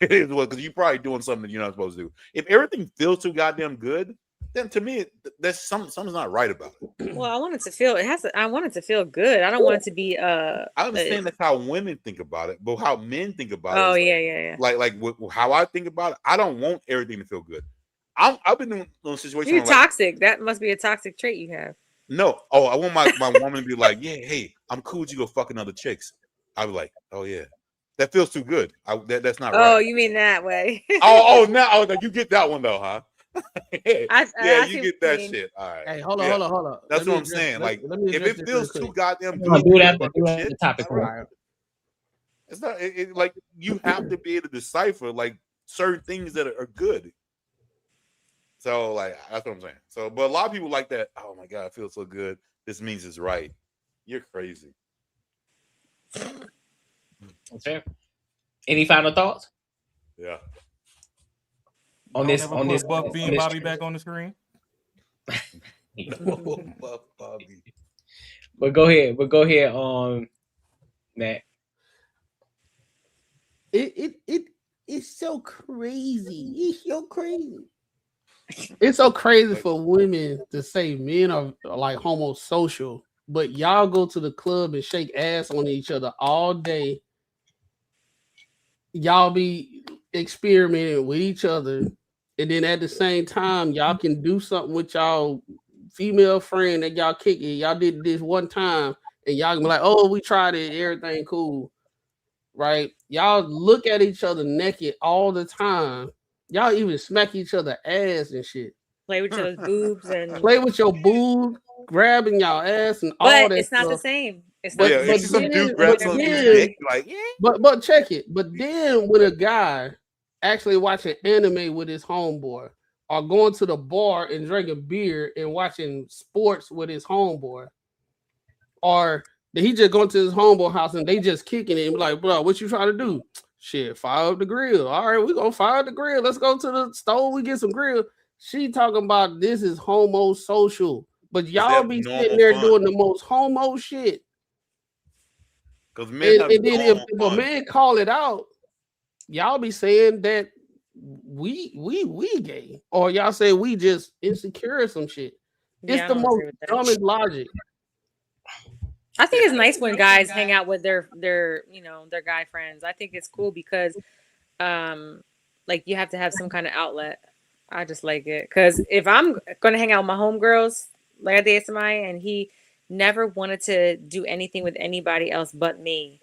It is because you're probably doing something that you're not supposed to do. If everything feels too goddamn good, then to me, that's something's not right about it. Well, I want it to feel. I want it to feel good. I don't want it to be. I understand that's how women think about it, but how men think about it. Oh yeah. Like how I think about it, I don't want everything to feel good. I've been in a situation. You're toxic. That must be a toxic trait you have. No. Oh, I want my woman to be like, yeah, hey, I'm cool with you go fucking other chicks. I'd be like, oh yeah, that feels too good. That's not right. Oh, you mean that way? No, you get that one though, huh? You get that shit. All right. Hey, hold on. That's what I'm saying. Like, if it feels too goddamn good, do that topic. Right. It's not like you have to be able to decipher like certain things that are good. So, like, that's what I'm saying. So, but a lot of people like that. Oh my god, it feels so good. This means it's right. You're crazy. Okay. Any final thoughts? Yeah. On this Buff B and Bobby back on the screen. Buff Bobby. But go ahead, Matt. It's so crazy. It's so crazy. It's so crazy for women to say men are like homosocial, but y'all go to the club and shake ass on each other all day. Y'all be experimenting with each other. And then at the same time, y'all can do something with y'all female friend that y'all kick it. Y'all did this one time, and y'all can be like, "Oh, we tried it, everything cool." Right? Y'all look at each other naked all the time. Y'all even smack each other ass and shit. Play with your boobs and play with your boobs, grabbing y'all ass and all that. But it's not the same. It's not. But some dude grabs on his dick, like But check it. But then when a guy actually watching anime with his homeboy, or going to the bar and drinking beer and watching sports with his homeboy, or he just going to his homeboy house and they just kicking it and be like, bro, what you trying to do? Shit, fire up the grill. All right, we gonna fire up the grill. Let's go to the stove. We get some grill. She talking about this is homosocial, but y'all be sitting there doing the most homo shit. Because men and then if a man call it out, y'all be saying that we gay, or y'all say we just insecure or some shit. It's Yeah, I the don't most agree with that. dumbest logic. I think it's nice when guys hang out with their their guy friends. I think it's cool because like you have to have some kind of outlet. I just like it because if I'm gonna hang out with my homegirls, like I dated somebody and he never wanted to do anything with anybody else but me,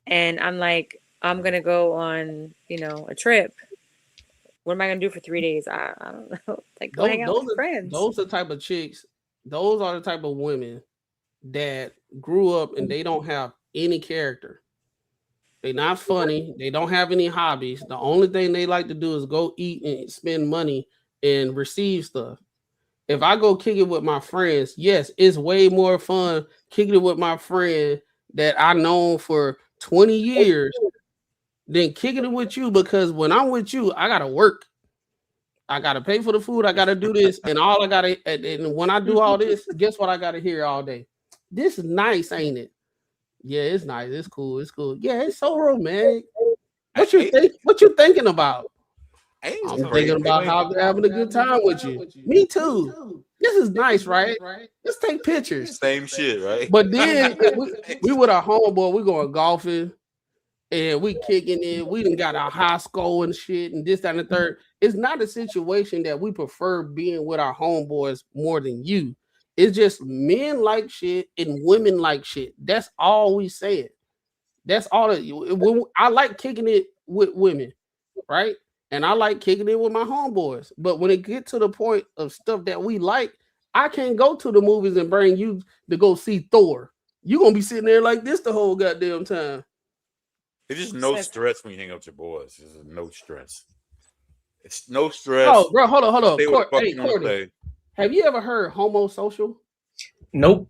and I'm like, I'm gonna go on a trip. What am I gonna do for 3 days? I don't know. Like go hang out with friends. Those are the type of chicks. Those are the type of women that grew up and they don't have any character. They're not funny. They don't have any hobbies. The only thing they like to do is go eat and spend money and receive stuff. If I go kick it with my friends, yes, it's way more fun kicking it with my friend that I known for 20 years than kicking it with you, because when I'm with you, I gotta work. I gotta pay for the food. I gotta do this, and all I gotta. And when I do all this, guess what I gotta hear all day? This is nice, ain't it? Yeah, it's nice. It's cool. It's cool. Yeah, it's so romantic. What you think? What you thinking about? I'm thinking about how they're having a good time with you. Me too. This is nice, right? Let's take pictures. Same shit, right? But then we with our homeboy, we going golfing and we kicking it. We done got our high score and shit and this, that, and the third. It's not a situation that we prefer being with our homeboys more than you. It's just men like shit and women like shit. That's all we said. That's all. I like kicking it with women, right? And I like kicking it with my homeboys. But when it get to the point of stuff that we like, I can't go to the movies and bring you to go see Thor. You're going to be sitting there like this the whole goddamn time. It's just no stress when you hang out with your boys. It's no stress. It's no stress. Oh, bro, hold on. Say what the fuck Hey, you wanna Courtney, say. have you ever heard homosocial? Nope.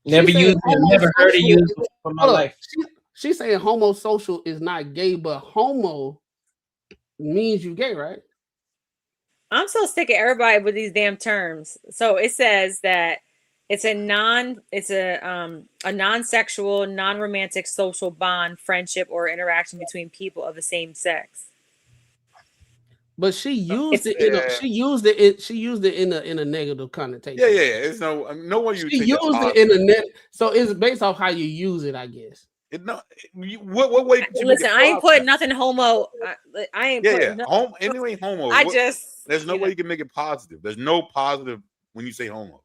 Never used it. Never heard it used before in my life. She's saying homosocial is not gay, but homo means you gay, right? I'm so sick of everybody with these damn terms. So it says that it's a non-sexual, non-romantic social bond, friendship, or interaction between people of the same sex. But she used it. She used it in a negative connotation. Yeah. It's no one you. She used it in a net. So it's based off how you use it, I guess. What way? Listen, I ain't putting nothing homo. I ain't. Yeah. Anyway, homo. There's no way know. you can make it positive. There's no positive when you say homo.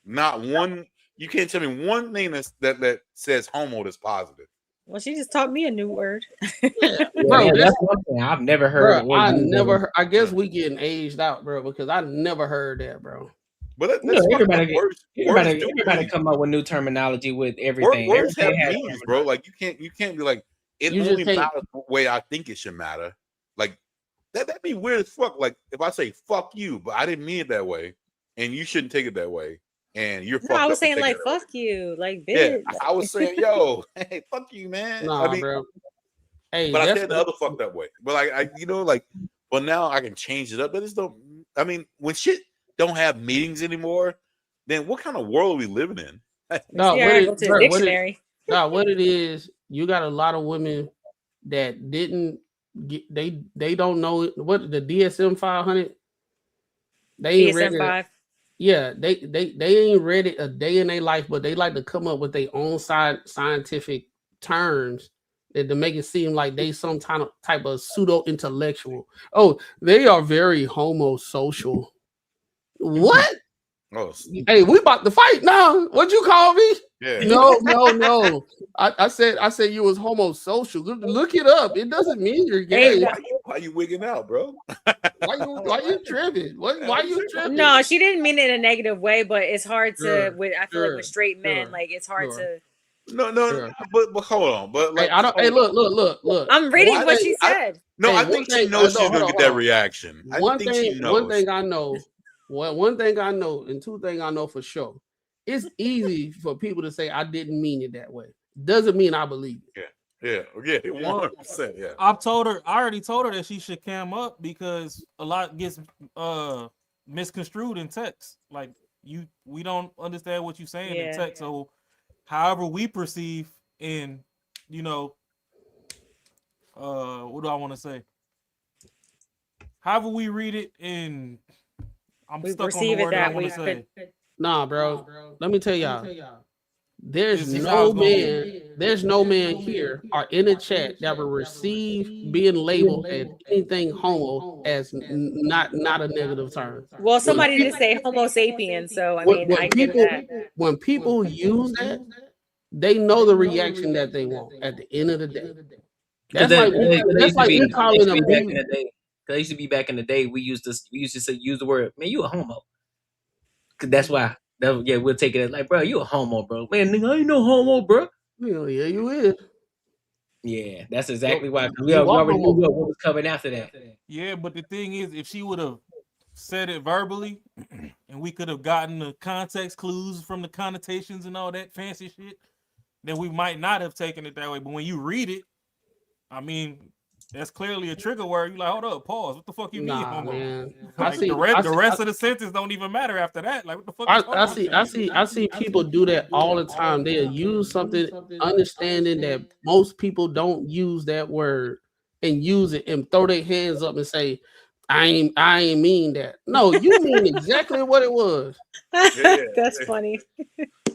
Not one. You can't tell me one thing that says homo that's positive. Well, she just taught me a new word. Bro, that's one thing I've never heard. Bro, I guess we getting aged out, bro, because I never heard that, bro. But everybody come up with new terminology with everything. Words have meanings, bro. Like you can't be like it only matters the way I think it should matter. Like that'd be weird as fuck. Like if I say fuck you, but I didn't mean it that way, and you shouldn't take it that way. And you're I was saying like fuck you, like bitch. Yeah, I was saying, yo, hey, fuck you, man. Nah, I mean, bro. Hey, but I said the other fucked up way. But like, well, now I can change it up. But I mean, when shit don't have meanings anymore, then what kind of world are we living in? No, dictionary. What it is, you got a lot of women that didn't get, they don't know what the DSM 500. They ain't read it. Yeah, they ain't read it a day in their life, but they like to come up with their own scientific terms to make it seem like they some type of pseudo intellectual. Oh, they are very homosocial. What? Oh, hey, we about to fight now. What'd you call me? Yeah. No. I said you was homosocial. Look it up. It doesn't mean you're gay. Why you wigging out, bro? why you tripping? Why you tripping? No, she didn't mean it in a negative way, but it's hard to. I feel like with straight men, like it's hard to. No, but hold on. But like, hey, look. I'm reading what she said. I think she knows she's gonna get that reaction. One thing I know, and two things I know for sure. It's easy for people to say I didn't mean it that way. Doesn't mean I believe it. Yeah, 100%. Yeah. I already told her that she should cam up because a lot gets misconstrued in text. Like we don't understand what you're saying in text. So however we perceive in, what do I want to say? however we read it, and I'm We stuck on the receive it word that I that want way. to say. Nah, bro. Let me tell y'all. There's Is how no it's gonna be. man, there's no man here or in the chat that will receive being labeled as anything homo as not a negative term. Well, When somebody did people, say Homo sapien, so I mean, I give that. when people use that, they know the reaction that they want at the end of the day. That's like me calling a back in the day. Because used to be back in the day, we used to say, use the word, man, you a homo. Cause that's why. Yeah, we'll take it as like, bro, you a homo, bro. Man, nigga, I ain't no homo, bro. Yeah, you is. Yeah, that's exactly why. We you already homo. knew what was coming after that. Yeah, but the thing is, if she would have said it verbally, and we could have gotten the context clues from the connotations and all that fancy shit, then we might not have taken it that way. But when you read it, I mean, that's clearly a trigger word. You like, hold up, pause. What the fuck you mean, homo? Man. Like, the rest of the sentence don't even matter after that. Like, what the fuck? I see people do that all the time. They'll use something, understanding that most people don't use that word, and use it and throw their hands up and say, I ain't mean that. No, you mean exactly what it was. That's funny.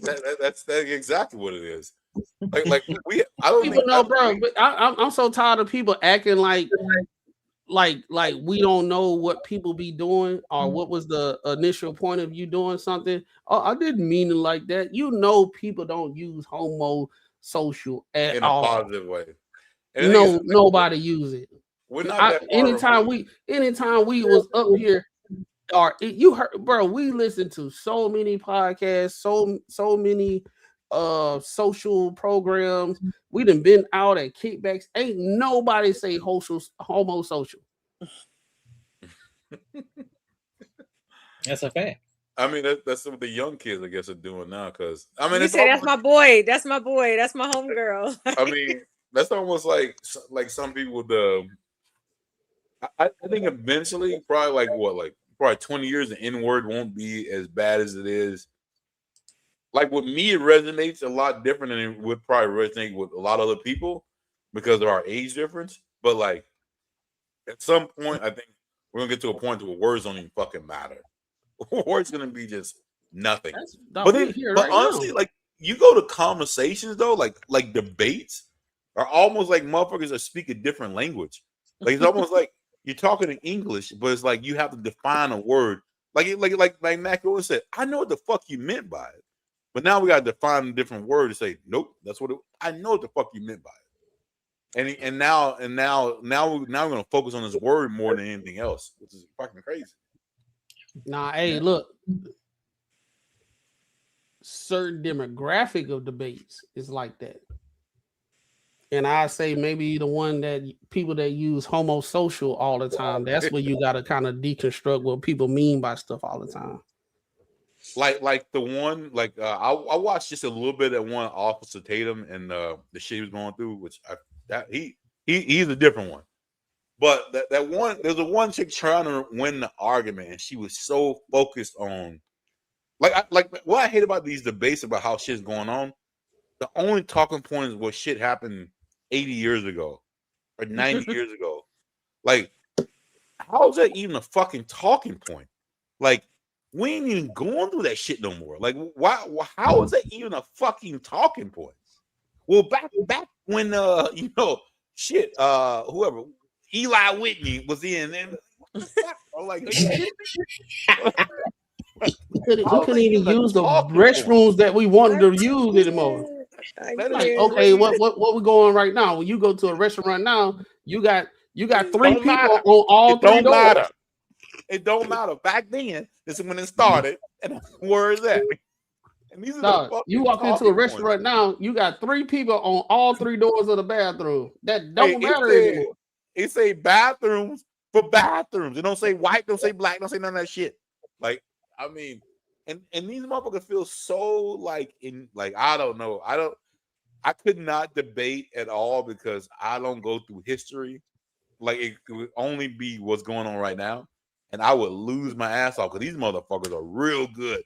That's exactly what it is. Like I don't People think know, bro. But I'm so tired of people acting like we don't know what people be doing or what was the initial point of you doing something. Oh, I didn't mean it like that. You know, people don't use homo social at in a all. positive way. No, nobody use it. We're not that far anytime we was up here, or you heard, bro. We listened to so many podcasts, so many social programs. We done been out at kickbacks. Ain't nobody say homo social. That's a fact. I mean, that's what the young kids, I guess, are doing now. Because I mean, You say that's my boy. That's my boy. That's my homegirl. I mean, that's almost like some people. I think eventually, probably probably 20 years, the N word won't be as bad as it is. Like with me, it resonates a lot different than it would probably resonate with a lot of other people because of our age difference. But like at some point, I think we're gonna get to a point where words don't even fucking matter. Words gonna be just nothing. But honestly, like you go to conversations though, like debates are almost like motherfuckers that speak a different language. Like it's almost like you're talking in English, but it's like you have to define a word. Like Mac always said, I know what the fuck you meant by it. But now we got to define a different word to say, nope, that's what I know what the fuck you meant by it. And now we're gonna focus on this word more than anything else, which is fucking crazy. Nah, hey, look, certain demographic of debates is like that. And I say maybe the one that people that use homo social all the time, that's where you got to kind of deconstruct what people mean by stuff all the time. Like the one, I watched just a little bit of one Officer Tatum and the shit he was going through, which he's a different one. But that one, there's a one chick trying to win the argument, and she was so focused on what I hate about these debates about how shit's going on. The only talking point is what shit happened 80 years ago or 90 years ago. Like, how is that even a fucking talking point? Like, we ain't even going through that shit no more. Like, why? How is that even a fucking talking point? Well, back when whoever Eli Whitney was in, and like, we couldn't even use the restrooms that we wanted to use anymore. Like, okay, what we going right now? When you go to a restaurant now, you got three people on all three doors. It don't matter. Back then, this is when it started, and where is that? And these are you walk into a restaurant now, you got three people on all three doors of the bathroom. That don't matter anymore. It say bathrooms for bathrooms. It don't say white, don't say black, don't say none of that shit. Like, I mean, and these motherfuckers feel so I don't know. I could not debate at all because I don't go through history. Like, it would only be what's going on right now. And I would lose my ass off because these motherfuckers are real good.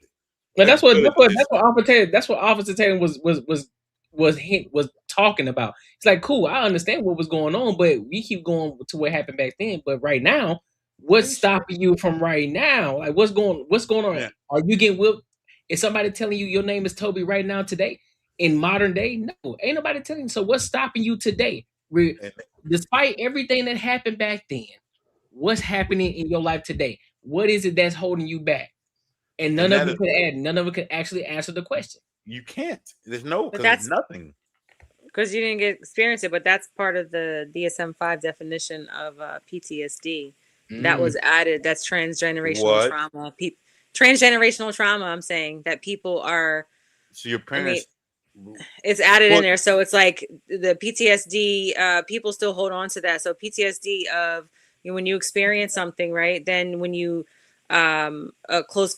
But that's what Officer Tatum was talking about. It's like, cool, I understand what was going on, but we keep going to what happened back then. But right now, What's stopping you from right now? Like, what's going on? Yeah. Are you getting whipped? Is somebody telling you your name is Toby right now today? In modern day, no, ain't nobody telling you. So what's stopping you today? Despite everything that happened back then, what's happening in your life today? What is it that's holding you back? And none of it could actually answer the question. You can't. There's no, But because that's there's nothing. because you didn't get experience it. But that's part of the DSM-5 definition of PTSD. That was added. That's transgenerational trauma. Transgenerational trauma. I'm saying that people are. So your parents. It's added in there, so it's like the PTSD. People still hold on to that. So PTSD of when you experience something, right? Then when you a close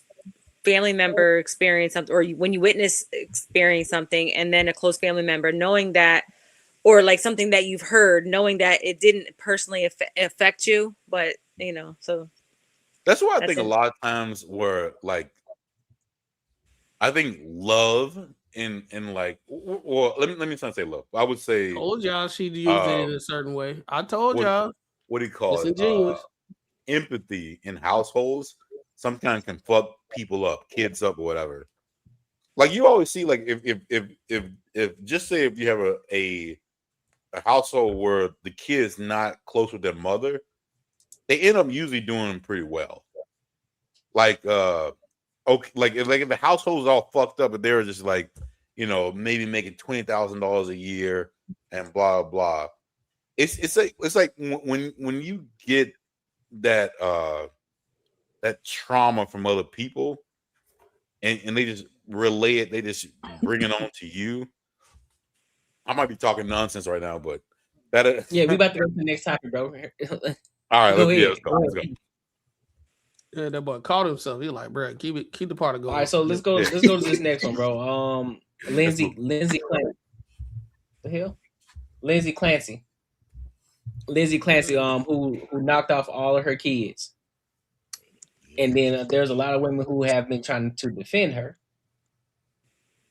family member experience something, or when you witness experience something, and then a close family member knowing that, or like something that you've heard, knowing that it didn't personally affect you, but so that's why I think a lot of times where like I think love in like, well, let me not say love. I would say I told y'all she'd use it in a certain way. I told y'all. What do you call it? Empathy in households sometimes can fuck people up, kids up, or whatever. Like you always see, like if just say if you have a household where the kid's not close with their mother, they end up usually doing pretty well. Like like if the household's all fucked up, but they're just like, maybe making $20,000 a year and blah blah. It's like when you get that that trauma from other people and they just relay it, they just bring it on to you. I might be talking nonsense right now, but that we about to go to the next topic, bro. All right, let's go. Yeah, that boy caught himself. He like, bro, keep the party going. All right, so let's go to this next one, bro. Lindsay Clancy. The hell? Lindsay Clancy, who knocked off all of her kids. And then there's a lot of women who have been trying to defend her.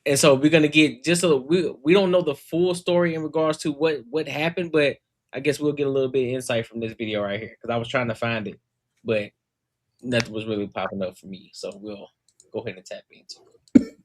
And so we're gonna get we don't know the full story in regards to what happened, but I guess we'll get a little bit of insight from this video right here, because I was trying to find it, but nothing was really popping up for me. So we'll go ahead and tap into it.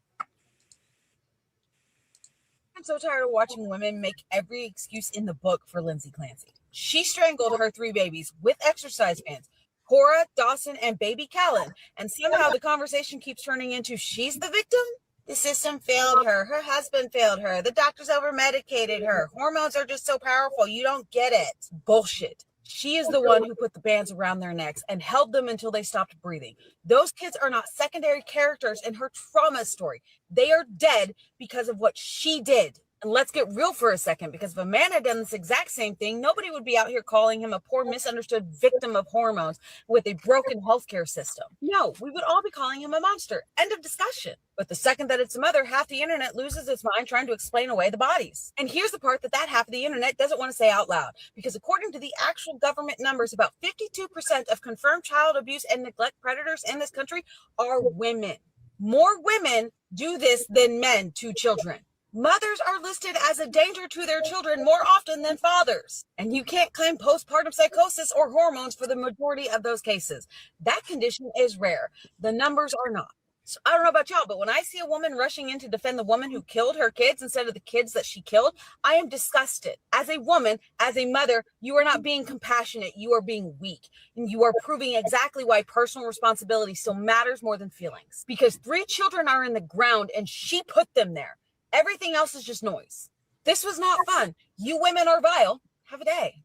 I'm so tired of watching women make every excuse in the book for Lindsay Clancy. She strangled her 3 babies with exercise bands, Cora, Dawson, and baby Callan, and somehow the conversation keeps turning into she's the victim? The system failed her. Her husband failed her. The doctors over-medicated her. Hormones are just so powerful. You don't get it. Bullshit. She is the one who put the bands around their necks and held them until they stopped breathing. Those kids are not secondary characters in her trauma story. They are dead because of what she did. And let's get real for a second, because if a man had done this exact same thing, nobody would be out here calling him a poor, misunderstood victim of hormones with a broken healthcare system. No, we would all be calling him a monster. End of discussion. But the second that it's a mother, half the internet loses its mind trying to explain away the bodies. And here's the part that half of the internet doesn't want to say out loud, because according to the actual government numbers, about 52% of confirmed child abuse and neglect predators in this country are women. More women do this than men to children. Mothers are listed as a danger to their children more often than fathers. And you can't claim postpartum psychosis or hormones for the majority of those cases. That condition is rare. The numbers are not. So I don't know about y'all, but when I see a woman rushing in to defend the woman who killed her kids instead of the kids that she killed, I am disgusted. As a woman, as a mother, you are not being compassionate. You are being weak. And you are proving exactly why personal responsibility still matters more than feelings. Because 3 children are in the ground and she put them there. Everything else is just noise. This was not fun. You women are vile. Have a day.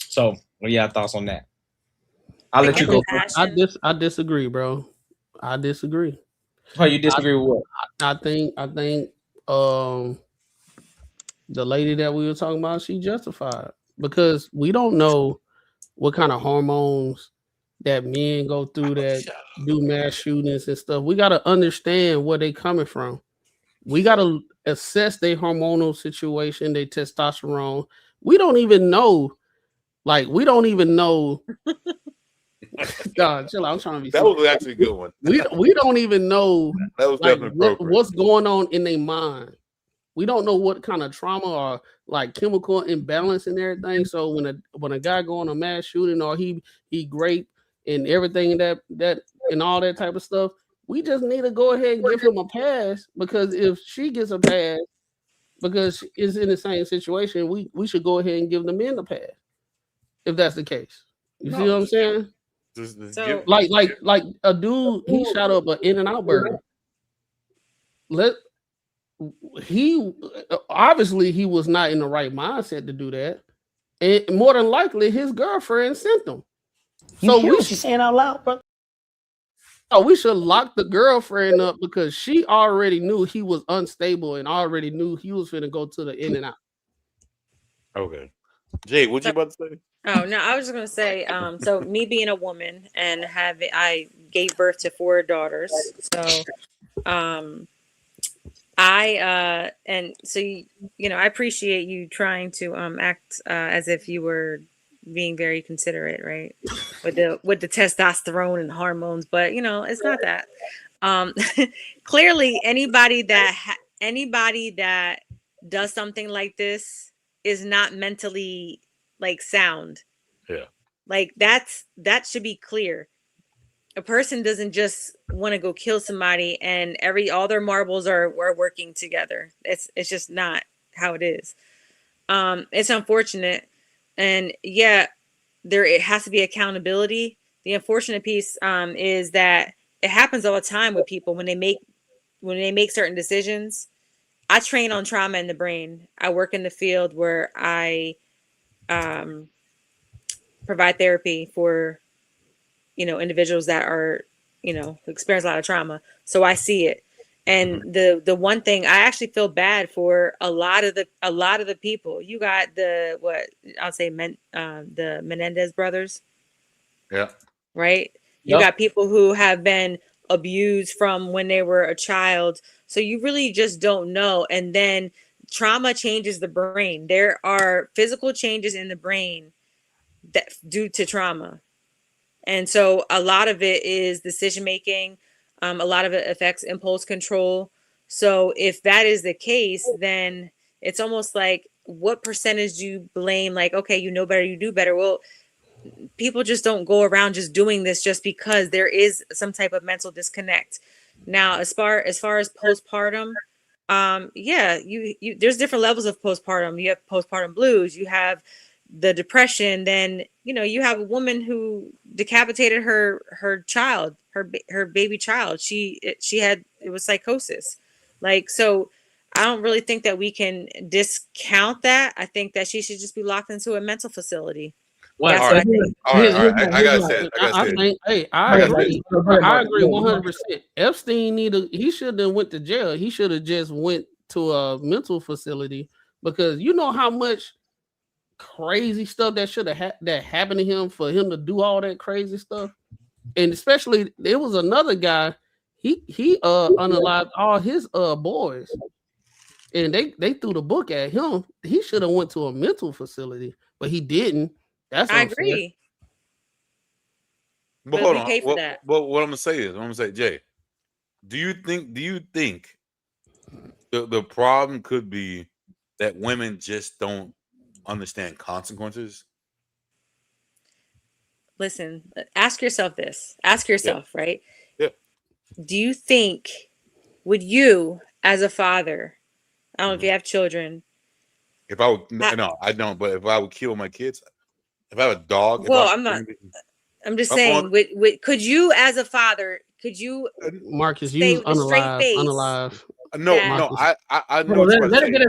So, what are y'all thoughts on that? I'll let you go. I disagree, bro. I disagree. Oh, you disagree with what? I think the lady that we were talking about, she justified, because we don't know what kind of hormones that men go through that do mass shootings and stuff. We got to understand where they coming from. We got to assess their hormonal situation, their testosterone. We don't even know. We don't even know. God, chill out. I'm trying to be. That was actually a good one. We don't even know that was definitely what's going on in their mind. We don't know what kind of trauma or like chemical imbalance and everything. So when a guy go on a mass shooting or he grape and everything that and all that type of stuff, we just need to go ahead and give him a pass, because if she gets a pass because she is in the same situation, we should go ahead and give the men a pass if that's the case. You see what I'm saying? So Like a dude, he shot up an In-N-Out burger. He obviously he was not in the right mindset to do that, and more than likely his girlfriend sent him. So You saying out loud, bro? Oh, we should lock the girlfriend up because she already knew he was unstable and already knew he was finna go to the In-N-Out. Okay, Jay, what you about to say? Oh no, I was just gonna say, so me being a woman and I gave birth to 4 daughters. So and so I appreciate you trying to act as if you were being very considerate, right? With the testosterone and hormones, but it's not that. Clearly anybody that does something like this is not mentally like sound. Yeah. Like that should be clear. A person doesn't just want to go kill somebody and all their marbles are working together. It's just not how it is. It's unfortunate, and it has to be accountability. The unfortunate piece is that it happens all the time with people when they make certain decisions. I train on trauma in the brain. I work in the field where I provide therapy for individuals that are experience a lot of trauma. So I see it. And the one thing I actually feel bad for a lot of the people. You got the Menendez brothers. Yeah. Right? You got people who have been abused from when they were a child. So you really just don't know. And then trauma changes the brain. There are physical changes in the brain that due to trauma. And so a lot of it is decision making. A lot of it affects impulse control. So if that is the case, then it's almost like, what percentage do you blame? Like, okay, you know better, you do better. Well, people just don't go around just doing this just because there is some type of mental disconnect. Now, as far as postpartum, there's different levels of postpartum. You have postpartum blues, you have the depression, then you have a woman who decapitated her child, her baby child. It was psychosis. Like, so I don't really think that we can discount that. I think that she should just be locked into a mental facility. That's what I think. All right. I gotta say it. I agree 100%. Epstein he shouldn't have went to jail. He should have just went to a mental facility, because you know how much crazy stuff that should have that happened to him for him to do all that crazy stuff. And especially there was another guy, he unalived all his boys, and they threw the book at him. He should have went to a mental facility, but he didn't. That's I unfair. agree. But hold on. What I'm gonna say, Jay, do you think the problem could be that women just don't understand consequences? Listen, ask yourself this. Ask yourself, right? Yeah. Do you think, would you, as a father, I don't know if you have children. If I would, no, I don't. But if I would kill my kids, if I have a dog. Well, I'm not. I'm just saying. Could you, as a father, Marcus, say you with a straight face? unalive. No, I know. Let her get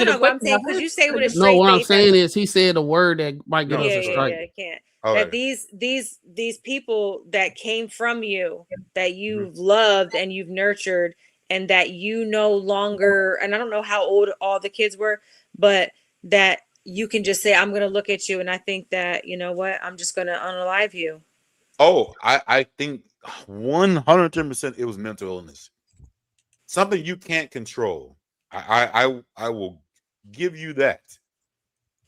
it. What I'm saying, could you say with a straight face? No, what I'm saying is he said a word that might get us a strike. I can't. That these people that came from you, that you've loved and you've nurtured, and that you no longer, and I don't know how old all the kids were, but that you can just say, I'm going to look at you, and I think that, you know what, I'm just going to unalive you. Oh, I think 110% it was mental illness. Something you can't control. I will give you that.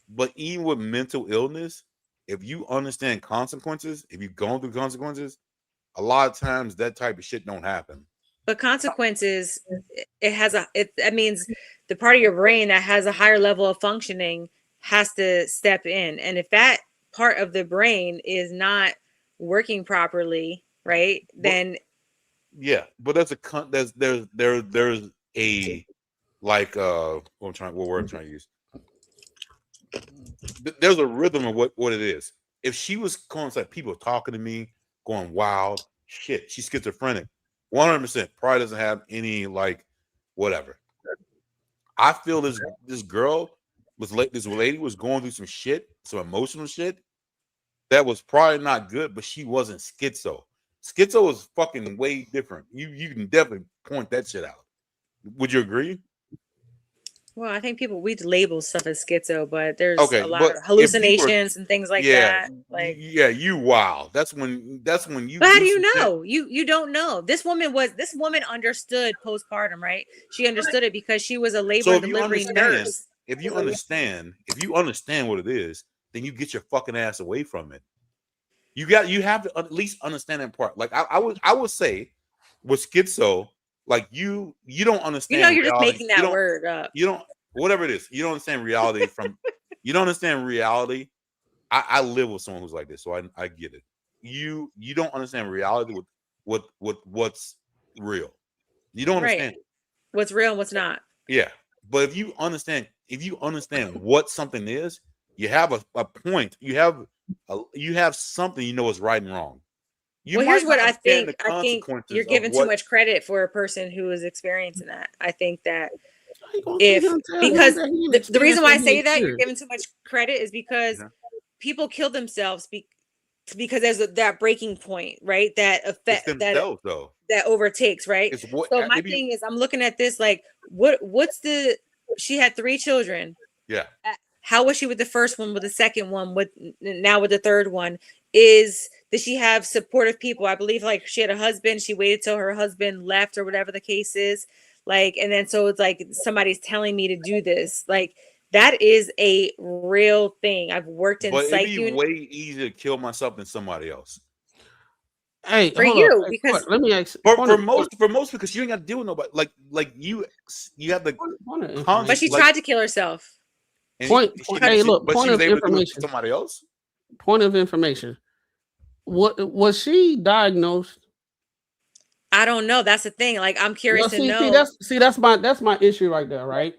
But even with mental illness, if you understand consequences, if you've gone through consequences, a lot of times that type of shit don't happen. But consequences, that means the part of your brain that has a higher level of functioning has to step in. And if that part of the brain is not working properly, right, then yeah, but there's a like what word I'm trying to use. There's a rhythm of what it is. If she was constantly people talking to me, going wild, shit, she's schizophrenic. 100% probably doesn't have any like whatever. I feel this girl this lady was going through some shit, some emotional shit that was probably not good, but she wasn't schizo. Schizo is fucking way different. You can definitely point that shit out. Would you agree? well, I think we label stuff as schizo, but there's Okay, a lot but of hallucinations and things like that. Like, you wow. That's when you. But how do you know? You don't know. This woman understood postpartum, right? She understood it because she was a labor and delivery nurse. If you understand what it is, then you get your fucking ass away from it. You have to at least understand that part. Like I would say with schizo, like you don't understand. You know, you're reality. just making that word up. You don't, whatever it is. You don't understand reality from. You don't understand reality. I live with someone who's like this, so I get it. You don't understand reality with what's real. You don't understand what's real and what's not. Yeah, but if you understand what something is, you have a point. You have something you know is right and wrong. Here's what I think. I think you're giving too much credit for a person who is experiencing that. I think that because the reason why I say that you're giving too much credit is because people kill themselves because there's that breaking point, right? That affect that overtakes, right? So my thing is, I'm looking at this like, she had 3 children. Yeah. How was she with the first one, with the second one, now with the third one? Did she have supportive people? I believe like she had a husband. She waited till her husband left or whatever the case is. Like, and then so it's like somebody's telling me to do this. Like, that is a real thing. I've worked in psych it'd be way easier to kill myself than somebody else. Hey, for you, because let me ask for most because you ain't got to deal with nobody. Like you have the but she tried to kill herself. Point of information. Somebody else. Point of information. What was she diagnosed? I don't know. That's the thing. Like, I'm curious to know. That's my issue right there, right?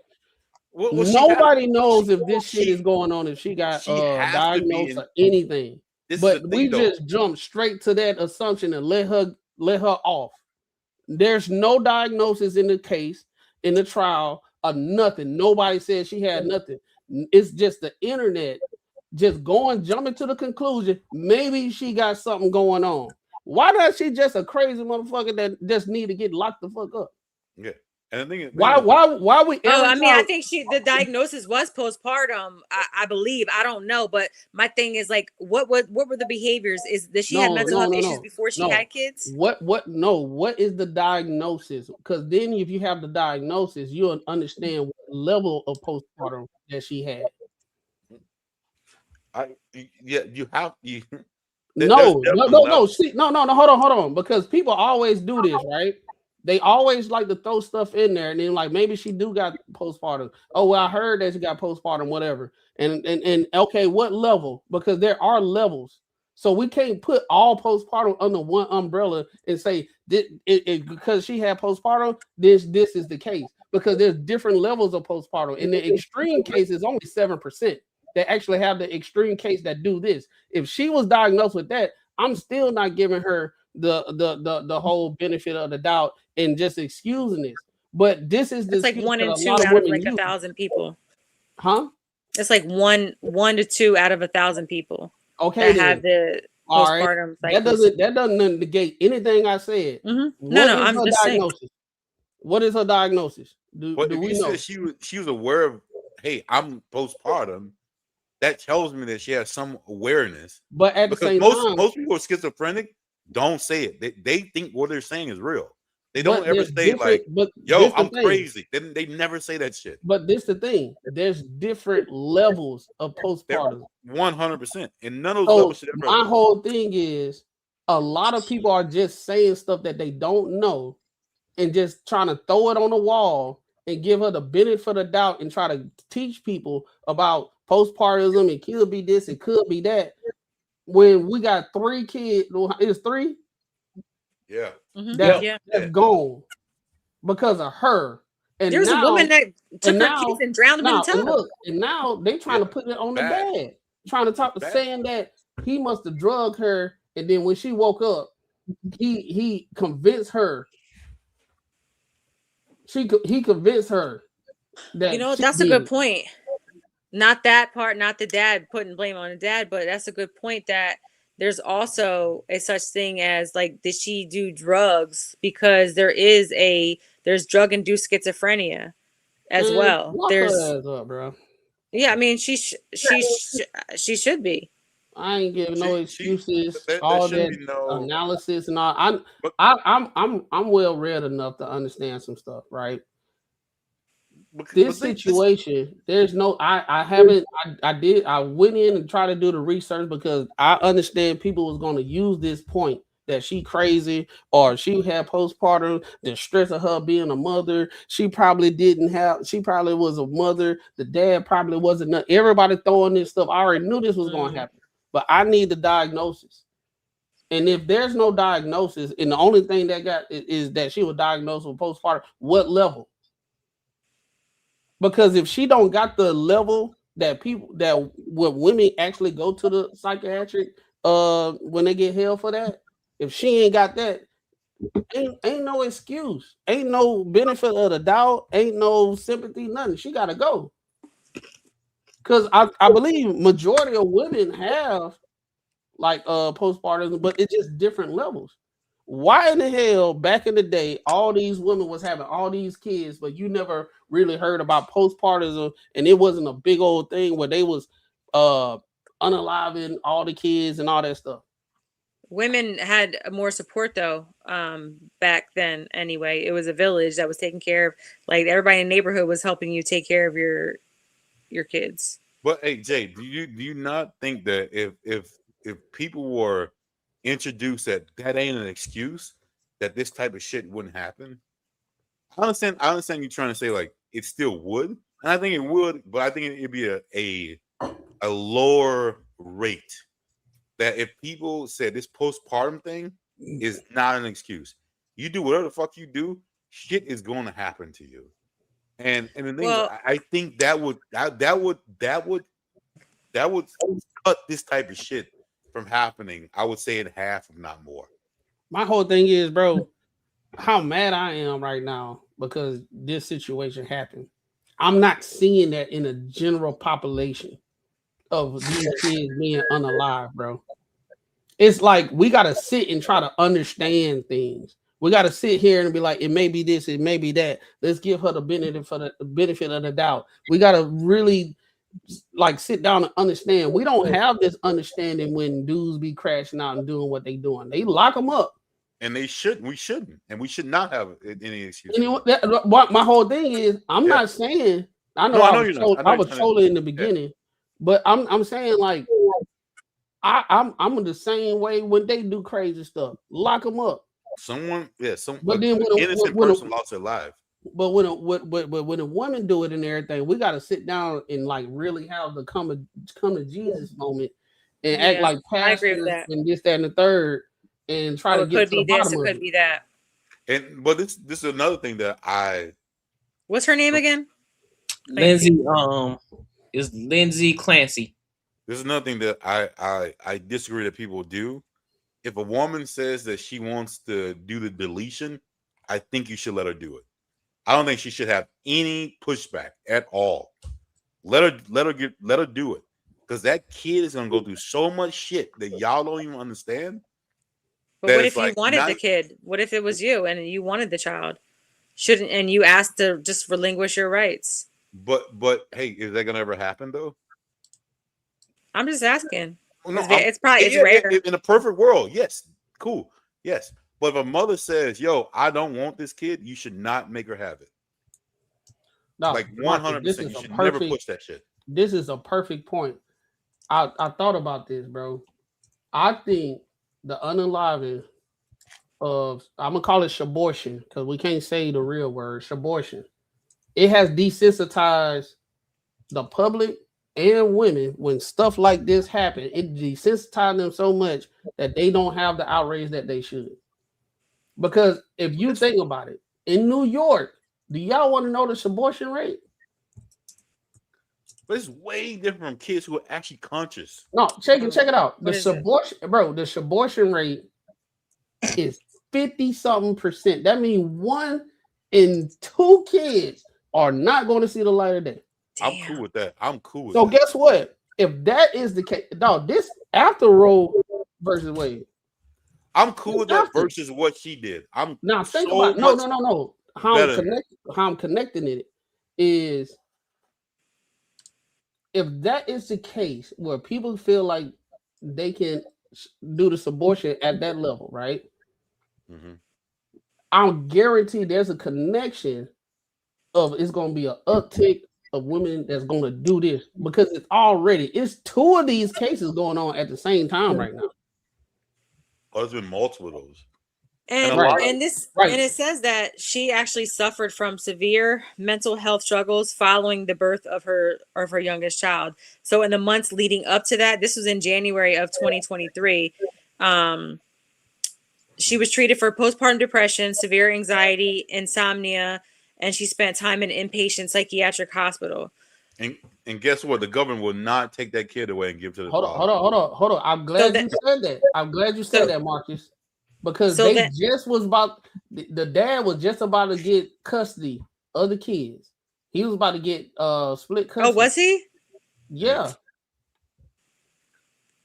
Nobody knows if this shit is going on, if she got diagnosed or anything. But we just jumped straight to that assumption and let her off. There's no diagnosis in the case, in the trial, or nothing. Nobody said she had nothing. It's just the internet just jumping to the conclusion maybe she got something going on. Why does she just a crazy motherfucker that just need to get locked the fuck up? Yeah. And the thing is, why we I think the diagnosis was postpartum. I believe. I don't know, but my thing is like, what were the behaviors? Did she have mental health issues before she had kids? What is the diagnosis? Because then if you have the diagnosis, you'll understand what level of postpartum that she had. No, hold on, because people always do this, right? They always like to throw stuff in there, and then like maybe she do got postpartum. Oh, well, I heard that she got postpartum, whatever. And okay, what level? Because there are levels, so we can't put all postpartum under one umbrella and say because she had postpartum, this is the case. Because there's different levels of postpartum. In the extreme case, it's only 7%. They actually have the extreme case that do this. If she was diagnosed with that, I'm still not giving her the whole benefit of the doubt and just excusing this. But this is it's like 1 and 2 out of like 1,000 people. Huh? It's like 1 to 2 out of 1,000 people. Okay, that have the postpartum. Right. That doesn't negate anything I said. Mm-hmm. No, I'm just saying. What is her diagnosis? Do we know? She was aware of, hey, I'm postpartum. That tells me that she has some awareness. But at the same time, most people are schizophrenic don't say it. They think what they're saying is real. They don't ever say like, "Yo, I'm crazy." They never say that shit. But this the thing. There's different levels of postpartum. 100%, and none of those levels should ever. My whole thing is, a lot of people are just saying stuff that they don't know, and just trying to throw it on the wall and give her the benefit of the doubt and try to teach people about postpartism, it could be this, it could be that. When we got 3 kids, it's 3? Yeah. That's gone because of her. And there's a woman that took her kids and drowned them in the tub. And now they trying to put it on the dad, trying to saying that he must have drugged her, and then when she woke up, he convinced her. He convinced her that that's a good point. Not that part, not the dad putting blame on the dad, but that's a good point that there's also a such thing as like, did she do drugs? Because there's drug-induced schizophrenia as well. There's up, bro. Yeah, I mean she should be. I ain't giving no excuses. All that analysis and all. I'm well read enough to understand some stuff, right? This situation, there's no. I went in and tried to do the research because I understand people was going to use this point that she crazy or she had postpartum, the stress of her being a mother. She probably was a mother. The dad probably wasn't. Everybody throwing this stuff. I already knew this was going to happen. But I need the diagnosis. And if there's no diagnosis, and the only thing that got is that she was diagnosed with postpartum, what level? Because if she don't got the level that when women actually go to the psychiatric when they get held for that, if she ain't got that, ain't no excuse, ain't no benefit of the doubt, ain't no sympathy, nothing. She gotta go. Because I believe majority of women have like postpartum, but it's just different levels. Why in the hell back in the day all these women was having all these kids, but you never really heard about postpartum, and it wasn't a big old thing where they was unaliving all the kids and all that stuff? Women had more support though back then. Anyway, it was a village that was taking care of, like, everybody in the neighborhood was helping you take care of your kids. But hey, Jay, do you not think that if people were introduced that ain't an excuse, that this type of shit wouldn't happen? I understand you trying to say like it still would, and I think it would, but I think it'd be a lower rate. That if people said this postpartum thing is not an excuse, you do whatever the fuck you do, shit is going to happen to you. And the thing is, I think that would cut this type of shit from happening. I would say in half, if not more. My whole thing is, bro, how mad I am right now because this situation happened. I'm not seeing that in a general population of these kids being unalive, bro. It's like we got to sit and try to understand things. We got to sit here and be like, it may be this, it may be that. Let's give her the benefit of the doubt. We got to really like sit down and understand. We don't have this understanding when dudes be crashing out and doing what they doing. They lock them up. And we shouldn't, and we should not have any excuse. My whole thing is, I'm not saying. I was trolling in the beginning, but I'm saying like, I'm the same way when they do crazy stuff. Lock them up. But then when innocent person lost their life. But when a woman do it and everything, we got to sit down and like really have the come to Jesus moment and act like pastors and this, that, and the third, and try to get to the bottom of it. It could be that. But this is another thing that What's her name again? Lindsay. Is Lindsay Clancy. This is another thing that I disagree that people do. If a woman says that she wants to do the deletion, I think you should let her do it. I don't think she should have any pushback at all. Let her do it, because that kid is gonna go through so much shit that y'all don't even understand. But what if you wanted the kid? What if it was you and you wanted the child? And you asked to just relinquish your rights? But hey, is that gonna ever happen though? I'm just asking. No, it's rare. In a perfect world, yes, cool, yes. But if a mother says, "Yo, I don't want this kid," you should not make her have it. No, like 100%. You should never push that shit. This is a perfect point. I thought about this, bro. I think the unaliving of, I'm gonna call it shabortion because we can't say the real word, shabortion. It has desensitized the public and women when stuff like this happen. It desensitized them so much that they don't have the outrage that they should. Because if you think about it, in New York, do y'all want to know the shabortion rate? But it's way different from kids who are actually conscious. No, check it out. The What is it? shabortion rate is 50-something%. That means 1 in 2 kids are not going to see the light of day. I'm cool with that. I'm cool with So that. guess what? If that is the case, dog, this after Roe versus Wade. I'm cool with that versus what she did. I'm Now think so about no. How better. I'm connecting it is, if that is the case where people feel like they can do this abortion at that level, right? Mhm. I'll guarantee there's a connection of it's going to be an uptick of women that's going to do this because it's 2 of these cases going on at the same time right now. Oh, there's been multiple of those. And a lot and this and it says that she actually suffered from severe mental health struggles following the birth of her youngest child. So in the months leading up to that, this was in January of 2023. She was treated for postpartum depression, severe anxiety, insomnia, and she spent time in inpatient psychiatric hospital. And guess what? The government will not take that kid away and give it to the Hold father. on. I'm glad you said that. I'm glad you said that, Marcus. Because the dad was just about to get custody of the kids. He was about to get split custody. Oh, was he? Yeah.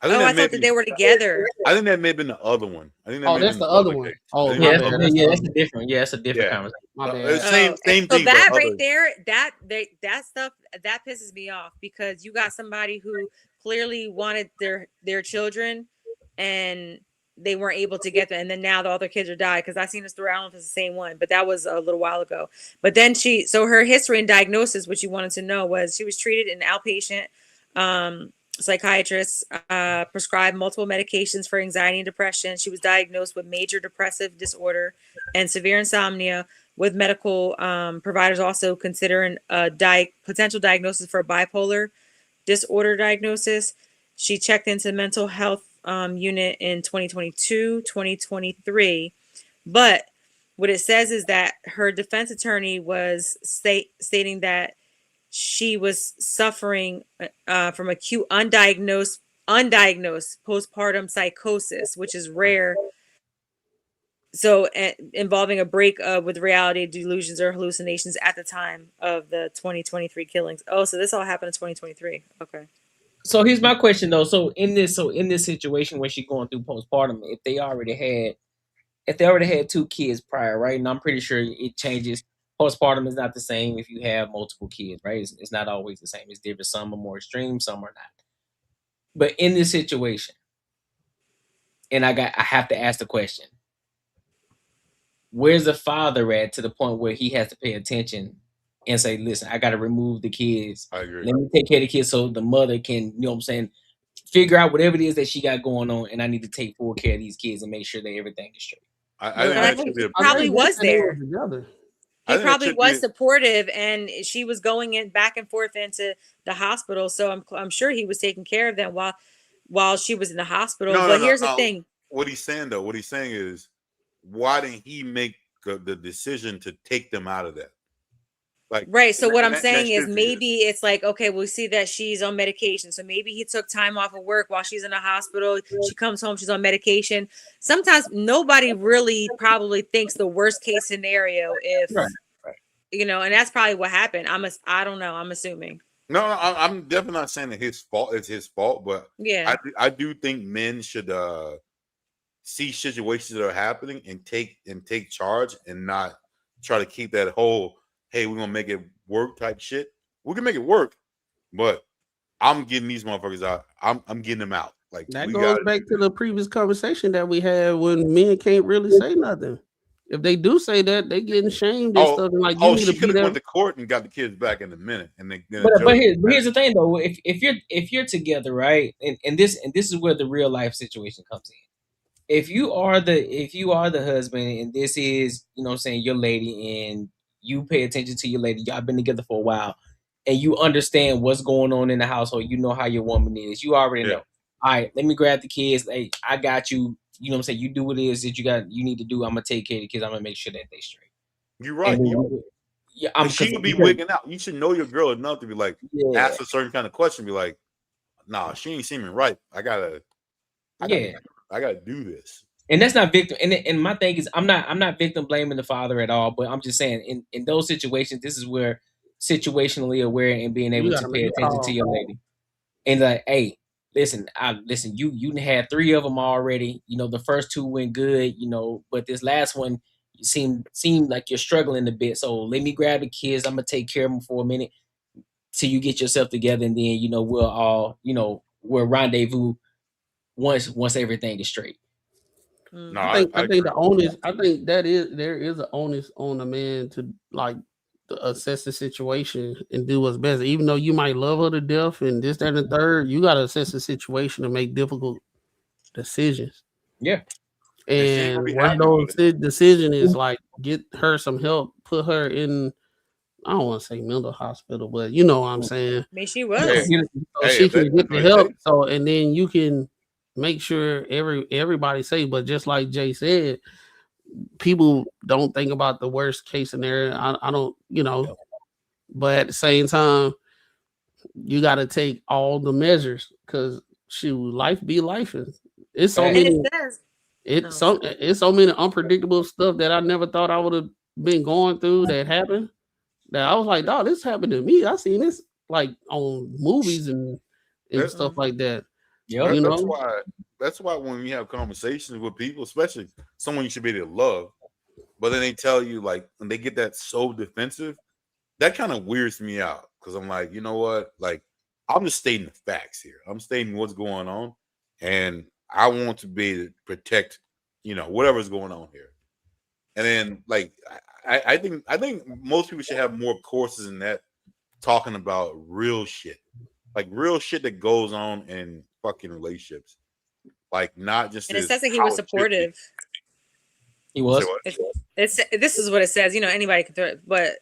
I thought that they were together. I think that may have been the other one. I think that's the other one. Oh, yeah, that's a different. Yeah, it's a different conversation. My bad. Same thing. So that right there, that stuff that pisses me off because you got somebody who clearly wanted their children and they weren't able to get them, and then now the other kids are died because I seen this through. I don't know if it's the same one, but that was a little while ago. But then her history and diagnosis, which you wanted to know, was she was treated in outpatient. Psychiatrists prescribed multiple medications for anxiety and depression. She was diagnosed with major depressive disorder and severe insomnia, with medical providers also considering a potential diagnosis for bipolar disorder diagnosis. She checked into mental health unit in 2022, 2023. But what it says is that her defense attorney was stating that she was suffering from acute undiagnosed postpartum psychosis, which is rare. So involving a break with reality, delusions, or hallucinations at the time of the 2023 killings. Oh, so this all happened in 2023. Okay. So here's my question though. So in this situation where she's going through postpartum, if they already had 2 kids prior, right? And I'm pretty sure it changes. Postpartum is not the same if you have multiple kids, right? It's not always the same. It's different. Some are more extreme, some are not. But in this situation, and I have to ask the question: where's the father at to the point where he has to pay attention and say, "Listen, I got to remove the kids. I agree. Let me take care of the kids so the mother can, you know what I'm saying, figure out whatever it is that she got going on, and I need to take full care of these kids and make sure that everything is straight." I think he probably was there. He probably was supportive, and she was going back and forth into the hospital. So I'm sure he was taking care of them while she was in the hospital. But here's the thing: what he's saying is, why didn't he make the decision to take them out of that? Like, right. So what I'm saying is maybe it's like, okay, we see that she's on medication. So maybe he took time off of work while she's in the hospital. She comes home, she's on medication. Sometimes nobody really probably thinks the worst case scenario if, you know, and that's probably what happened. I don't know. I'm assuming. No, I'm definitely not saying that it's his fault, but yeah, I do think men should see situations that are happening and take charge and not try to keep that whole, hey, we're gonna make it work type shit. We can make it work, but I'm getting these motherfuckers out. I'm getting them out. Like that goes back to the previous conversation that we had when men can't really say nothing. If they do say that, they getting shamed and stuff. And like, she could have went to court and got the kids back in a minute. And but here's the thing though: if you're together, right, and this is where the real life situation comes in. if you are the husband and this is, you know what I'm saying, your lady, and you pay attention to your lady, y'all been together for a while, and you understand what's going on in the household, you know how your woman is, you already know. All right, let me grab the kids. Hey, I got you. You know what I'm saying? You do what it is that you need to do. I'm gonna take care of the kids. I'm gonna make sure that they straight. You're right. Yeah, she would be wigging out. You should know your girl enough to be like, ask a certain kind of question. Be like, nah, she ain't seeming right. I gotta do this. And that's not victim. And my thing is, I'm not victim blaming the father at all. But I'm just saying, in those situations, this is where situationally aware and being able to pay attention to your lady. And like, hey, listen, you had 3 of them already. You know, the first 2 went good. You know, but this last one seemed like you're struggling a bit. So let me grab the kids. I'm gonna take care of them for a minute till you get yourself together, and then, you know, we'll all, you know, we'll rendezvous once everything is straight. No, I think the onus. I think there is an onus on the man to like to assess the situation and do what's best. Even though you might love her to death and this, that, and the third, you got to assess the situation and make difficult decisions. Yeah. And one of those decisions is like get her some help, put her in. I don't want to say mental hospital, but you know what I'm saying. I mean, she was. So she can get the help. So and then you can make sure everybody's safe. But just like Jay said, people don't think about the worst case scenario. I don't, you know, but at the same time, you got to take all the measures because life be life. It's so many. It's so many unpredictable stuff that I never thought I would have been going through that happened. That I was like, dog, this happened to me. I seen this like on movies and stuff like that. Yeah, you know, that's why when you have conversations with people, especially someone you should be able to love, but then they tell you like when they get that so defensive, that kind of weirds me out because I'm like, you know what? Like, I'm just stating the facts here. I'm stating what's going on, and I want to be able to protect, you know, whatever's going on here. And then like I think most people should have more courses in that talking about real shit. Like real shit that goes on in fucking relationships. Like not just and it says that he was supportive. He was. This is what it says. You know, anybody can throw it, but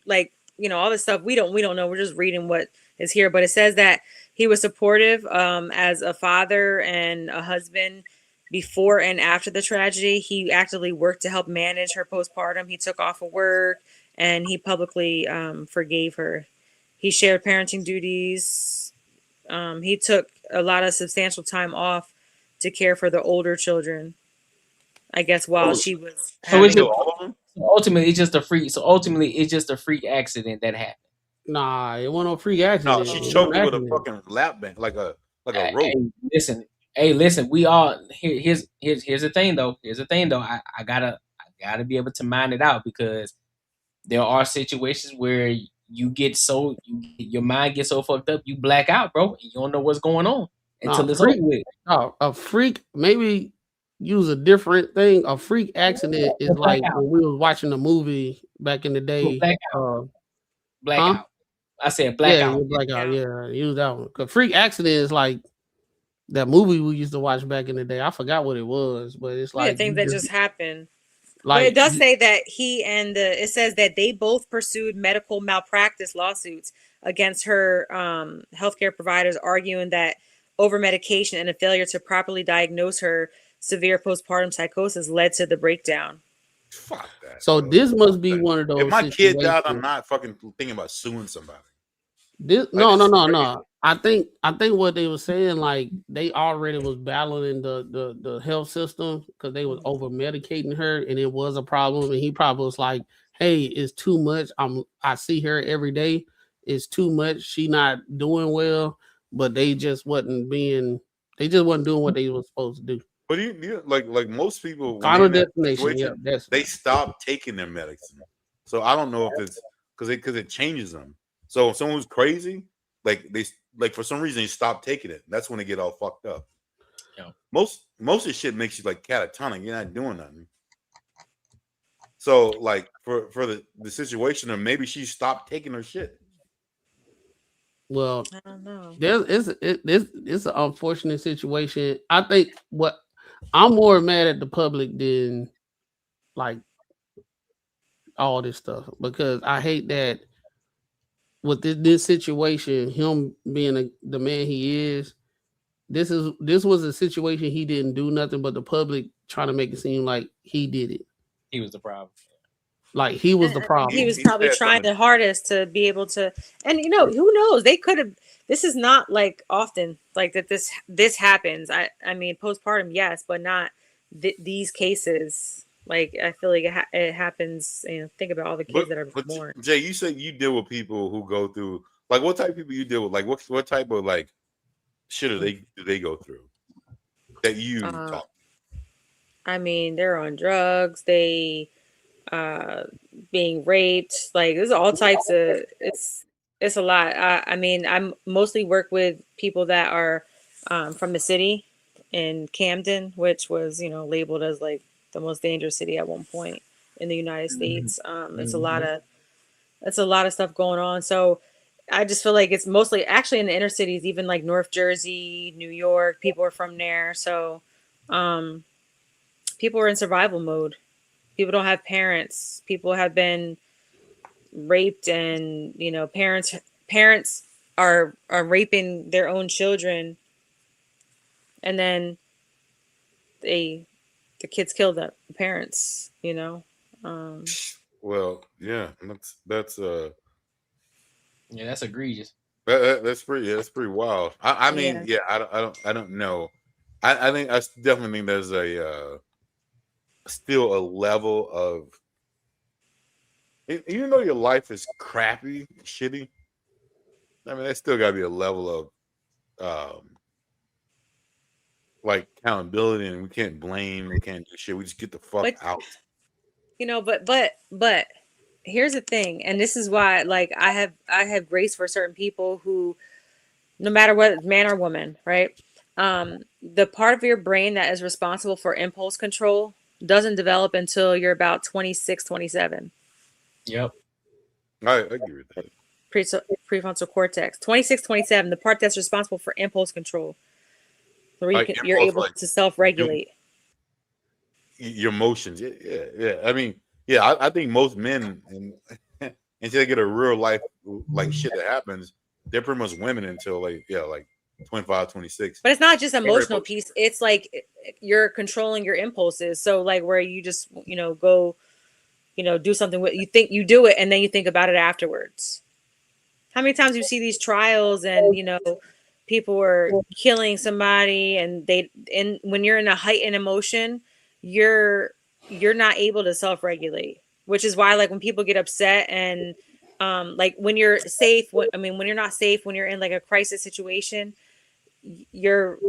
like, you know, all this stuff we don't know. We're just reading what is here. But it says that he was supportive as a father and a husband before and after the tragedy. He actively worked to help manage her postpartum. He took off of work and he publicly forgave her. He shared parenting duties. He took a lot of substantial time off to care for the older children, I guess, while she was. Ultimately, it's just a freak. So ultimately, it's just a freak accident that happened. Nah, it wasn't a freak accident. No, she choked with a fucking lap band, like a rope. Hey, listen. We all here's the thing though. I gotta be able to mind it out because there are situations where your mind gets so fucked up, you black out, bro. And you don't know what's going on until it's over with. A freak, maybe use a different thing. A freak accident is like when we was watching a movie back in the day. Blackout. Huh? I said blackout. Yeah, blackout. Yeah, use that one. Cause freak accident is like that movie we used to watch back in the day. I forgot what it was, but it's like things that just happened. Like, but it does say that it says that they both pursued medical malpractice lawsuits against her healthcare providers, arguing that over medication and a failure to properly diagnose her severe postpartum psychosis led to the breakdown. Fuck that. So this must be one of those. If my kid died, I'm not fucking thinking about suing somebody. No. I think what they were saying, like they already was battling the health system because they was over medicating her, and it was a problem. And he probably was like, "Hey, it's too much. I see her every day. It's too much. She not doing well." But they just wasn't doing what they were supposed to do. But you like most people, final destination, they stop taking their medicine. So I don't know if it's because it changes them. So if someone's crazy, like for some reason they stop taking it. That's when they get all fucked up. Yeah. Most of the shit makes you like catatonic. You're not doing nothing. So like for the situation, or maybe she stopped taking her shit. Well, I don't know. It's an unfortunate situation. I think I'm more mad at the public than like all this stuff because I hate that with this situation, him being the man he is. This was a situation he didn't do nothing, but the public trying to make it seem like he did it. He was the problem. Like he was the problem. He was probably trying the hardest to be able to, and who knows? They could have. This is not like often like that. This happens. I mean, postpartum, yes, but not these cases. Like I feel like it happens. Think about all the kids that are born. Jay, you said you deal with people who go through like what type of people you deal with? Like what type of like shit do they go through that you talk? I mean, they're on drugs. They being raped. Like there's all types of. It's a lot. I mean, I mostly work with people that are from the city in Camden, which was labeled as like the most dangerous city at one point in the United States. It's a lot of stuff going on. So I just feel like it's mostly actually in the inner cities, even like North Jersey, New York, people are from there. So people are in survival mode. People don't have parents. People have been raped and, parents are raping their own children. And then the kids kill the parents, Well, yeah, that's that's egregious. That's pretty wild. I mean, I don't know. I think I definitely think there's a still a level of, even though your life is crappy, shitty. I mean, there's still got to be a level of like accountability, and we can't blame, we can't do shit. We just get the fuck out. But here's the thing, and this is why, like, I have grace for certain people who, no matter what, man or woman, right? The part of your brain that is responsible for impulse control doesn't develop until you're about 26, 27. Yep. I agree with that. Prefrontal cortex, 26, 27, the part that's responsible for impulse control. Where you're able to self-regulate. Your emotions. Yeah. I mean, I think most men, until they get a real life, like shit that happens, they're pretty much women until like 25, 26. But it's not just emotional piece. It's like you're controlling your impulses. So like where you just, go, do something with, you think you do it and then you think about it afterwards. How many times you see these trials and, people are killing somebody and when you're in a heightened emotion, you're not able to self-regulate, which is why like when people get upset and like when you're safe, when you're not safe, when you're in like a crisis situation, you're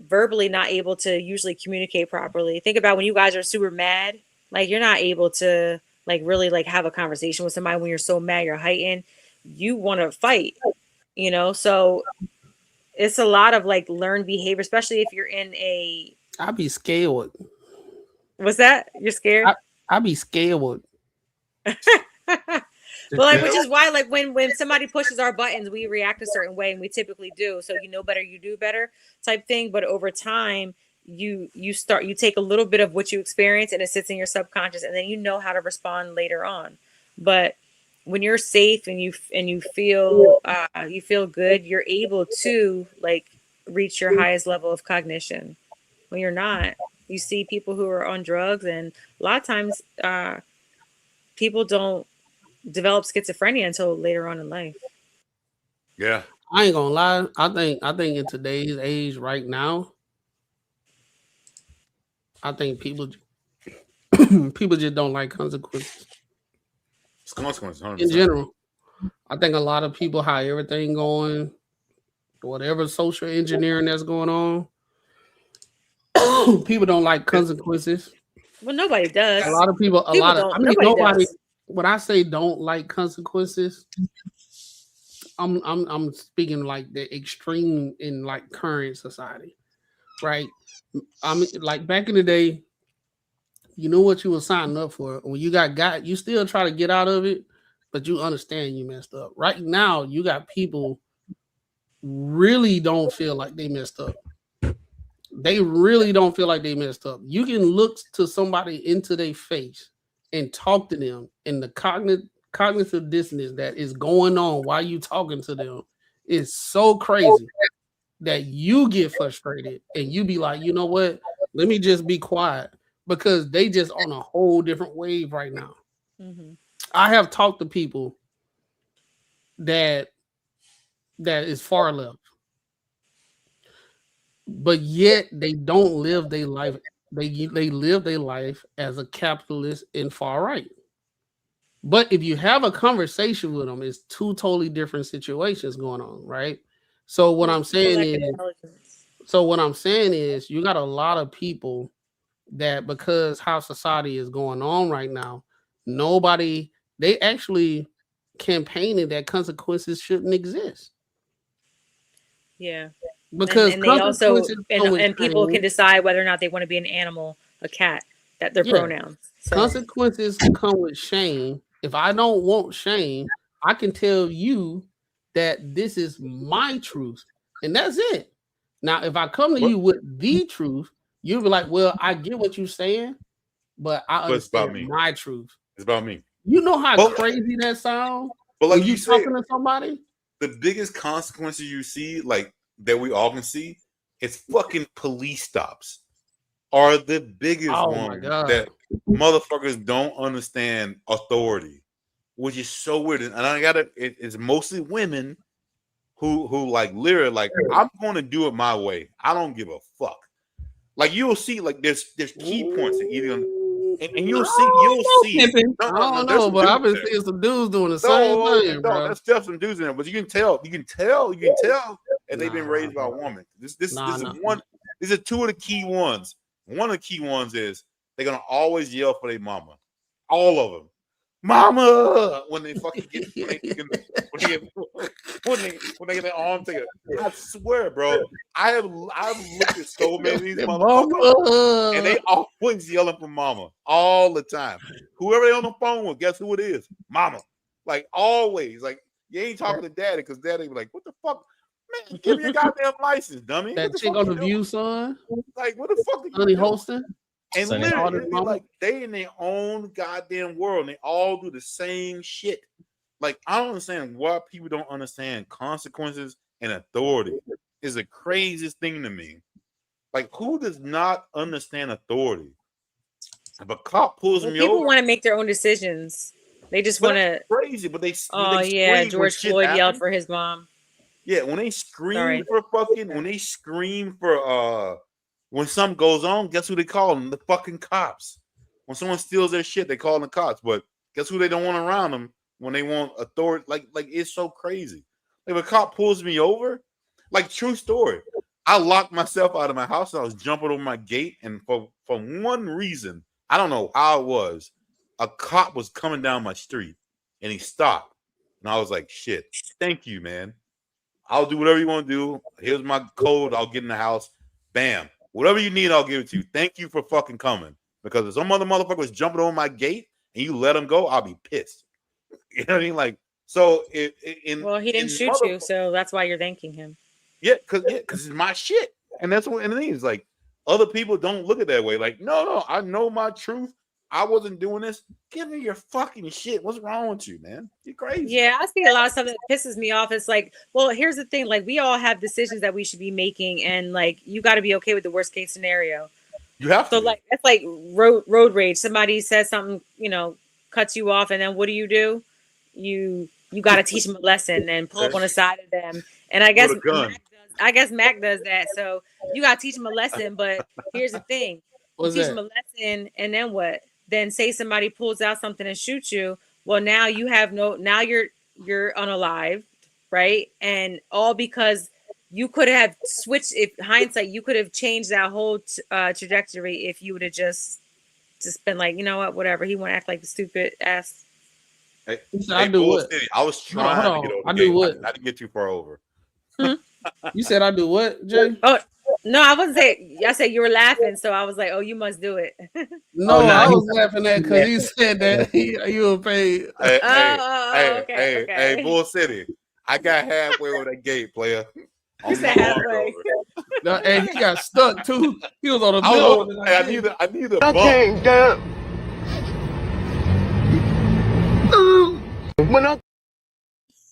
verbally not able to usually communicate properly. Think about when you guys are super mad, like you're not able to like really like have a conversation with somebody when you're so mad, you're heightened, you want to fight, so it's a lot of like learned behavior, especially if you're in a. I'd be scared. What's that? You're scared? I'd be scared. Well, like, which is why, like, when somebody pushes our buttons, we react a certain way, and we typically do. So you know better, you do better, type thing. But over time, you take a little bit of what you experience, and it sits in your subconscious, and then you know how to respond later on. But when you're safe and you feel good, you're able to like reach your highest level of cognition. When you're not, you see people who are on drugs, and a lot of times people don't develop schizophrenia until later on in life. Yeah, I ain't gonna lie. I think in today's age right now, I think people just don't like consequences. Consequences, 100%. In general, I think a lot of people, how everything going, whatever social engineering that's going on, people don't like consequences. Well, nobody does. A lot of people, nobody. When I say don't like consequences, I'm speaking like the extreme in like current society, right? I mean, like back in the day, you know what you were signing up for. When you got, you still try to get out of it, but you understand you messed up. Right now, you got people really don't feel like they messed up. they really don't feel like they messed up. You can look to somebody into their face and talk to them, and the cognitive dissonance that is going on while you talking to them is so crazy that you get frustrated and you be like, you know what? Let me just be quiet because they just on a whole different wave right now. Mhm. I have talked to people that is far left, but yet they don't live their life. They live their life as a capitalist and far right. But if you have a conversation with them, it's two totally different situations going on, right? So what I'm saying is, you got a lot of people that because how society is going on right now, they actually campaigning that consequences shouldn't exist. Yeah. Because and they also consequences come with and people shame. can decide whether or not they want to be an animal, a cat, that their Yeah. pronouns. So Consequences come with shame. If I don't want shame, I can tell you that this is my truth, and that's it. Now, if I come to you with the truth, you'll be like, "Well, I get what you're saying, but I But it's about understand me. my truth." It's about me. You know how But- crazy that sounds But like when you you said, talking to somebody. the biggest consequences you see, like that we all can see, it's fucking police stops are the biggest Oh my one God. that motherfuckers don't understand authority, which is so weird. And I got it's mostly women who like literally like, I'm going to do it my way. I don't give a fuck. Like you'll see, like there's key points in either, and you'll see. I don't know, but I've been seeing some dudes doing the same thing, bro. That's just some dudes in there, but you can tell that they've been raised by a woman. This is one. These are two of the key ones. One of the key ones is they're gonna always yell for their mama. All of them, mama, when they fucking get when they get their arm taken. I swear, bro, I've looked at so many of these motherfuckers, and they always yelling for mama all the time. Whoever they on the phone with, guess who it is? Mama. Like always. Like you ain't talking to daddy because daddy be like, what the fuck? Man, give me a goddamn license, dummy. That chick on the View, son. Like, what the fuck are you Honey doing? Holston. And Sonny literally, Holston, it'd be like they in their own goddamn world, and they all do the same shit. Like, I don't understand why people don't understand consequences and authority. Is the craziest thing to me. Like, who does not understand authority? If a cop pulls me people over, want to make their own decisions. They just want to. Crazy, but they. Oh they yeah, scream when George shit Floyd yelled happens. for his mom. Yeah, when they scream Sorry. for when they scream for when something goes on, guess who they call them? The fucking cops. When someone steals their shit, they call them the cops. But guess who they don't want around them when they want authority? Like it's so crazy. Like if a cop pulls me over, like true story. I locked myself out of my house. I was jumping over my gate, and for one reason, I don't know how it was, a cop was coming down my street, and he stopped, and I was like, "Shit, thank you, man. I'll do whatever you want to do. Here's my code. I'll get in the house. Bam. Whatever you need, I'll give it to you. Thank you for fucking coming. Because if some other motherfucker was jumping over my gate and you let him go, I'll be pissed. You know what I mean? Like, so he didn't shoot you, so that's why you're thanking him. Yeah, because it's my shit. And that's what it is. Like, other people don't look at it that way. Like, no, I know my truth. I wasn't doing this. Give me your fucking shit. What's wrong with you, man? You're crazy. Yeah, I see a lot of stuff that pisses me off. It's like, well, here's the thing. Like, we all have decisions that we should be making, and like, you got to be okay with the worst case scenario. You have to. So, like, that's like road rage. Somebody says something, cuts you off, and then what do? You got to teach them a lesson and pull up on the side of them. And I guess Mac does that. So you got to teach them a lesson. But here's the thing: you teach them a lesson, and then what? Then say somebody pulls out something and shoots you. Well, now you have now you're unalived, right? And all because you could have switched. If hindsight, you could have changed that whole trajectory if you would have just been like, you know what, whatever. He want to act like the stupid ass. I do what? I was trying to get over. I do what? I didn't get too far over. You said I do what, Jay? Oh no, I wasn't saying. I said you were laughing, so I was like, "Oh, you must do it." No, I was laughing at because he said that you were paid. Hey, Bull City. I got halfway over that gate, player. You said halfway. No, and he got stuck too. He was on the I middle. need the bump. down. When I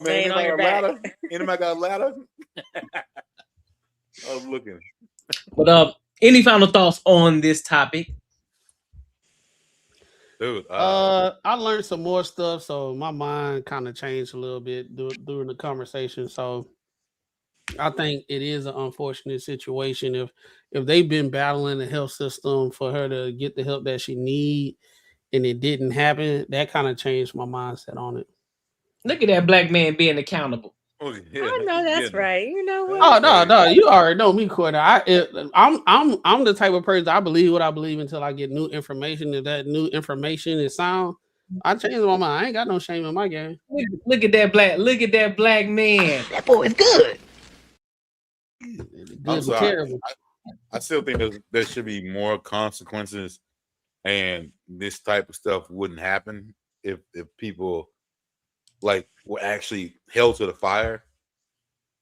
Man, Laying on anybody your got a back. ladder? Anybody got a ladder? I was looking. But any final thoughts on this topic? Dude, I learned some more stuff, so my mind kind of changed a little bit during the conversation. So I think it is an unfortunate situation if they've been battling the health system for her to get the help that she need, and it didn't happen. That kind of changed my mindset on it. Look at that black man being accountable. oh, yeah, I know that's right. You know what? Oh no, you already know me, Corner. I'm the type of person I believe what I believe until I get new information. If that new information is sound, I change my mind. I ain't got no shame in my game. Look at that black man. that boy is good. Good I'm and sorry. terrible. I still think there should be more consequences, and this type of stuff wouldn't happen if people like were actually held to the fire.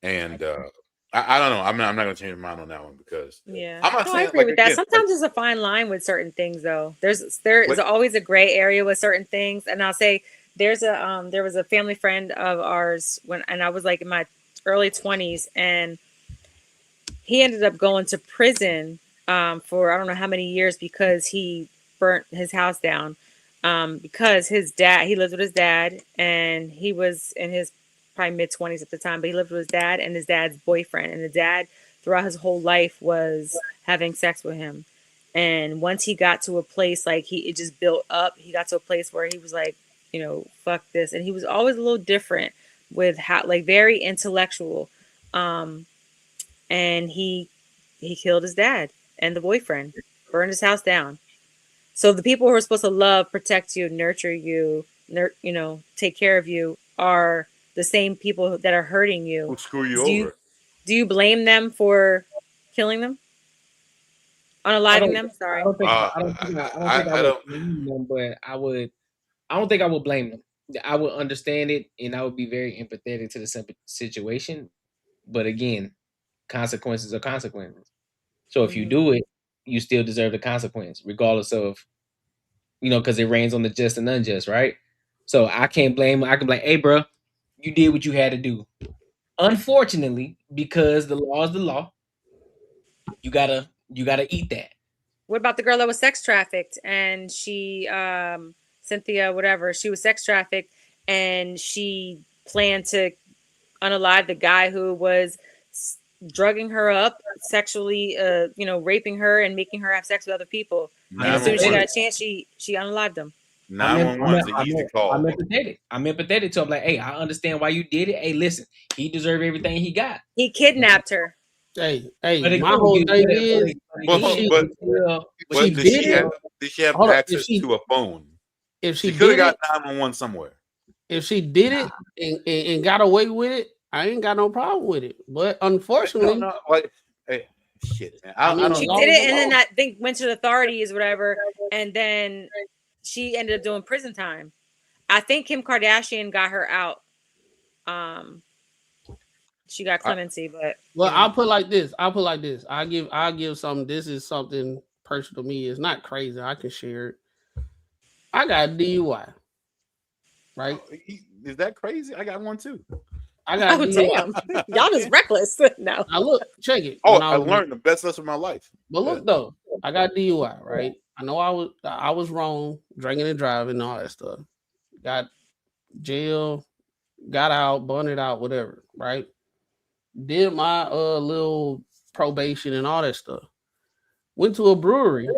And I don't know. I'm not gonna change my mind on that one because Yeah, I'm not no, I saying agree like with that. again, Sometimes there's a fine line with certain things, though. There is always a gray area with certain things, and I'll say there was a family friend of ours and I was like in my early 20s, and he ended up going to prison for I don't know how many years because he burnt his house down because he lived with his dad, and he was in his probably mid-20s at the time, but he lived with his dad and his dad's boyfriend, and the dad throughout his whole life was having sex with him. And once he got to a place like it just built up, he got to a place where he was like, fuck this. And he was always a little different with how, like, very intellectual. And he killed his dad and the boyfriend, burned his house down. So the people who are supposed to love, protect you, nurture you, take care of you are the same people that are hurting you. who screw you over. Do you blame them for killing them? Unaliving them? Sorry. I don't think I would blame them, but I don't think I would blame them. I would understand it, and I would be very empathetic to the situation. But again, consequences are consequences. So if you do it, you still deserve the consequence, regardless of, because it rains on the just and unjust, right? So I can't blame. I can blame, hey, bro, you did what you had to do. Unfortunately, because the law is the law, you gotta eat that. What about the girl that was sex trafficked and she, Cynthia, whatever, she was sex trafficked and she planned to unalive the guy who was drugging her up, sexually, raping her and making her have sex with other people. And as soon as she got a chance, she unalived him. 911 is an easy call. I'm empathetic to him. Like, hey, I understand why you did it. Hey, listen, he deserved everything he got. He kidnapped her. Hey, my whole thing is, did she have access to a phone? If she could have got it, 911 somewhere. If she did it and got away with it, I ain't got no problem with it. But unfortunately, shit, man. I mean, she did it, and then I think went to the authorities, whatever, and then she ended up doing prison time. I think Kim Kardashian got her out. She got clemency, but I'll put like this. I'll give something. This is something personal to me. It's not crazy. I can share it. I got a DUI. Right? Is that crazy? I got one too. I got damn. Y'all just reckless. No. Now look, check it. I learned the best lesson of my life. But look though, I got DUI, right? I know I was wrong, drinking and driving and all that stuff. Got jail, got out, bonded out, whatever, right? Did my little probation and all that stuff. Went to a brewery.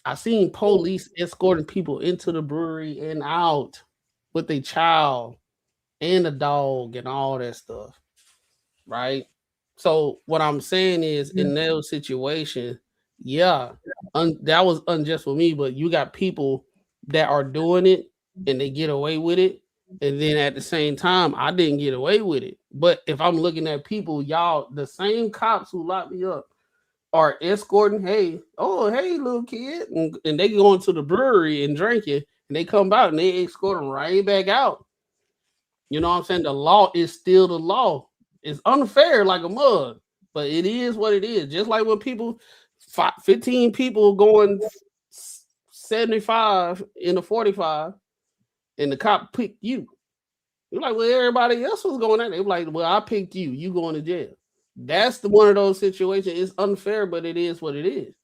I seen police escorting people into the brewery and out with a child and a dog and all that stuff, right? So what I'm saying is, in those situations, that was unjust for me, but you got people that are doing it and they get away with it, and then at the same time, I didn't get away with it. But if I'm looking at people, y'all, the same cops who locked me up are escorting, hey, little kid, and they go into the brewery and drinking, and they come out and they escort them right back out. You know what I'm saying? The law is still the law. It's unfair like a mug, but it is what it is. Just like when people, 15 people going 75 in a 45, and the cop picked you. You're like, well, everybody else was going at it. They were like, well, I picked you. You going to jail. That's the one of those situations. It's unfair, but it is what it is.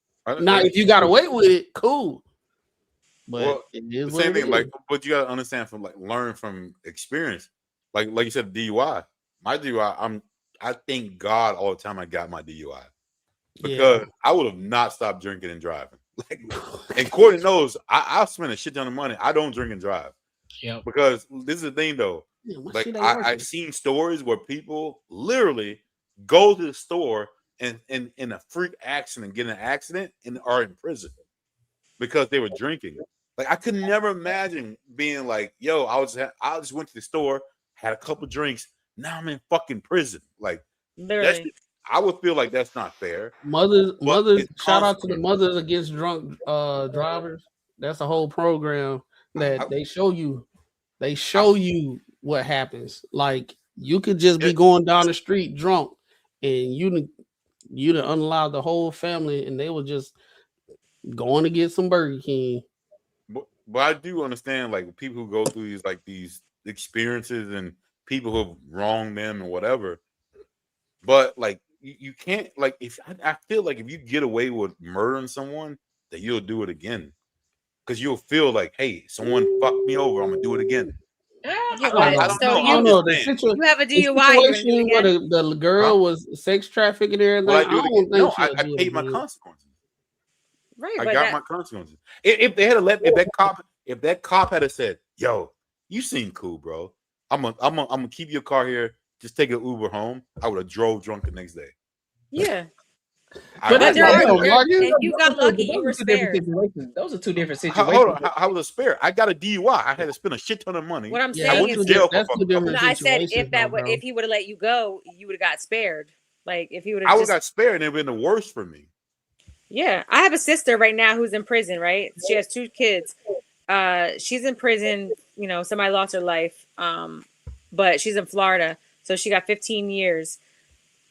Now, if you got away with it, cool. But it is the same thing. Like, but you gotta understand from learn from experience. Like you said, DUI. My DUI, I thank God all the time I got my DUI because I would have not stopped drinking and driving. Like, and Courtney knows I spend a shit ton of money. I don't drink and drive. Yeah. Because this is the thing though. Like I've seen stories where people literally go to the store and in a freak accident, get in an accident, and are in prison because they were drinking. Like I could never imagine being like, yo, I just went to the store, had a couple drinks, now I'm in fucking prison. Like I would feel like that's not fair. Mothers, shout out to the Mothers Against Drunk Drivers. That's a whole program that they show you. They show you what happens. Like you could just be going down the street drunk, and you'd unallow the whole family, and they were just going to get some Burger King. But I do understand like people who go through these experiences and people who have wronged them and whatever. But like you can't I feel like if you get away with murdering someone, that you'll do it again. Because you'll feel like, hey, someone fucked me over, I'm gonna do it again. You have a DUI. Where the girl was sex trafficking and everything. I paid my consequences. Right, I got my consequences. If they had if that cop had said, "Yo, you seem cool, bro. I'm gonna keep your car here. Just take an Uber home," I would have drove drunk the next day. Yeah. But if you got lucky, you were spared. Those are two different situations. Hold on, how was a spare? I got a DUI. I had to spend a shit ton of money. What I'm saying is, I said if he would have let you go, you would have got spared. Like if he would have, I would have got spared, and it would have been the worst for me. Yeah, I have a sister right now who's in prison. Right, she has 2 kids. She's in prison. You know, somebody lost her life. But she's in Florida, so she got 15 years.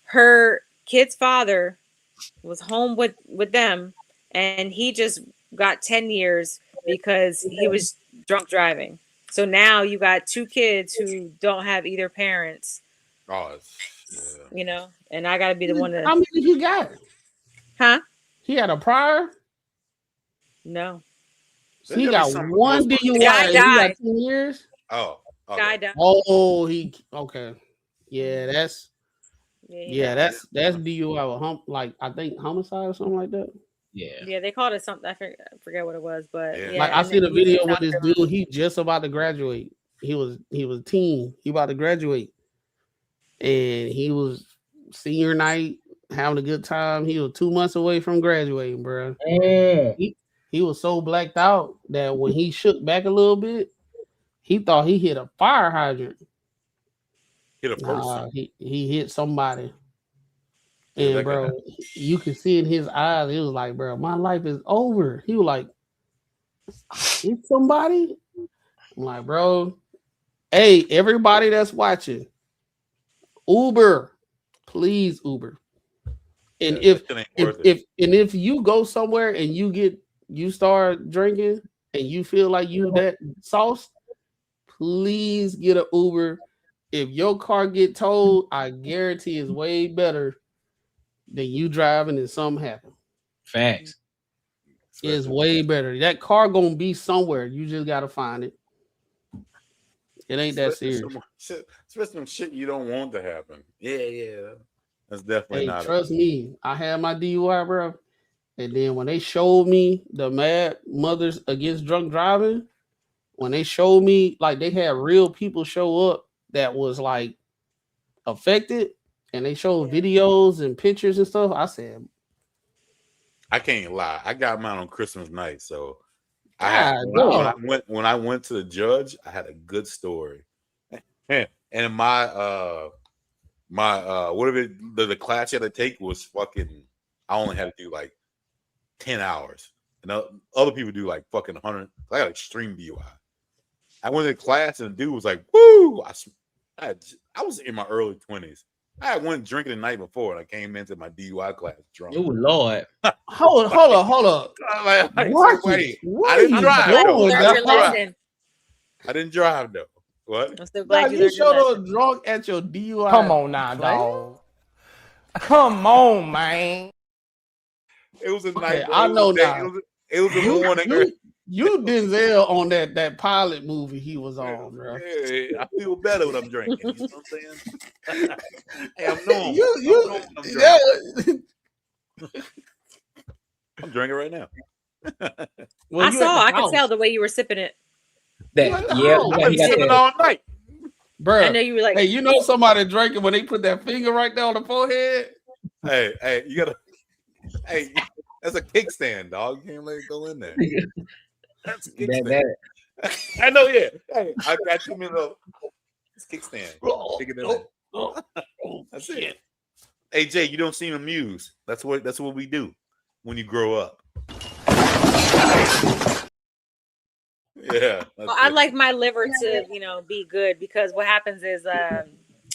Her kid's father was home with them, and he just got 10 years because he was drunk driving. So now you got 2 kids who don't have either parents. You know, and I got to be the one that. How many he got? Huh? He had a prior? No. He got one DUI. He got 10 years. Oh. Guy died. Oh, okay. Yeah, that's that's DUI with I think homicide or something like that. Yeah, they called it something. I forget what it was, but like I see the video with this dude. He just about to graduate. He was teen. He about to graduate, and he was senior night having a good time. He was 2 months away from graduating, bro. He was so blacked out that when he shook back a little bit, he thought he hit a fire hydrant. Hit a person. He hit somebody. And bro, you could see in his eyes, it was like, bro, my life is over. He was like, hit somebody? I'm like, bro, hey, everybody that's watching, Uber, please Uber. And if you go somewhere and you start drinking and you feel like you that sauce, please get an Uber. If your car get towed, I guarantee it's way better than you driving and something happen. Facts. It's way better. That car gonna be somewhere. You just gotta find it. It ain't that serious. Especially some shit you don't want to happen. Yeah. That's definitely not. Trust me, I had my DUI, bro. And then when they showed me the Mad Mothers Against Drunk Driving, when they showed me, like, they had real people show up that was like affected, and they showed videos and pictures and stuff, I said, I can't lie. I got mine on Christmas night, so when I went to the judge, I had a good story. And my whatever the class you had to take was fucking. I only had to do like 10 hours, and other people do like fucking 100. I got extreme DUI. I went to class, and the dude was like, "Woo!" I was in my early 20s, I had one drinking the night before, and I came into my DUI class drunk. Oh Lord! Hold up. So wait, what I didn't drive. Glad you Though. learned your lesson. I didn't drive though. What? I'm so glad you learned your showed lesson. up drunk at your DUI. Come on now, dog. Come on, man. It was a Okay, night. I know now. It was a morning. You Denzel on that pilot movie he was on, bro. Yeah, I feel better when I'm drinking. You know what I'm saying? Hey, I'm normal. I'm drinking right now. I could tell the way you were sipping it. I've been sipping all night. Bro, I know you were like, hey, you know somebody drinking when they put that finger right there on the forehead? Hey, you gotta. Hey, that's a kickstand, dog. You can't let it go in there. That's a kickstand. I know, yeah. Hey, I got too many little. It's kickstand. Stick it in there. That's it. Hey Jay, you don't seem amused. That's what we do when you grow up. Yeah. Well, I like my liver to, be good, because what happens is,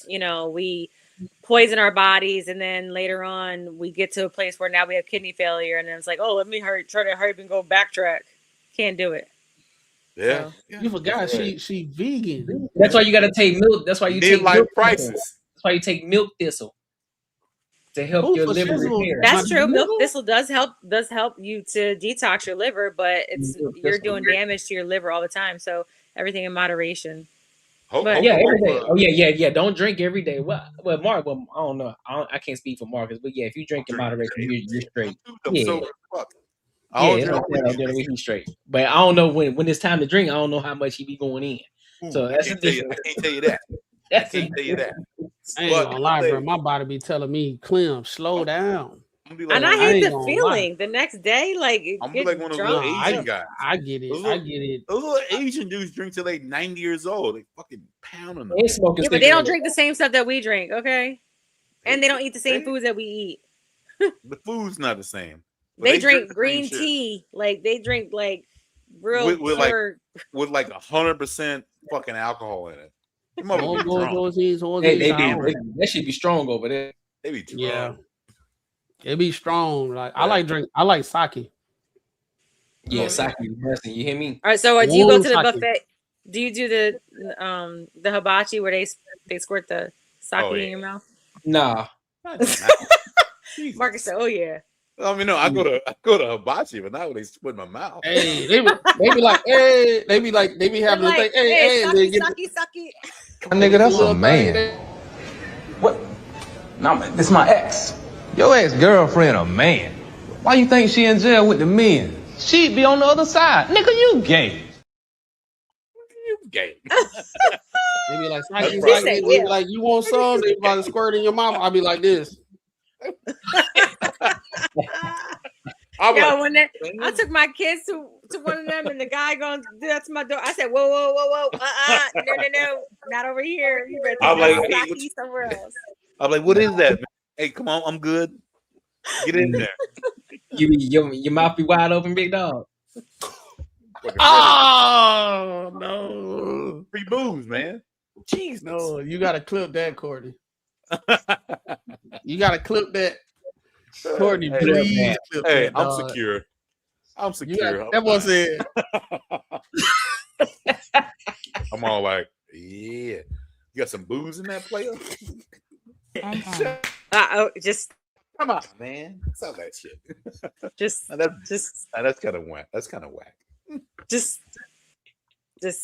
we poison our bodies, and then later on we get to a place where now we have kidney failure, and then it's like, oh, let me try to hurry up and go backtrack. Can't do it. Yeah. So. You forgot she vegan. That's why you got to take milk. That's why you take midlife milk crisis. That's why you take milk thistle to help your liver repair. That's true. Milk thistle does help you to detox your liver, but you're doing damage to your liver all the time. So everything in moderation. Every day. Oh yeah. Don't drink every day. Well, Mark. Well, I don't know. I can't speak for Marcus, but yeah, if you drink in moderation, you're straight. Yeah. He's straight. But I don't know when it's time to drink. I don't know how much he be going in. So that's I can't tell you that. I can't tell you that. I ain't gonna lie, bro. My body be telling me, Clem, slow down. And I hate the feeling the next day. Like, I'm like one of those little Asian guys. I get it. I get it. Those little Asian dudes drink till they 90 years old. They fucking pounding them. Yeah, but they don't drink the same stuff that we drink, okay? And they don't eat the same foods that we eat. The food's not the same. They drink green tea. Like, they drink like real with like 100% fucking alcohol in it. That should be strong over there. They be drunk. Yeah. It be strong. Like I like sake. Yeah, sake is blessing. You hear me? All right. So do you go to the buffet? Do you do the hibachi where they squirt the sake in your mouth? Nah. Marcus said, "Oh yeah." I mean, no, I go to hibachi, but not when they split my mouth. Hey, they be like, hey, they be having a thing. Hey, sake. Nigga, that's a man. What? No, man, this my ex. Your ex-girlfriend a man. Why you think she in jail with the men? She'd be on the other side. Nigga, you gay. You gay. They be like, they be like, you want some? They about to squirt in your mouth. I'll be like this. I took my kids to one of them, and the guy going to do that to my door. I said, whoa, no, not over here. You better somewhere else. I'm like, what is that, man? Hey, come on, I'm good. Get in there. Your mouth be wide open, big dog. Oh no! Free booze, man. Jeez, no, you gotta clip that, Courtney. You gotta clip that, Courtney. Please clip that. I'm secure. I'm secure. That was it. I'm all like, yeah. You got some booze in that player? Just come on, man. Stop that shit. That's kind of whack. That's kind of whack. Just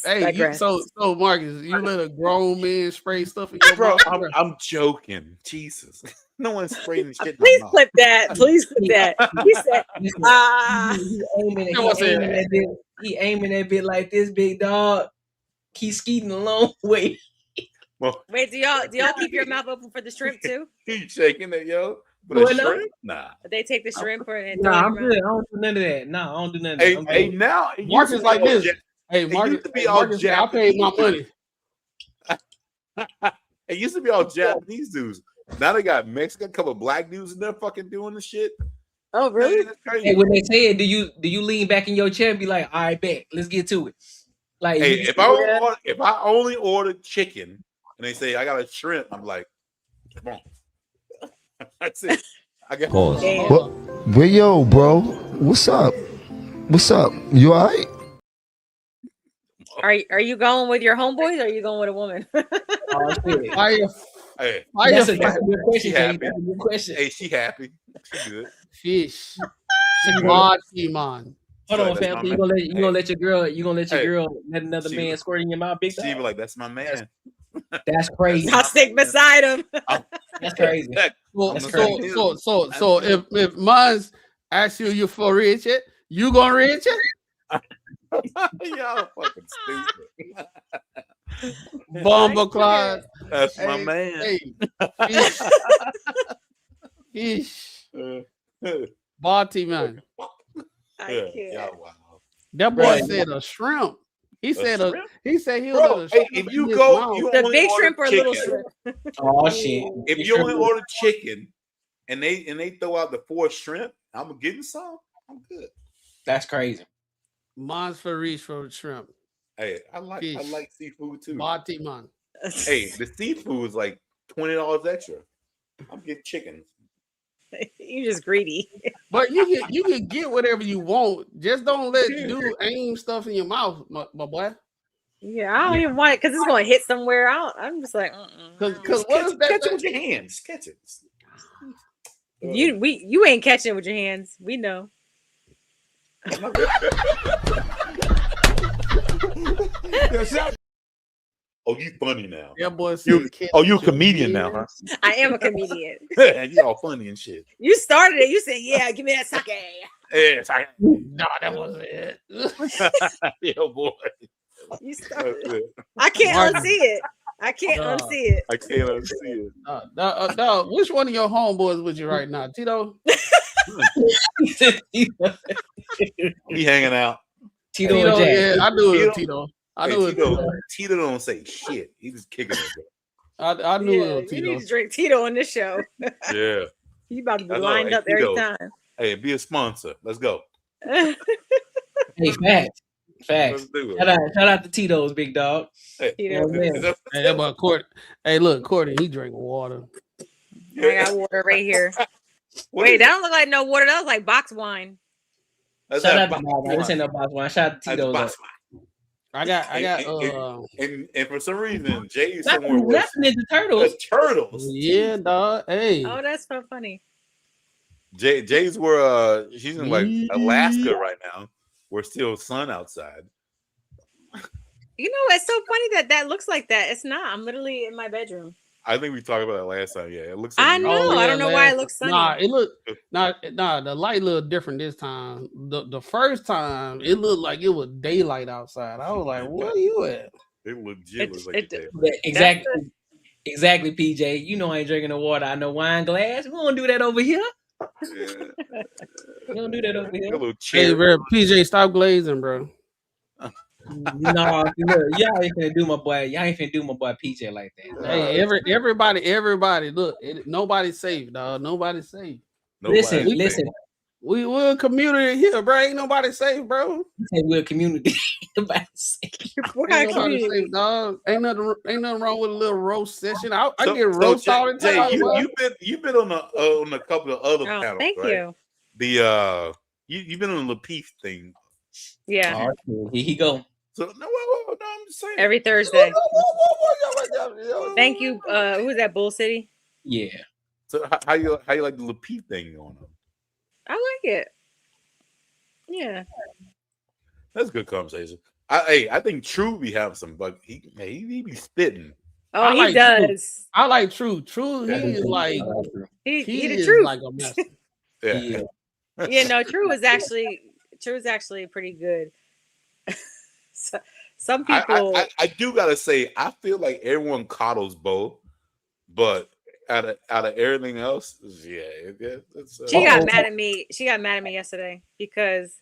hey, so Marcus, you let a grown man spray stuff in your mouth? I'm joking. Jesus, no one's spraying shit. Please clip that. Please clip that. He said, he aiming that bit like this, big dog. He's skeeting a long way. Well, wait, do y'all keep your mouth open for the shrimp too? He's shaking it, yo. But shrimp? Nah. They take the shrimp and nah, I'm good. I don't do none of that. No, I don't do none of that. Hey, now Marcus like this. Hey, Marcus, I paid my money. It used to be all Japanese dudes. Now they got Mexican, a couple of black dudes in there fucking doing the shit. Oh, really? Hey, when they say it, do you lean back in your chair and be like, all right, bet, let's get to it. Like, hey, if I only ordered chicken and they say I got a shrimp, I'm like, Come on. That's it. I got Pause. Damn. Where yo, bro? What's up? What's up? You all right? Are you going with your homeboys or are you going with a woman? Oh, shit. Hey, That's a good question, she Jay. happy. That's a good question. Hey, she happy. She good. Fish. Marty, man. Hold on, That's fam. my You man. gonna let your girl let another She- man squirt in your mouth, big She dog? be like, that's my man. That's crazy. I'll stick beside him. That's crazy. So if Mons asks you for rich it, you gonna rich it? Y'all fucking stupid. Bomber Clyde. That's my man. Hey, Barty, man. Yeah, wow. That boy Right. said a shrimp. He said shrimp? he said he Bro, was a hey, shrimp if you in his go, mouth. you The only big order shrimp or little chicken. shrimp? Oh shit! If you only order chicken and they throw out the 4 shrimp, I'm getting some. I'm good. That's crazy. Mons for reach for shrimp. Hey, I like seafood too. Barty, man. Hey, the seafood is like $20 extra. I'm getting chicken. You just greedy. But you can get whatever you want. Just don't let dude aim stuff in your mouth, my boy. Yeah, I don't even want it because it's going to hit somewhere. I'm just like, Because what is that? Catch it with your hands. Catch it. You ain't catching it with your hands. We know. Oh, you funny now. Yeah, boy. You a comedian now, huh? I am a comedian. You all funny and shit. You started it. You said, "Yeah, give me that sake." Yeah, sorry. No, that wasn't it. Yo, boy. You started. I can't unsee it. I can't unsee it. I can't unsee it. Which one of your homeboys with you right now, Tito? He hanging out. Tito, Tito, and Jack. yeah, I knew it was Tito. I knew it was Tito. Tito don't say shit. He just kicking it. I knew it was You Tito. need to drink Tito on this show. Yeah. You about to be I know. lined Hey, up every Tito. time. Hey, be a sponsor. Let's go. Hey, facts. Let's do it. Shout out to Tito's, big dog. Hey, Yeah, man. Hey, that boy Courtney. Hey, look, Courtney, he drinking water. I got water right here. Wait, that don't look like no water. That looks like box wine. That's Shout out that to box wine. this ain't no box wine. Shout out to That's Tito's. box I got and for some reason, Jay Not somewhere was Ninja Turtles. the turtles. Yeah, dog. Hey. Oh, that's so funny. Jay's were she's in like Alaska right now. We're still sun outside. You know, it's so funny that looks like that. It's not. I'm literally in my bedroom. I think we talked about that last time. Yeah, it looks like I know. I don't know why it looks sunny. Nah, it look the light looked different this time. The first time it looked like it was daylight outside. I was like, where are you at? It legit looks like it. Exactly, PJ. You know I ain't drinking the water. I know wine glass. We don't do that over here. Yeah. We don't do that over here. Hey, bro, PJ, stop glazing, bro. No, look, y'all ain't finna do my boy. Y'all ain't finna do my boy PJ like that. Hey, everybody, look, nobody's safe, dog. Nobody's safe. Listen. We're a community here, bro. Ain't nobody safe, bro. We're a community. Ain't nobody safe, dog. Ain't nothing wrong with a little roast session. I get roast all the time. Jay, you've been on a couple of other panels. Thank right? you. The you've been on the Lapeef thing. Yeah. Here he go. So no, I'm just saying. Every Thursday. Thank you. Who's that? Bull City? Yeah. So how you like the Lapeef thing going on? I like it. Yeah. That's a good conversation. I think True be having some, but he be spitting. Oh, he does. I like True. True, he is like he the is truth. like a master. Yeah. Yeah, no, True is actually pretty good. So, some people I do gotta say, I feel like everyone coddles Bo, but out of everything else, yeah, it's, she got mad at me. She got mad at me yesterday because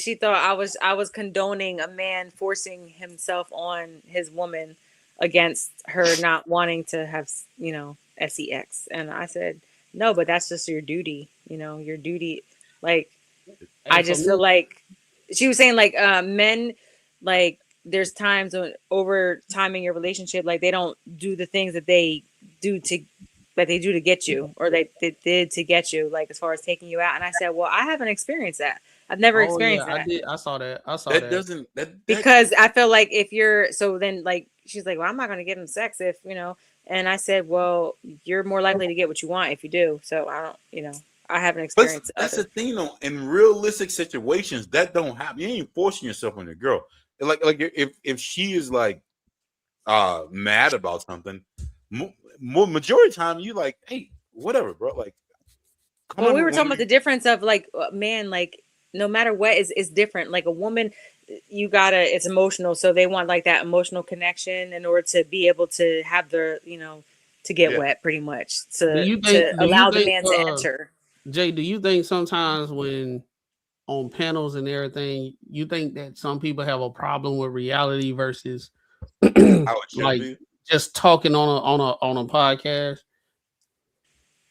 she thought I was condoning a man forcing himself on his woman against her not wanting to have, sex. And I said, no, but that's just your duty, your duty. Like, And I just feel like she was saying like men, like there's times when over time in your relationship, like they don't do the things that they do to get you, or they did to get you, like as far as taking you out. And I said, well, I haven't experienced that. I've never experienced that. I did. I saw that. That doesn't Because I feel like if you're so then like she's like, well, I'm not going to give him sex if and I said, well, you're more likely to get what you want if you do. So I don't, I haven't experienced it. That's the thing though. In realistic situations, that don't happen. You ain't forcing yourself on your girl. Like if she is like mad about something, majority of the time you like, hey, whatever, bro. Like, well, we were talking about the difference of like man, like no matter what is different. Like a woman, it's emotional, so they want like that emotional connection in order to be able to have the to get wet, pretty much to allow the man to enter. Jay, do you think sometimes when on panels and everything, you think that some people have a problem with reality versus like just talking on a podcast?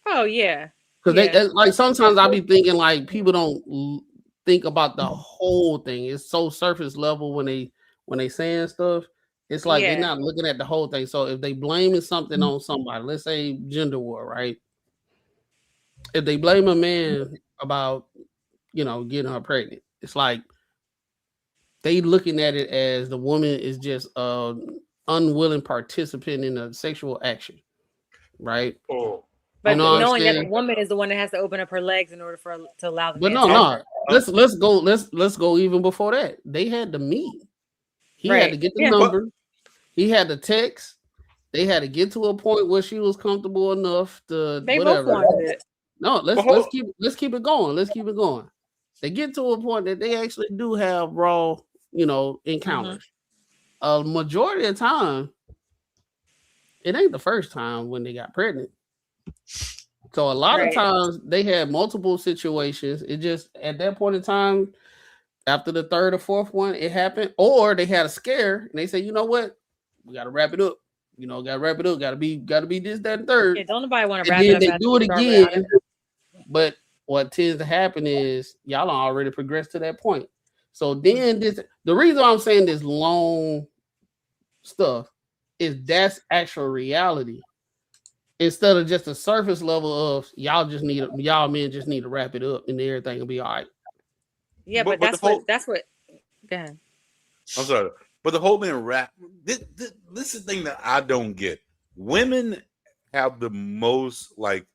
Oh yeah, because they like sometimes I be thinking like people don't think about the whole thing. It's so surface level when they saying stuff. It's like they're not looking at the whole thing. So if they blaming something on somebody, let's say gender war, right? If they blame a man about getting her pregnant, it's like they looking at it as the woman is just unwilling participant in a sexual action, right? Oh, but knowing that the woman is the one that has to open up her legs in order to allow the man. But let's go even before that. They had to meet. He had to get the number. He had to text. They had to get to a point where she was comfortable enough to. They whatever. both wanted it. No, let's keep it going. Let's keep it going. They get to a point that they actually do have raw, encounters. A majority of the time, it ain't the first time when they got pregnant. So a lot of times they had multiple situations. It just at that point in time, after the third or fourth one, it happened, or they had a scare and they say, you know what, we got to wrap it up. Got to wrap it up. Got to be this, that, and third. Yeah, don't nobody want to wrap it up. They do it again. But what tends to happen is y'all already progressed to that point. So then the reason I'm saying this long stuff is that's actual reality. Instead of just a surface level of y'all men just need to wrap it up and everything will be all right. Yeah, but that's what. Go ahead. I'm sorry. But the whole thing rap, this is the thing that I don't get. Women have the most like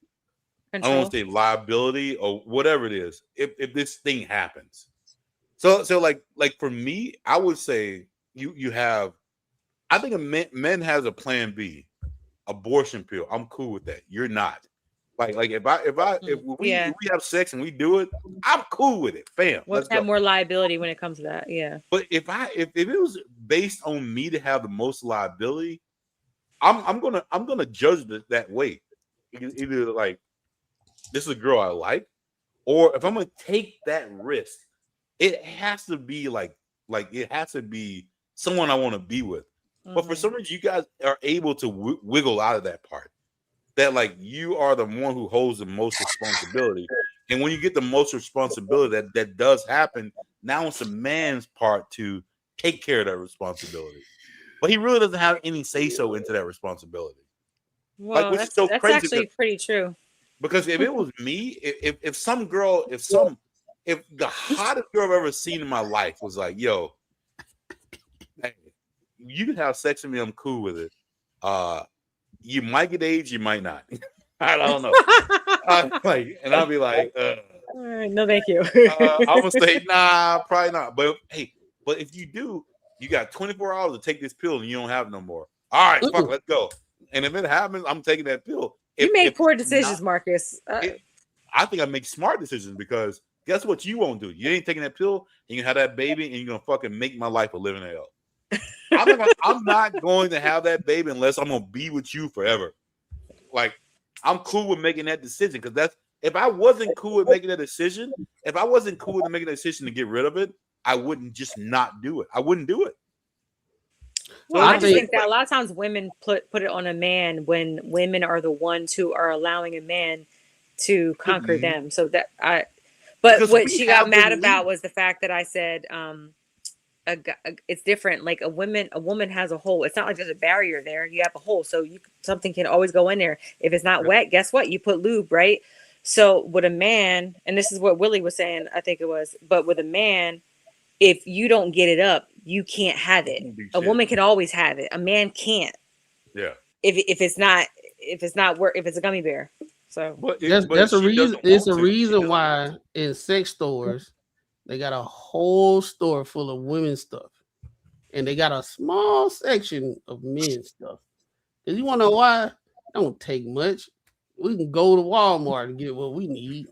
control. I don't want to say liability or whatever it is if this thing happens. So like for me, I would say you have. I think a man has a plan B, abortion pill. I'm cool with that. You're not. Like if we have sex and we do it, I'm cool with it. Bam. Let's have more liability when it comes to that. Yeah. But if it was based on me to have the most liability, I'm gonna judge it that way. Either like this is a girl I like, or if I'm gonna take that risk, it has to be like it has to be someone I want to be with. But for some reason, you guys are able to wiggle out of that part. That like you are the one who holds the most responsibility, and when you get the most responsibility, that does happen. Now it's a man's part to take care of that responsibility, but he really doesn't have any say so into that responsibility. Well, like, that's actually pretty true. Because if it was me, if the hottest girl I've ever seen in my life was like, yo, hey, you can have sex with me, I'm cool with it. You might get AIDS, you might not. I don't know. And I'll be like, all right, no, thank you. I'm gonna say, nah, probably not. But hey, if you do, you got 24 hours to take this pill and you don't have no more. All right, fuck, let's go. And if it happens, I'm taking that pill. You make poor decisions, Marcus. I think I make smart decisions because guess what you won't do? You ain't taking that pill and you have that baby and you're gonna fucking make my life a living hell. I'm not going to have that baby unless I'm gonna be with you forever. Like I'm cool with making that decision because that's if I wasn't cool with making that decision, to get rid of it, I wouldn't just not do it. I wouldn't do it. Well, I just think that a lot of times women put it on a man when women are the ones who are allowing a man to conquer them. So that but what she got mad about was the fact that I said it's different. Like a woman has a hole. It's not like there's a barrier there. You have a hole, so something can always go in there. If it's not wet, guess what? You put lube, right? So with a man, and this is what Willie was saying, I think it was, but with a man, if you don't get it up, you can't have it. A woman can always have it. A man can't. Yeah. If it's a gummy bear. So that's a reason. It's a reason why in sex stores they got a whole store full of women's stuff, and they got a small section of men's stuff. Cause you want to know why? It don't take much. We can go to Walmart and get what we need.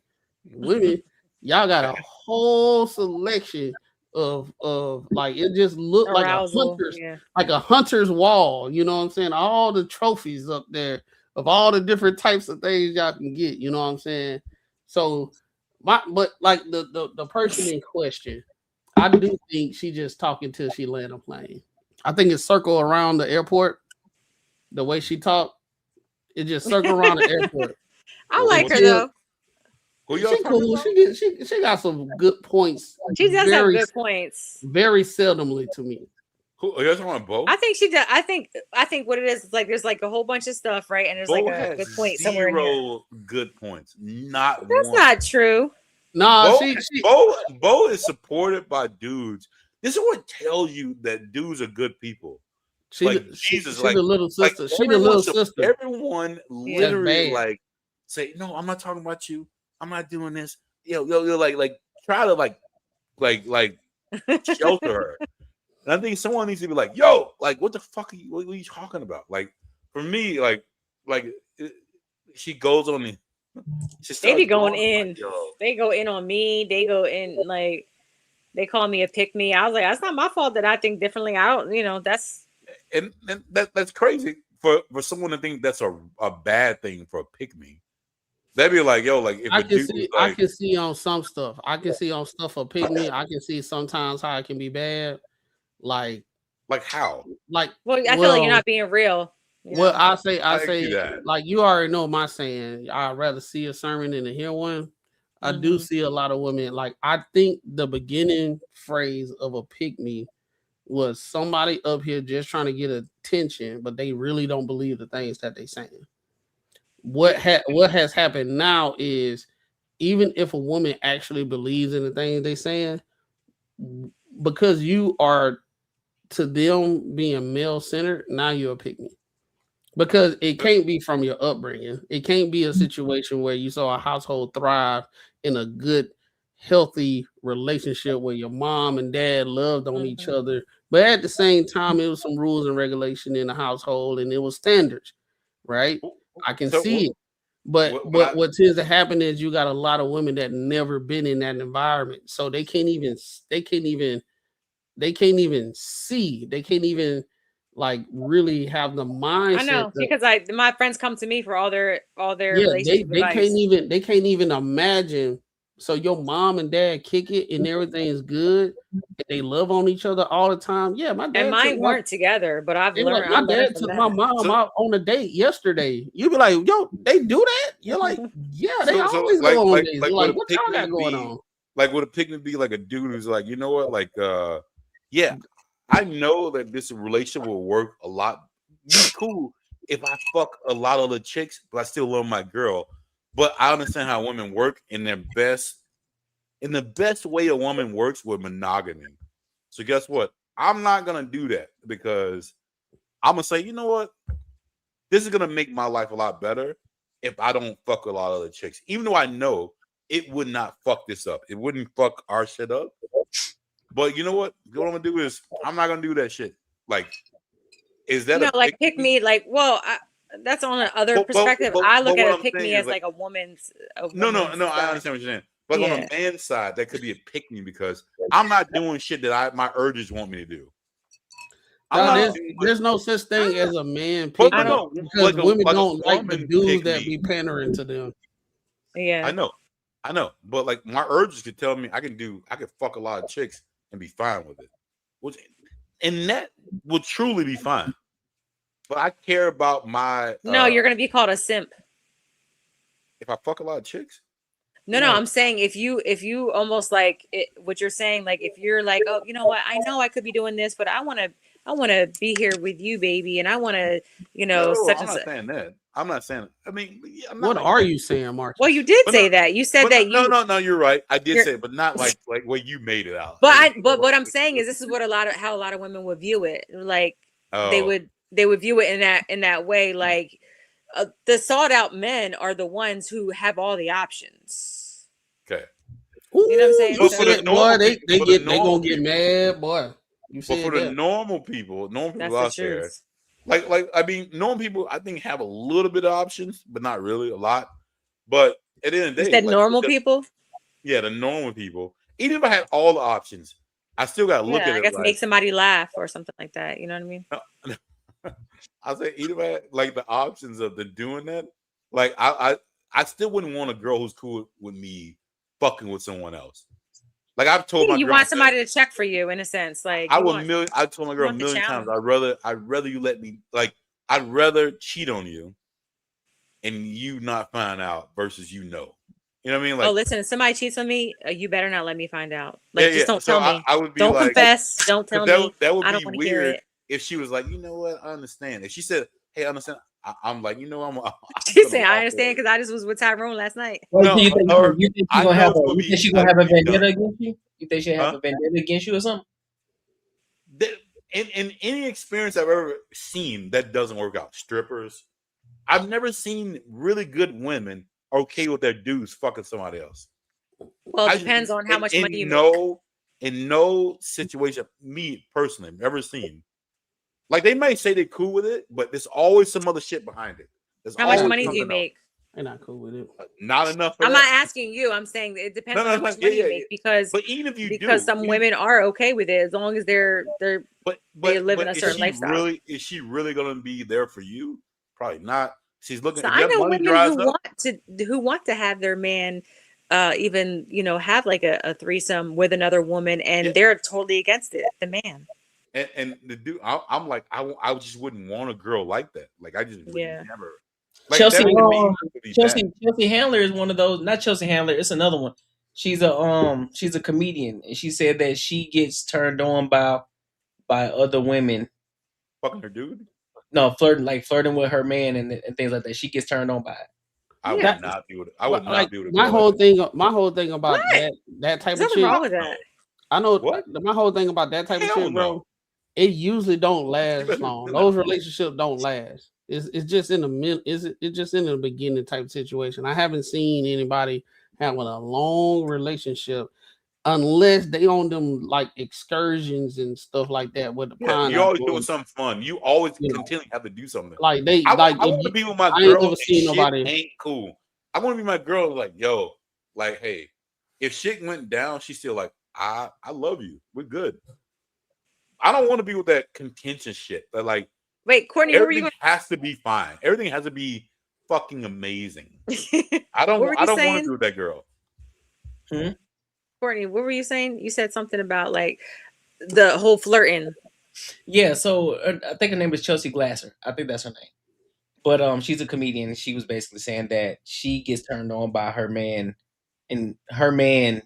Women, y'all got a whole selection of like it just looked arousal, like a hunter's wall. You know what I'm saying? All the trophies up there of all the different types of things y'all can get. You know what I'm saying? So but like the person in question, I do think she just talking till she land a plane. I think it's circle around the airport. The way she talked, it just circle around the airport. I like her though. She cool. She got some good points. She does have good points. Very seldomly to me. Who are you talking about, Bo? I think she does. I think what it is like there's like a whole bunch of stuff, right? And there's Bo like a good point somewhere in here. Zero good points. Not That's one. not true. Nah, Bo is supported by dudes. This is what tells you that dudes are good people. She's the little sister. She's the little sister. Everyone literally like say, no, I'm not talking about you. I'm not doing this. Yo, like try to like shelter her. And I think someone needs to be like, yo, like what the fuck are you talking about? Like for me, like she goes on me. They be going in. They go in on me. They go in like they call me a pick me. I was like, that's not my fault that I think differently. I don't, that's and that's crazy for someone to think that's a bad thing for a pick me. They'd be like, yo, like if I can see on some stuff. I can see on stuff for pick me. I can see sometimes how it can be bad. Like how? Like I feel like you're not being real. Well, I say like you already know my saying. I'd rather see a sermon than to hear one. I do see a lot of women. Like I think the beginning phrase of a pick me was somebody up here just trying to get attention, but they really don't believe the things that they saying. What has happened now is even if a woman actually believes in the things they saying, because you are to them being male centered, now you're a pick me. Because it can't be from your upbringing. It can't be a situation where you saw a household thrive in a good, healthy relationship where your mom and dad loved on each other. But at the same time, it was some rules and regulation in the household and it was standards, right? I can see it. But what tends to happen is you got a lot of women that never been in that environment. So they can't even like really have the mindset. I know because my friends come to me for all their relationship advice. They can't even imagine. So your mom and dad kick it and everything is good. And they love on each other all the time. Yeah, my dad and mine weren't together, but I've learned. My dad took my mom out on a date yesterday. You'd be like, yo, they do that? You're like, yeah, they always go on dates. Like what y'all got going on? Like would a picnic be like a dude who's like, you know what? Like yeah. I know that this relationship will work a lot. Be cool if I fuck a lot of the chicks, but I still love my girl. But I understand how women work in the best way a woman works with monogamy. So guess what? I'm not gonna do that because I'm gonna say, you know what? This is gonna make my life a lot better if I don't fuck a lot of the chicks. Even though I know it would not fuck this up. It wouldn't fuck our shit up. But you know what? What I'm gonna do is I'm not gonna do that shit. Like, is that like pick me? Like, well, that's on another perspective. I look at a pick me as like a woman's. No. I understand what you're saying. But on a man's side, that could be a pick me because I'm not doing shit that my urges want me to do. There's no such thing as a man pick me because women don't like the dudes that be pandering to them. Yeah, I know, but like my urges could tell me I could fuck a lot of chicks and be fine with it, and that will truly be fine. But I care about my. No, you're gonna be called a simp if I fuck a lot of chicks. No, I'm saying if you almost like it, what you're saying, like if you're like, oh, you know what, I know I could be doing this, but I want to be here with you, baby, and I want to, No, such I'm and not such. saying that. I'm not saying. I mean, I'm not What like are that. you saying, Marcus? Well, you did But say no, that. You said but that no, you. no, you're right. I did You're- say it, but not like what you made it out. But what I'm saying is this is what how a lot of women would view it. Like they Oh, would view it in that way. Like the sought out men are the ones who have all the options. okay. Ooh, You know what I'm saying? you But for the said, boy, normal they people, for the they normal gonna get people, mad, boy. You but said for the that. normal people That's the out there, truth. like I mean, normal people, I think have a little bit of options, but not really a lot. But at the end of the You day, said like normal people? yeah, the normal people, even if I had all the options, I still got to look Yeah, at I it guess like. make somebody laugh or something like that. You know what I mean? I say even if I had like the options of the doing that, like I still wouldn't want a girl who's cool with me fucking with someone else. Like I've told Yeah, my you girl, want somebody to check for you in a sense. Like I you would want I told my girl a the million times, challenge. I'd rather you let me I'd rather cheat on you and you not find out versus you know. You know what I mean? Oh, Like listen, if somebody cheats on me, you better not let me find out. yeah, Like, just don't So tell me. I would be Don't like, confess. Don't because tell me. that would I be don't want to hear weird it. if she was like, you know what, I understand. If she said, hey, I understand, I'm like, you know, I'm She gonna said, I walk away. understand because I just was with Tyrone last night. What No, do you think? or You think she's I gonna know have it's a? gonna You be think she's gonna have a vendetta against you? You think she'll have huh? a vendetta against you or something? In any experience I've ever seen, that doesn't work out. Strippers, I've never seen really good women okay with their dudes fucking somebody else. Well, it depends on how much money you make. In no situation, me personally, I've ever seen. Like they might say they're cool with it, but there's always some other shit behind it. There's How much always money do you something else. make? They're not cool with it. Not enough for I'm that. not asking you. I'm saying it depends on how much money you make because But even if you some women are okay with it as long as they're living a certain lifestyle. Is she really gonna be there for you? Probably not. She's looking. So If I your know money women dries up, who want to have their man even have like a threesome with another woman and they're totally against it, the man. and the dude, I'm like, I just wouldn't want a girl like that. Like I just would never. Like Chelsea, that to me would be bad. Chelsea Handler is one of those. Not Chelsea Handler. It's another one. She's a comedian, and she said that she gets turned on by other women. Fucking her dude. No, flirting with her man and things like that. She gets turned on by it. I would not be with. I would not be with a girl. My whole thing about that type There's of nothing shit. wrong with that. I know what my whole thing about that type of shit, bro. It usually don't last long. Those relationships don't last. It's just in the mid. It's just in the beginning type situation. I haven't seen anybody having a long relationship unless they on them like excursions and stuff like that with the pineapple. You're always doing something fun. You always continually have to do something. Like I want to be with my girl. I ain't never seen nobody. Ain't cool. I want to be my girl. Like yo, like hey, if shit went down, she's still like I love you. We're good. I don't want to be with that contentious shit. But like, wait, Courtney, everything has to be fine. Everything has to be fucking amazing. I don't want to be with that girl. Courtney, what were you saying? You said something about like the whole flirting. Yeah, so I think her name is Chelsea Glasser. I think that's her name. But she's a comedian, and she was basically saying that she gets turned on by her man, and her man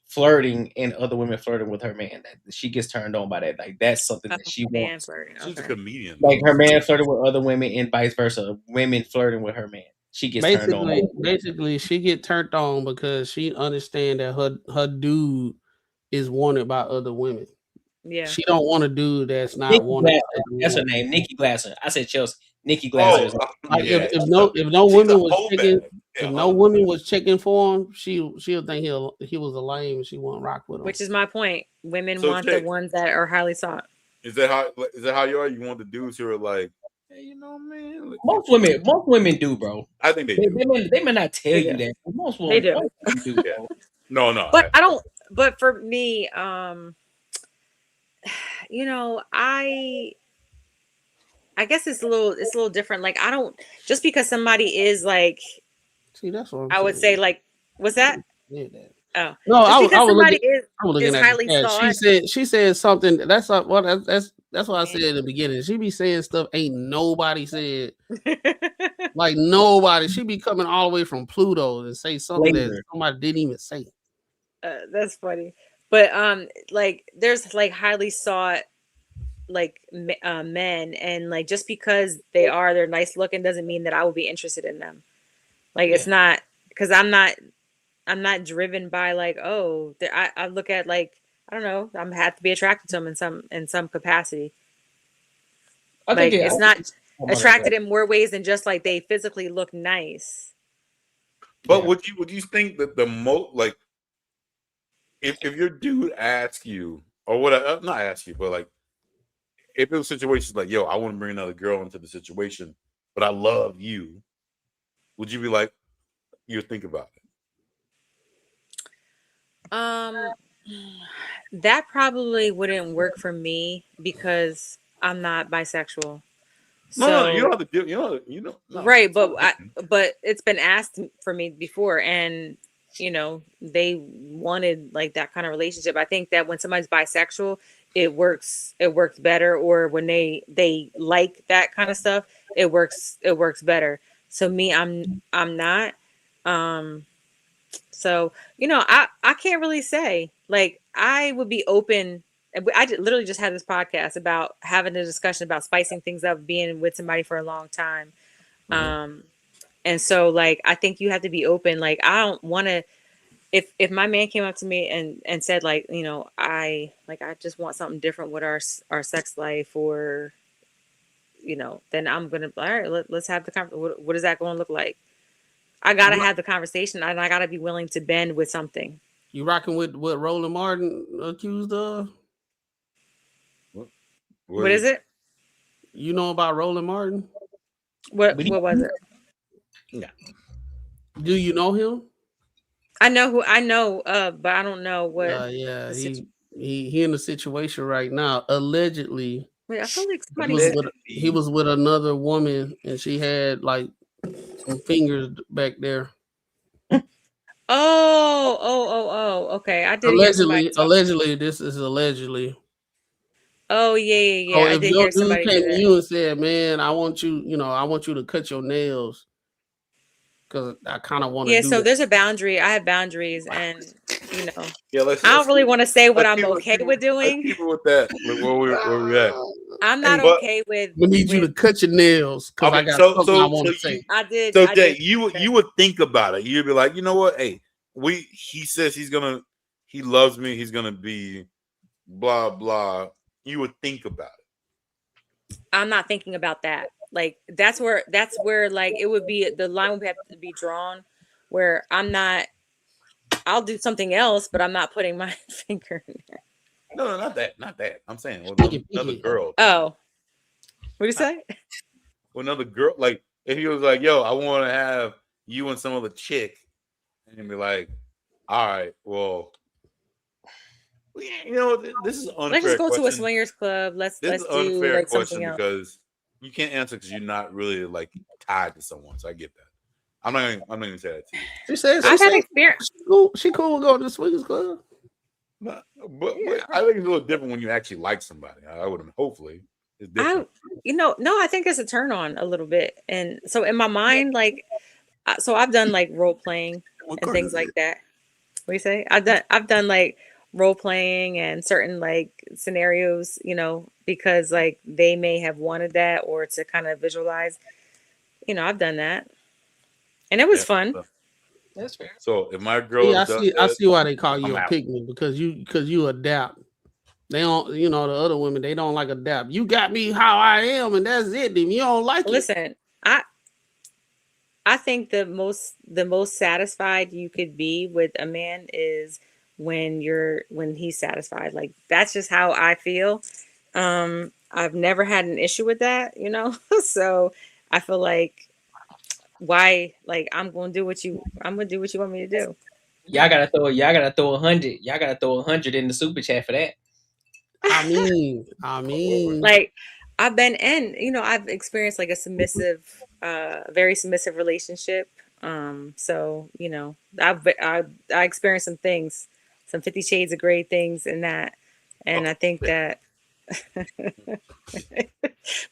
flirting and other women flirting with her man. That she gets turned on by that. Like that's something that she wants. She's a comedian. Like her man flirting with other women and vice versa. Women flirting with her man. She gets turned on. Basically, she get turned on because she understand that her dude is wanted by other women. Yeah, she don't want a dude that's not Nikki wanted. Glasser, that's her name, Nikki Glasser. I said Chelsea. Nikki Glasser. If no woman was checking, if no woman was checking for him, she'll think he was a lame and she won't rock with him. Which is my point. Women want the ones that are highly sought. Is that how you are? You want the dudes who are like, hey, you know, man. Most women do, bro. I think they do. They may not tell you that. But most women do. Yeah. No. But I don't. But for me, I guess it's a little different. Like I don't just because somebody is like. See, that's what I would say. Like, what's that? Yeah, Oh No, just I because was somebody looking. I was is looking at highly the chat. sought. She said something. That's what I said in the beginning. She be saying stuff ain't nobody said. Like nobody. She be coming all the way from Pluto and say something that Later. somebody didn't even say. That's funny. But like there's like highly sought like men, and like just because they're nice looking doesn't mean that I would be interested in them. Like it's not because I'm not driven by like, oh, I look at like, I don't know, I'm have to be attracted to them in some capacity. Like it's not attracted in more ways than just like they physically look nice. But would you think that the most like if your dude asks you or what not ask you, but like if it was situations like, yo, I want to bring another girl into the situation, but I love you, would you be like, you think about it? That probably wouldn't work for me because I'm not bisexual. No, you don't have to do. No, Right, but it's been asked for me before, and they wanted like that kind of relationship. I think that when somebody's bisexual, it works better, or when they like that kind of stuff, it works better. So me, I'm not. So I can't really say. Like I would be open. I literally just had this podcast about having a discussion about spicing things up, being with somebody for a long time. And so like I think you have to be open. Like I don't want to. If my man came up to me and said like, I just want something different with our sex life, or then I'm gonna, all right, let's have the conversation. What is that going to look like? I gotta have the conversation, and I gotta be willing to bend with something. You rocking with what Roland Martin accused of? What is it? You know about Roland Martin? What was it? Yeah. Do you know him? I know, but I don't know what. Yeah, he in a situation right now. Allegedly, wait, I feel like he was with another woman, and she had like some fingers back there. Oh, okay. I did Allegedly, this is allegedly. Oh yeah. So I if did your hear dude somebody came do to that. you and said, "Man, I want you to cut your nails because I kind of want to." Yeah, do so that. there's a boundary. I have boundaries, and Yeah, I don't really want to say what I'm okay with doing. Let's keep it with that. Like, where we at? I'm not okay with. We need you to cut your nails because I got something I want to say. I did. So Jay, you would think about it. You'd be like, you know what? Hey, he says he loves me. He's gonna be blah blah. You would think about it. I'm not thinking about that. Like that's where like it would be, the line would have to be drawn where I'm not. I'll do something else, but I'm not putting my finger in there. No, not that. I'm saying another girl. Oh, what do you say? With another girl, like if he was like, "Yo, I want to have you and some other chick," and you'd be like, "All right, well, this is unfair. Let's just go question. to a swingers club. Let's do unfair like question something else." Because you can't answer because you're not really like tied to someone. So I get that. I'm not gonna say that to you. She said I've had experience. She cool with going to the swingers club. But I think it's a little different when you actually like somebody. I would hopefully it's different. No, I think it's a turn on a little bit. And so in my mind, like, so I've done like role playing and things like that. What do you say? I've done like role playing and certain like scenarios, because like they may have wanted that or to kind of visualize. I've done that, and it was fun. That's fair. So if my girl, I see why they call you a pygmy because you adapt. They don't, the other women, they don't like adapt. You got me how I am, and that's it. Then you don't like it. Listen, I think the most satisfied you could be with a man is when he's satisfied. Like that's just how I feel. I've never had an issue with that, So I feel like why, like I'm gonna do what you want me to do. Y'all gotta throw 100. Y'all gotta throw 100 in the super chat for that. I mean, like I've been I've experienced like a submissive a very submissive relationship. So you know, I experienced some things, some 50 Shades of Grey things in that, and I think that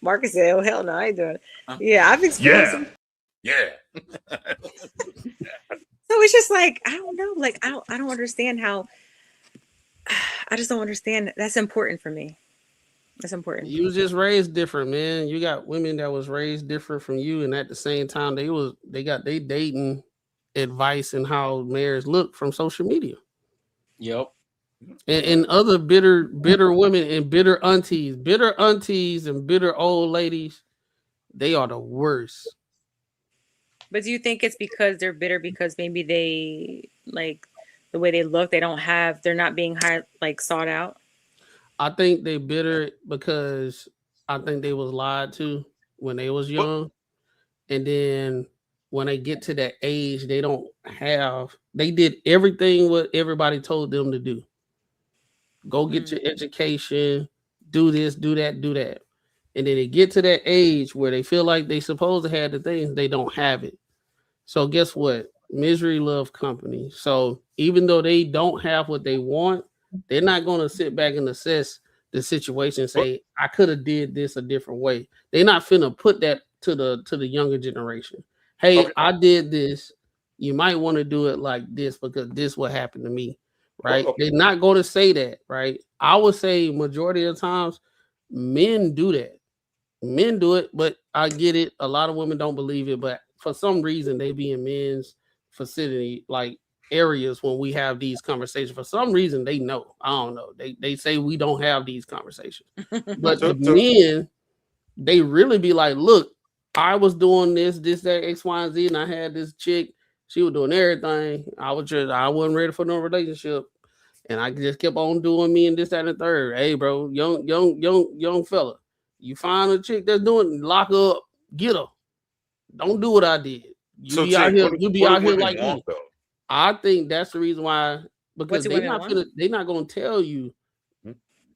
Marcus said, "Oh hell no, I ain't doing it." Yeah, I've experienced some. Yeah. So it's just like I don't know, like I don't understand how. I just don't understand. That's important for me. That's important. You was just raised different, man. You got women that was raised different from you, and at the same time, they got they dating advice and how marriage look from social media. Yep. And other bitter women and bitter aunties and bitter old ladies, they are the worst. But do you think it's because they're bitter because maybe they like the way they look, they're not being like sought out? I think they bitter because I think they was lied to when they was young. And then when they get to that age, they did everything what everybody told them to do. Go get your education, do this, do that, do that. And then they get to that age where they feel like they supposed to have the things, they don't have it. So guess what? Misery love company. So even though they don't have what they want, they're not going to sit back and assess the situation and say, I could have did this a different way. They're not finna put that to the younger generation. Hey, I did this. You might want to do it like this because this what happened to me. Right? They're not going to say that, right? I would say majority of the times men do that. Men do it, but I get it. A lot of women don't believe it, but for some reason they be in men's facility like areas when we have these conversations. For some reason they know. I don't know. They say we don't have these conversations. But the men, they really be like, look, I was doing this, that, X, Y, and Z, and I had this chick. She was doing everything. I wasn't ready for no relationship. And I just kept on doing me and this, that, and the third. Hey, bro, young fella. You find a chick that's doing, lock her up, get her. Don't do what I did. You be out here like me. Though? I think that's the reason why, because they're not gonna tell you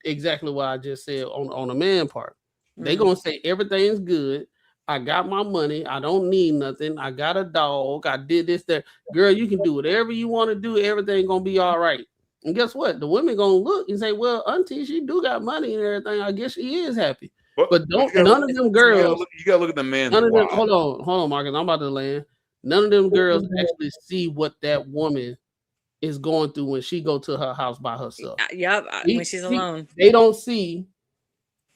exactly what I just said on the man part. They're gonna say everything's good. I got my money. I don't need nothing. I got a dog. I did this, that. Girl, you can do whatever you want to do. Everything gonna be all right. And guess what? The women gonna look and say, well, auntie, she do got money and everything. I guess she is happy. But none of them girls. You gotta look at the man. Hold on, Marcus. I'm about to land. None of them girls actually see what that woman is going through when she go to her house by herself. Yep, when she's alone. They don't see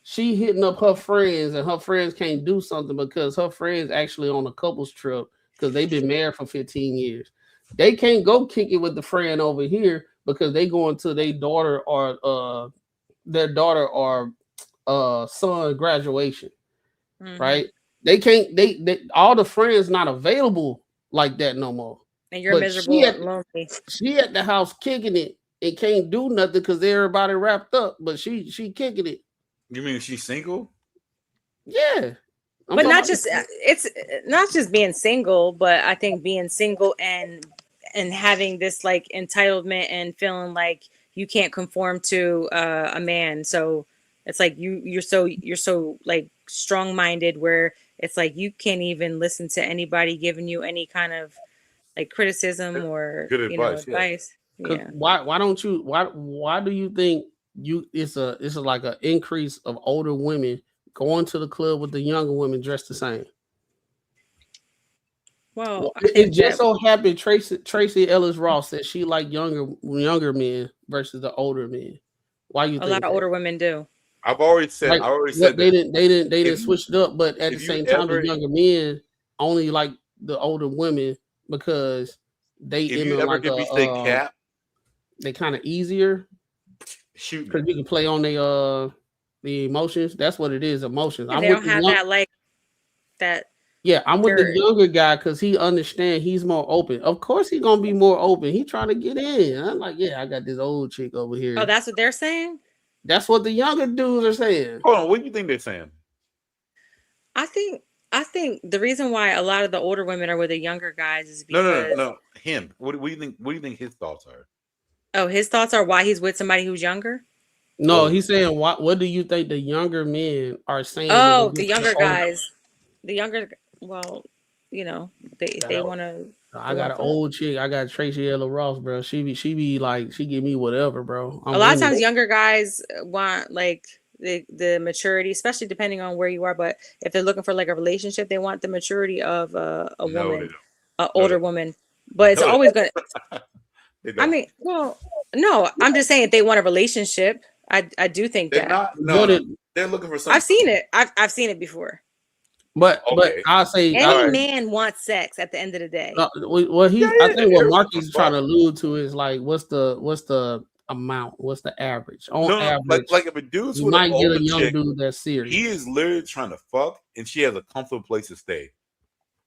she hitting up her friends and her friends can't do something because her friends actually on a couples trip because they've been married for 15 years. They can't go kick it with the friend over here because they going to their daughter or son graduation, right? They can't. They all the friends not available like that no more. And you're miserable and lonely. She at the house kicking it and can't do nothing because everybody wrapped up. But she kicking it. You mean she's single? Yeah, but not just it's not just being single, but I think being single and having this like entitlement and feeling like you can't conform to a man. So it's like you're so like strong-minded where it's like you can't even listen to anybody giving you any kind of like criticism or good advice. Yeah. Why do you think it's like an increase of older women going to the club with the younger women dressed the same? Well, it just so happened Tracy Ellis Ross said she like younger men versus the older men. Why you think a lot of older women do? I've already said they didn't switch it up, but at the same time, the younger men only like the older women because they cap, they kind of easier. Shoot, because you can play on the emotions. That's what it is, emotions. They don't have that like that. Yeah, I'm with the younger guy because he understands he's more open. Of course, he's gonna be more open. He trying to get in. I'm like, yeah, I got this old chick over here. Oh, that's what they're saying? That's what the younger dudes are saying. Hold on, what do you think they're saying? I think the reason why a lot of the older women are with the younger guys is because no. Him. What do you think? What do you think his thoughts are? Oh, his thoughts are why he's with somebody who's younger? No, he's saying what do you think the younger men are saying? Oh, the younger guys. The younger well, you know, they want to. I got an old chick. I got Tracy Ella Ross, bro. She be like, she give me whatever, bro. A lot of times, younger guys want like the maturity, especially depending on where you are. But if they're looking for like a relationship, they want the maturity of a woman, an older woman. But it's always gonna. I mean, well, no, I'm just saying if they want a relationship, I do think they're that. they're looking for something. I've seen it. I've seen it before. But I'll say any man wants sex at the end of the day. Well, I think what Marky's trying to allude to is like, what's the amount? What's the average? On average, like if a dude's you with might an get older a young chick, dude that's serious. he is literally trying to fuck, and she has a comfortable place to stay.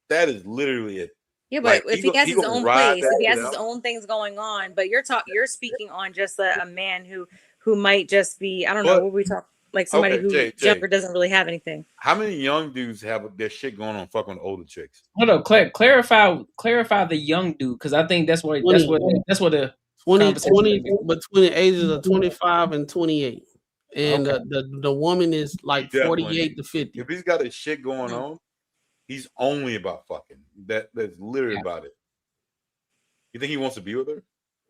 That is literally it. Yeah, but if he has his own place, if he has out. his own things going on, but you're speaking on just a man who might just be, I don't know, what we talk like somebody who younger doesn't really have anything. How many young dudes have their shit going on fucking older chicks? Hold up, clarify the young dude, because I think that's what the 20 between the ages of 25 and 28, and the woman is like 48 to 50. If he's got his shit going on, he's only about fucking. That's literally about it. You think he wants to be with her?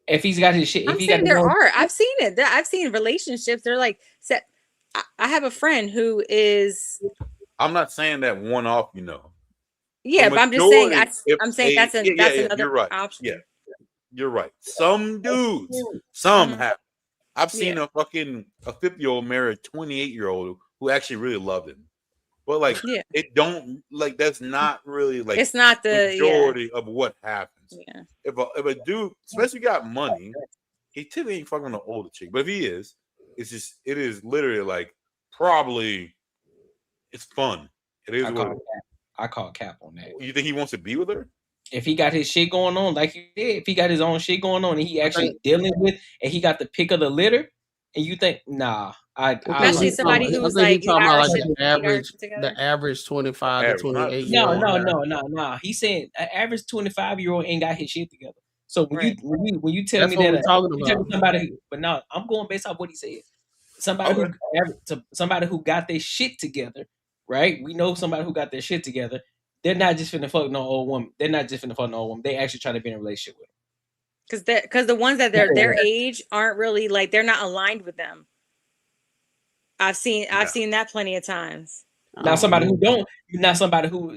If he's got his shit, I'm saying there are. I've seen it. I've seen relationships. They're like set. I have a friend who is. I'm not saying that one off, you know. Yeah, but I'm just saying. I'm saying that's another you're right. option. Yeah, you're right. Some dudes, have. I've seen a 50-year-old marry a 28-year-old who actually really loved him. But like, it don't like that's not really like it's not the majority of what happens. Yeah. If a dude, especially got money, he typically ain't fucking an older chick. But if he is, it is literally like probably it's fun. It is. I call cap on that. You think he wants to be with her? If he got his shit going on, like you did, if he got his own shit going on and he actually dealing with, and he got the pick of the litter, and you think, nah, especially somebody who's like the average 25 to 28. No. He's saying an average 25-year-old ain't got his shit together. So when you tell me that, somebody, but no, I'm going based off what he said. Somebody who got their shit together, right? We know somebody who got their shit together. They're not just finna fuck no old woman. They're not just finna fuck no old woman. They actually try to be in a relationship with them. Because the ones that they're their age aren't really like they're not aligned with them. I've seen that plenty of times. Now somebody who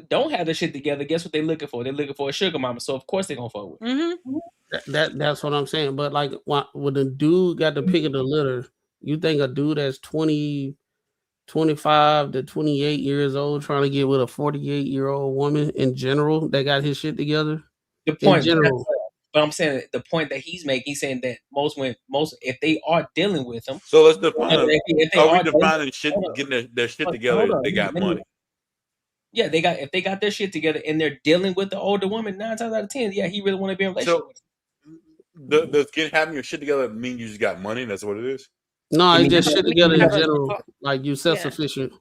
don't have their shit together, guess what they're looking for? They're looking for a sugar mama. So of course they're gonna fuck with. Mm-hmm. That's what I'm saying. But like when the dude got the pick of the litter, you think a dude that's 25 to 28 years old trying to get with a 48-year-old woman in general that got his shit together? The point, but I'm saying the point that he's making, he's saying that most if they are dealing with him. So let's define. Are we defining shit getting their shit together? They got money. Yeah, if they got their shit together and they're dealing with the older woman, 9 times out of 10, he really want to be in a relationship with her. Does having your shit together mean you just got money? That's what it is. No, it's just shit together in general. Like you self-sufficient.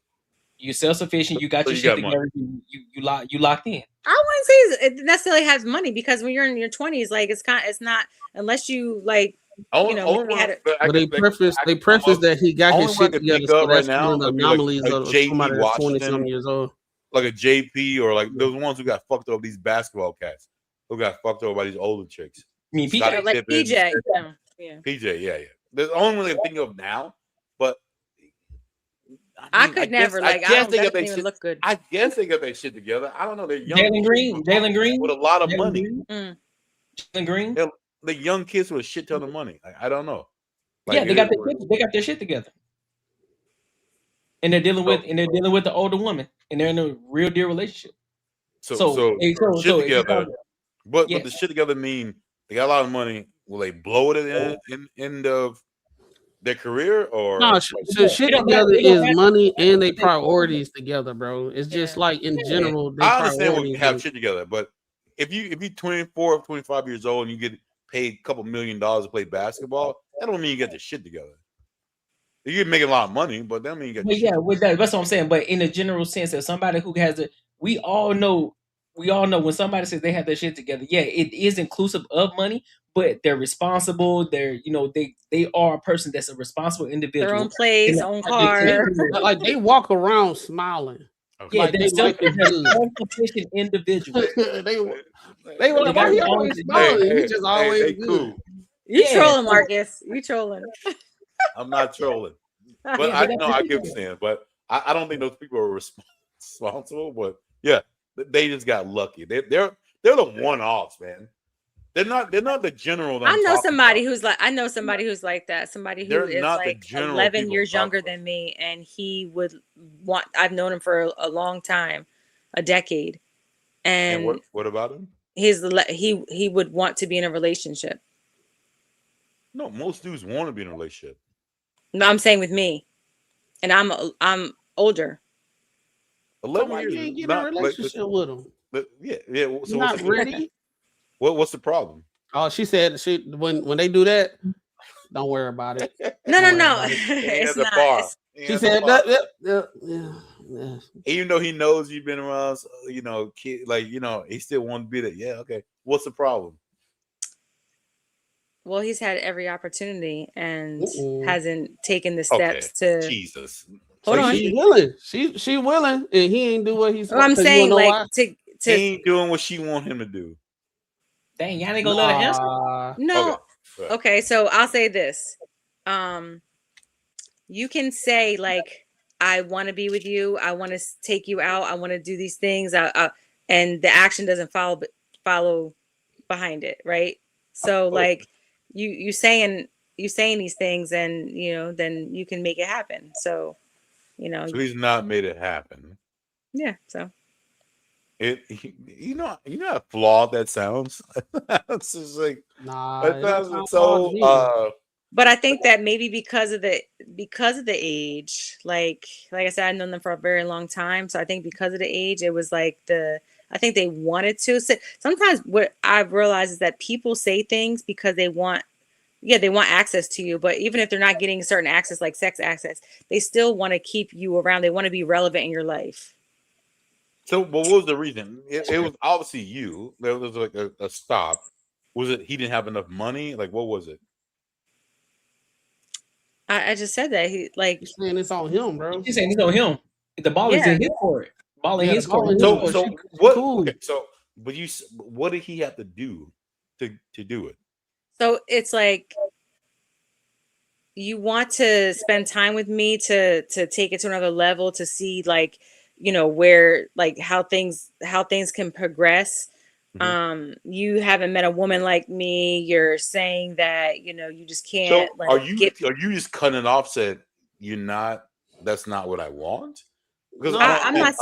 You're self-sufficient. You got your shit together. You locked in. I wouldn't say it necessarily has money because when you're in your 20s, like it's not unless you like. But they preface that he got his shit together. So that's one of the anomalies of somebody that's 20-something years old. Like a JP or like those ones who got fucked up, these basketball cats who got fucked up by these older chicks. I mean, PJ, like PJ. PJ, yeah. There's the only one I think of now, but I could never like. I guess they got their shit. Look good. I guess they got their shit together. I don't know. They're young. Jalen Green with a lot of money. Jalen Green. The young kids with a shit ton of money. I don't know. Like, they got their shit together, and they're dealing with the older woman, and they're in a real deal relationship. So shit together. But the shit together mean they got a lot of money. Will they blow it at the end of their career or no? So shit together is money and they priorities together, bro. It's just like in general. I understand when you have shit together, but if you're 24, 25 years old and you get paid a couple $1 million to play basketball, that don't mean you get the shit together. You're making a lot of money, but that mean you get. That's what I'm saying. But in a general sense, if somebody who has we all know when somebody says they have their shit together, it is inclusive of money, but they're responsible. They're, they are a person that's a responsible individual. Their own place, own car. Like they walk around smiling. Yeah, Like, they're they like the good. self-sufficient individuals. they were like, why he always smiling? He just always they good. cool. You Yeah. trolling, Marcus. You trolling. I'm not trolling, but Yeah, I but know I get what you're saying. But I don't think those people are responsible. But yeah, they just got lucky. They're the one-offs, man. They're not the general. That I know somebody about. who's like that. Somebody who They're is not the like general 11 people years I'm younger talking than me, and he would want. I've known him for a long time, a decade, And and what about him? he would want to be in a relationship. No, most dudes want to be in a relationship. No, I'm saying with me, and I'm older. 11 Why years you ain't is get in a not relationship with him? But yeah. You're So not ready. What's the problem? Oh, she said when they do that, don't worry about it. No. It's It's not. bar. She said yeah. Even though he knows you've been around, kid, he still wants to be there. Yeah, okay. What's the problem? Well, he's had every opportunity and Mm-mm. hasn't taken the steps to. Jesus. Hold on. She's willing. She willing, and he ain't do what he's. Well, I'm saying like to he ain't doing what she want him to do. Dang, y'all ain't gonna let her answer. No. Okay, so I'll say this. You can say like, I want to be with you. I want to take you out. I want to do these things. And the action doesn't follow behind it, right? So like, you saying these things, and then you can make it happen. So, So he's not made it happen. Yeah. So. You know how flawed that sounds. It's just like nah. But I think that maybe because of the age, like I said, I've known them for a very long time. So I think because of the age, it was like I think they wanted to. So sometimes what I've realized is that people say things because they want access to you. But even if they're not getting certain access, like sex access, they still want to keep you around. They want to be relevant in your life. So, but what was the reason? It was obviously you. There was like a stop. Was it he didn't have enough money? Like, what was it? I just said that he's saying it's on him, bro. He's saying it's on him. The ball is in his court. Ball in his court. So what? Okay, so but what did he have to do to do it? So it's like you want to spend time with me to take it to another level, to see like where like how things can progress. You haven't met a woman like me. You're saying that you just can't. So are you just cutting it off? Said that's not what I want. Because I'm not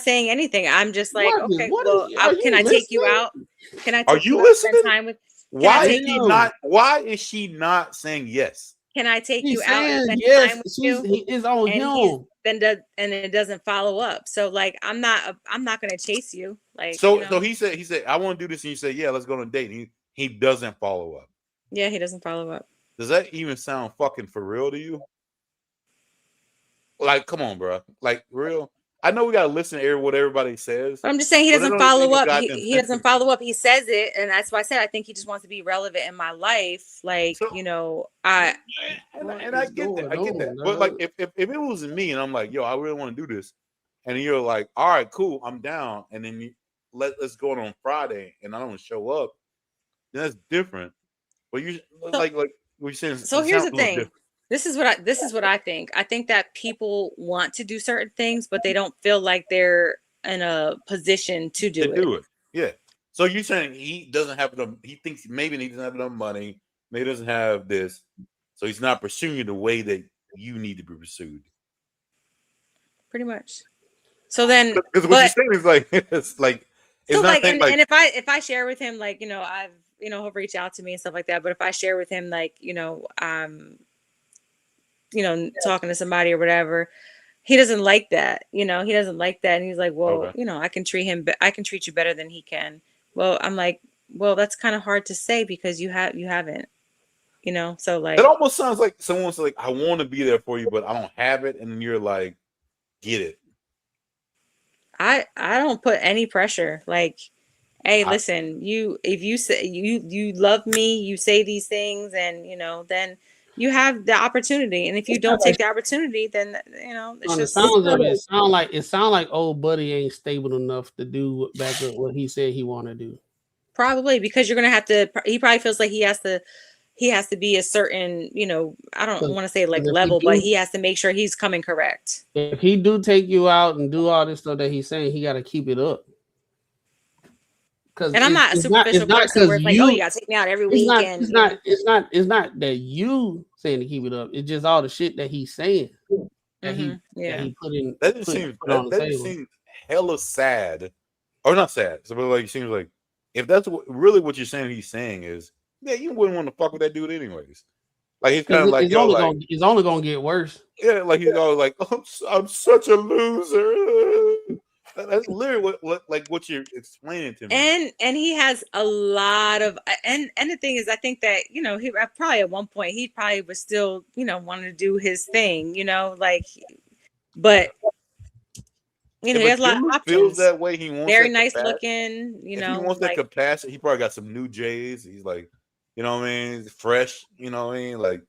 saying anything. I'm just like, okay, well, can I take you out? Can I take you out, spend time with? Why is she not saying yes? Can I take you out and spend time with you? It's on him. And it doesn't follow up. So like, I'm not gonna chase you. Like, so he said, I want to do this, and you say, yeah, let's go on a date. And he doesn't follow up. Yeah, he doesn't follow up. Does that even sound fucking for real to you? Like, come on, bro. Like, real. I know we gotta listen to what everybody says. I'm just saying he doesn't follow up. He doesn't follow up. He says it, and that's why I said I think he just wants to be relevant in my life. Like, I get that. I get that. But like, if it was me, and I'm like, yo, I really want to do this, and you're like, all right, cool, I'm down, and then let's go on Friday, and I don't show up, then that's different. But you like what you're saying. So here's the thing. Different. This is what I think. I think that people want to do certain things, but they don't feel like they're in a position to do it. Yeah. So you're saying he doesn't have enough. He thinks maybe he doesn't have enough money. Maybe he doesn't have this, so he's not pursuing you the way that you need to be pursued. Pretty much. So then, because what you're saying is like it's like it's so not like, and if I share with him, like I've he'll reach out to me and stuff like that. But if I share with him, like talking to somebody or whatever, he doesn't like that. He doesn't like that, and he's like, well, okay. I can treat you better than he can. Well, I'm like, well, that's kind of hard to say because you haven't. So like it almost sounds like someone's like, I want to be there for you, but I don't have it, and then you're like, get it. I don't put any pressure. Like, hey, listen, if you say you love me, you say these things, and then you have the opportunity, and if you don't take the opportunity, then it's On the just sounds of it, sound like old buddy ain't stable enough to do back up what he said he want to do. probably because you're gonna have to. He probably feels like he has to be a certain, I don't want to say like level, but he has to make sure he's coming correct. If he do take you out and do all this stuff that he's saying, he got to keep it up. And I'm not a superficial person where it's like, oh, you got to take me out every weekend. It's not that you saying to keep it up. It's just all the shit that he's saying that he put in. That just seems hella sad, or not sad. So, but like, it seems like if that's really what you're saying, he's saying is, yeah, you wouldn't want to fuck with that dude anyways. Like he's kind of like, it's only gonna get worse. Yeah, like he's always like, oh, I'm such a loser. That's literally what you're explaining to me. And he has a lot of and the thing is, I think that he probably at one point he probably was still wanting to do his thing, but he has a lot of options. Feels that way. He wants very nice looking. If he wants that capacity. He probably got some new J's. He's like, you know what I mean, fresh. You know what I mean, like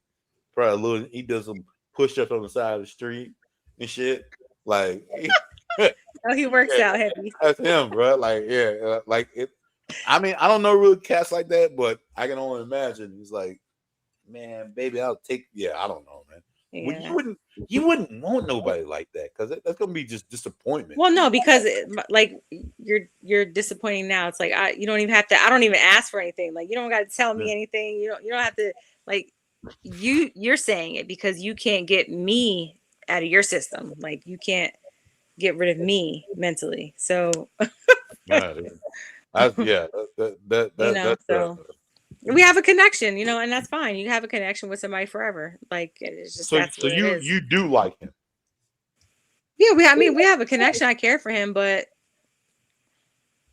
probably a little. He does some push-ups on the side of the street and shit. Like. Oh, he works out heavy. That's him, bro. Like, yeah, like it. I mean, I don't know really cats like that, but I can only imagine. He's like, man, baby, I'll take. Yeah, I don't know, man. Yeah. Well, you wouldn't want nobody like that because that's gonna be just disappointment. Well, no, because you're disappointing now. It's like you don't even have to. I don't even ask for anything. Like you don't got to tell me anything. You don't have to. Like you're saying it because you can't get me out of your system. Like you can't get rid of me mentally. So we have a connection, and that's fine. You have a connection with somebody forever. Like it's just so you do like him. Yeah, we have a connection. I care for him, but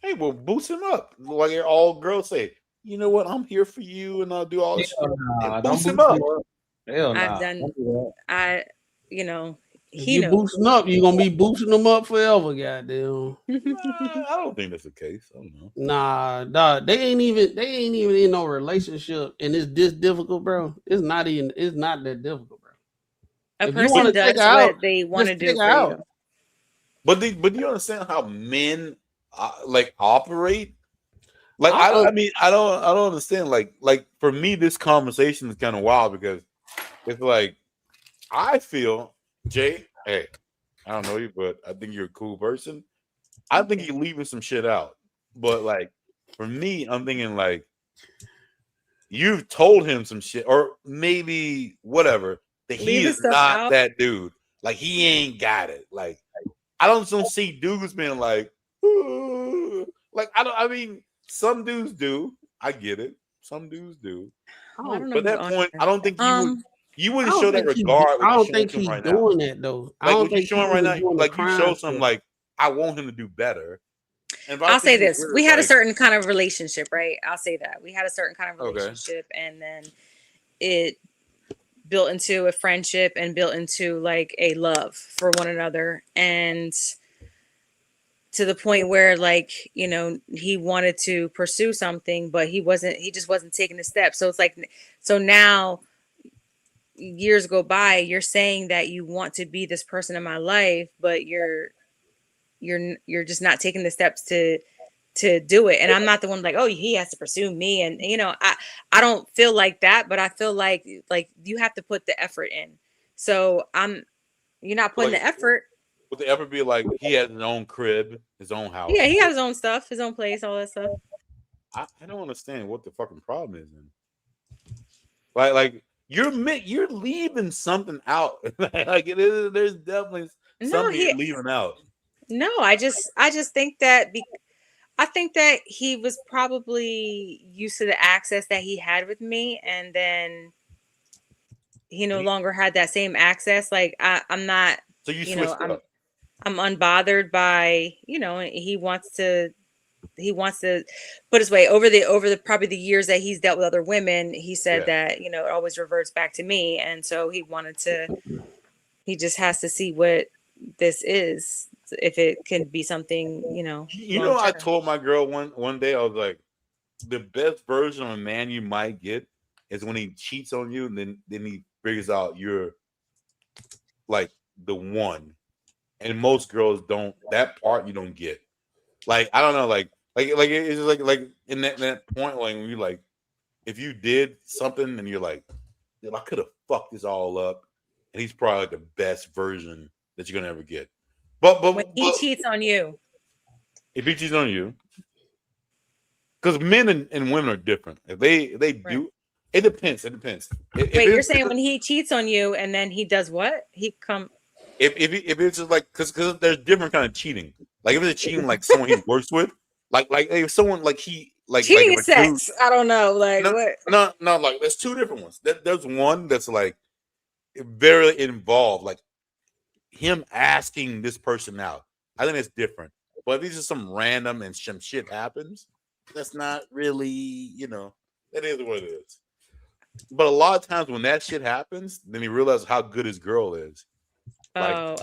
hey, well, boost him up. Like all girls say, you know what? I'm here for you, and I'll do all this. Boost him up. I've done. If you boosting up, you're gonna be boosting them up forever, goddamn. I don't think that's the case. I don't know. Nah, they ain't even in no relationship, and it's this difficult, bro. It's not that difficult, bro. A person does what they want to do for you. But do you understand how men operate? Like I don't understand. Like for me, this conversation is kind of wild because it's like I feel. Jay, hey, I don't know you, but I think you're a cool person. I think you're leaving some shit out. But like for me, I'm thinking like you've told him some shit, or maybe whatever, that he is not that dude. Like he ain't got it. Like I don't see dudes being like, ooh. Like I mean, some dudes do. I get it. Some dudes do. But at that point, I don't think you wouldn't show that regard. I don't think he's doing that though. Like what you're showing right now, like you show some like I want him to do better. I'll say this: we had a certain kind of relationship, right? I'll say that we had a certain kind of relationship, and then it built into a friendship and built into like a love for one another, and to the point where like he wanted to pursue something, but he just wasn't taking the step. So it's like now. Years go by, you're saying that you want to be this person in my life, but you're just not taking the steps to do it. And I'm not the one like, oh, he has to pursue me. And I don't feel like that, but I feel like you have to put the effort in. So you're not putting the effort. Would the effort be like he has his own crib, his own house? Yeah, he has his own stuff, his own place, all that stuff. I don't understand what the fucking problem is then. Like you're leaving something out. Like it is. There's definitely something you're leaving out. No, I just think that I think that he was probably used to the access that he had with me, and then he no longer had that same access. Like I'm not. So you switched up. I'm unbothered by he wants to put his way over the probably the years that he's dealt with other women. He said that it always reverts back to me, and so he just has to see what this is, if it can be something I told my girl one day, I was like, the best version of a man you might get is when he cheats on you, and then he figures out you're like the one. And most girls don't. That part you don't get. Like I don't know. Like it's just like in that point, like when you like, if you did something and you're like, I could have fucked this all up, and he's probably like the best version that you're gonna ever get. But when he cheats on you, if he cheats on you, because men and women are different. If they do, it depends. It depends. Wait, you're saying when he cheats on you and then he does what? He come. If it's just like because there's different kind of cheating. Like if it's cheating like someone he works with, like if someone like he like cheating like is sex. I don't know. Like what? No. Like there's two different ones. There's one that's like very involved, like him asking this person out. I think it's different. But if it's just some random and some shit happens, that's not really, that is what it is. But a lot of times when that shit happens, then he realizes how good his girl is. Like,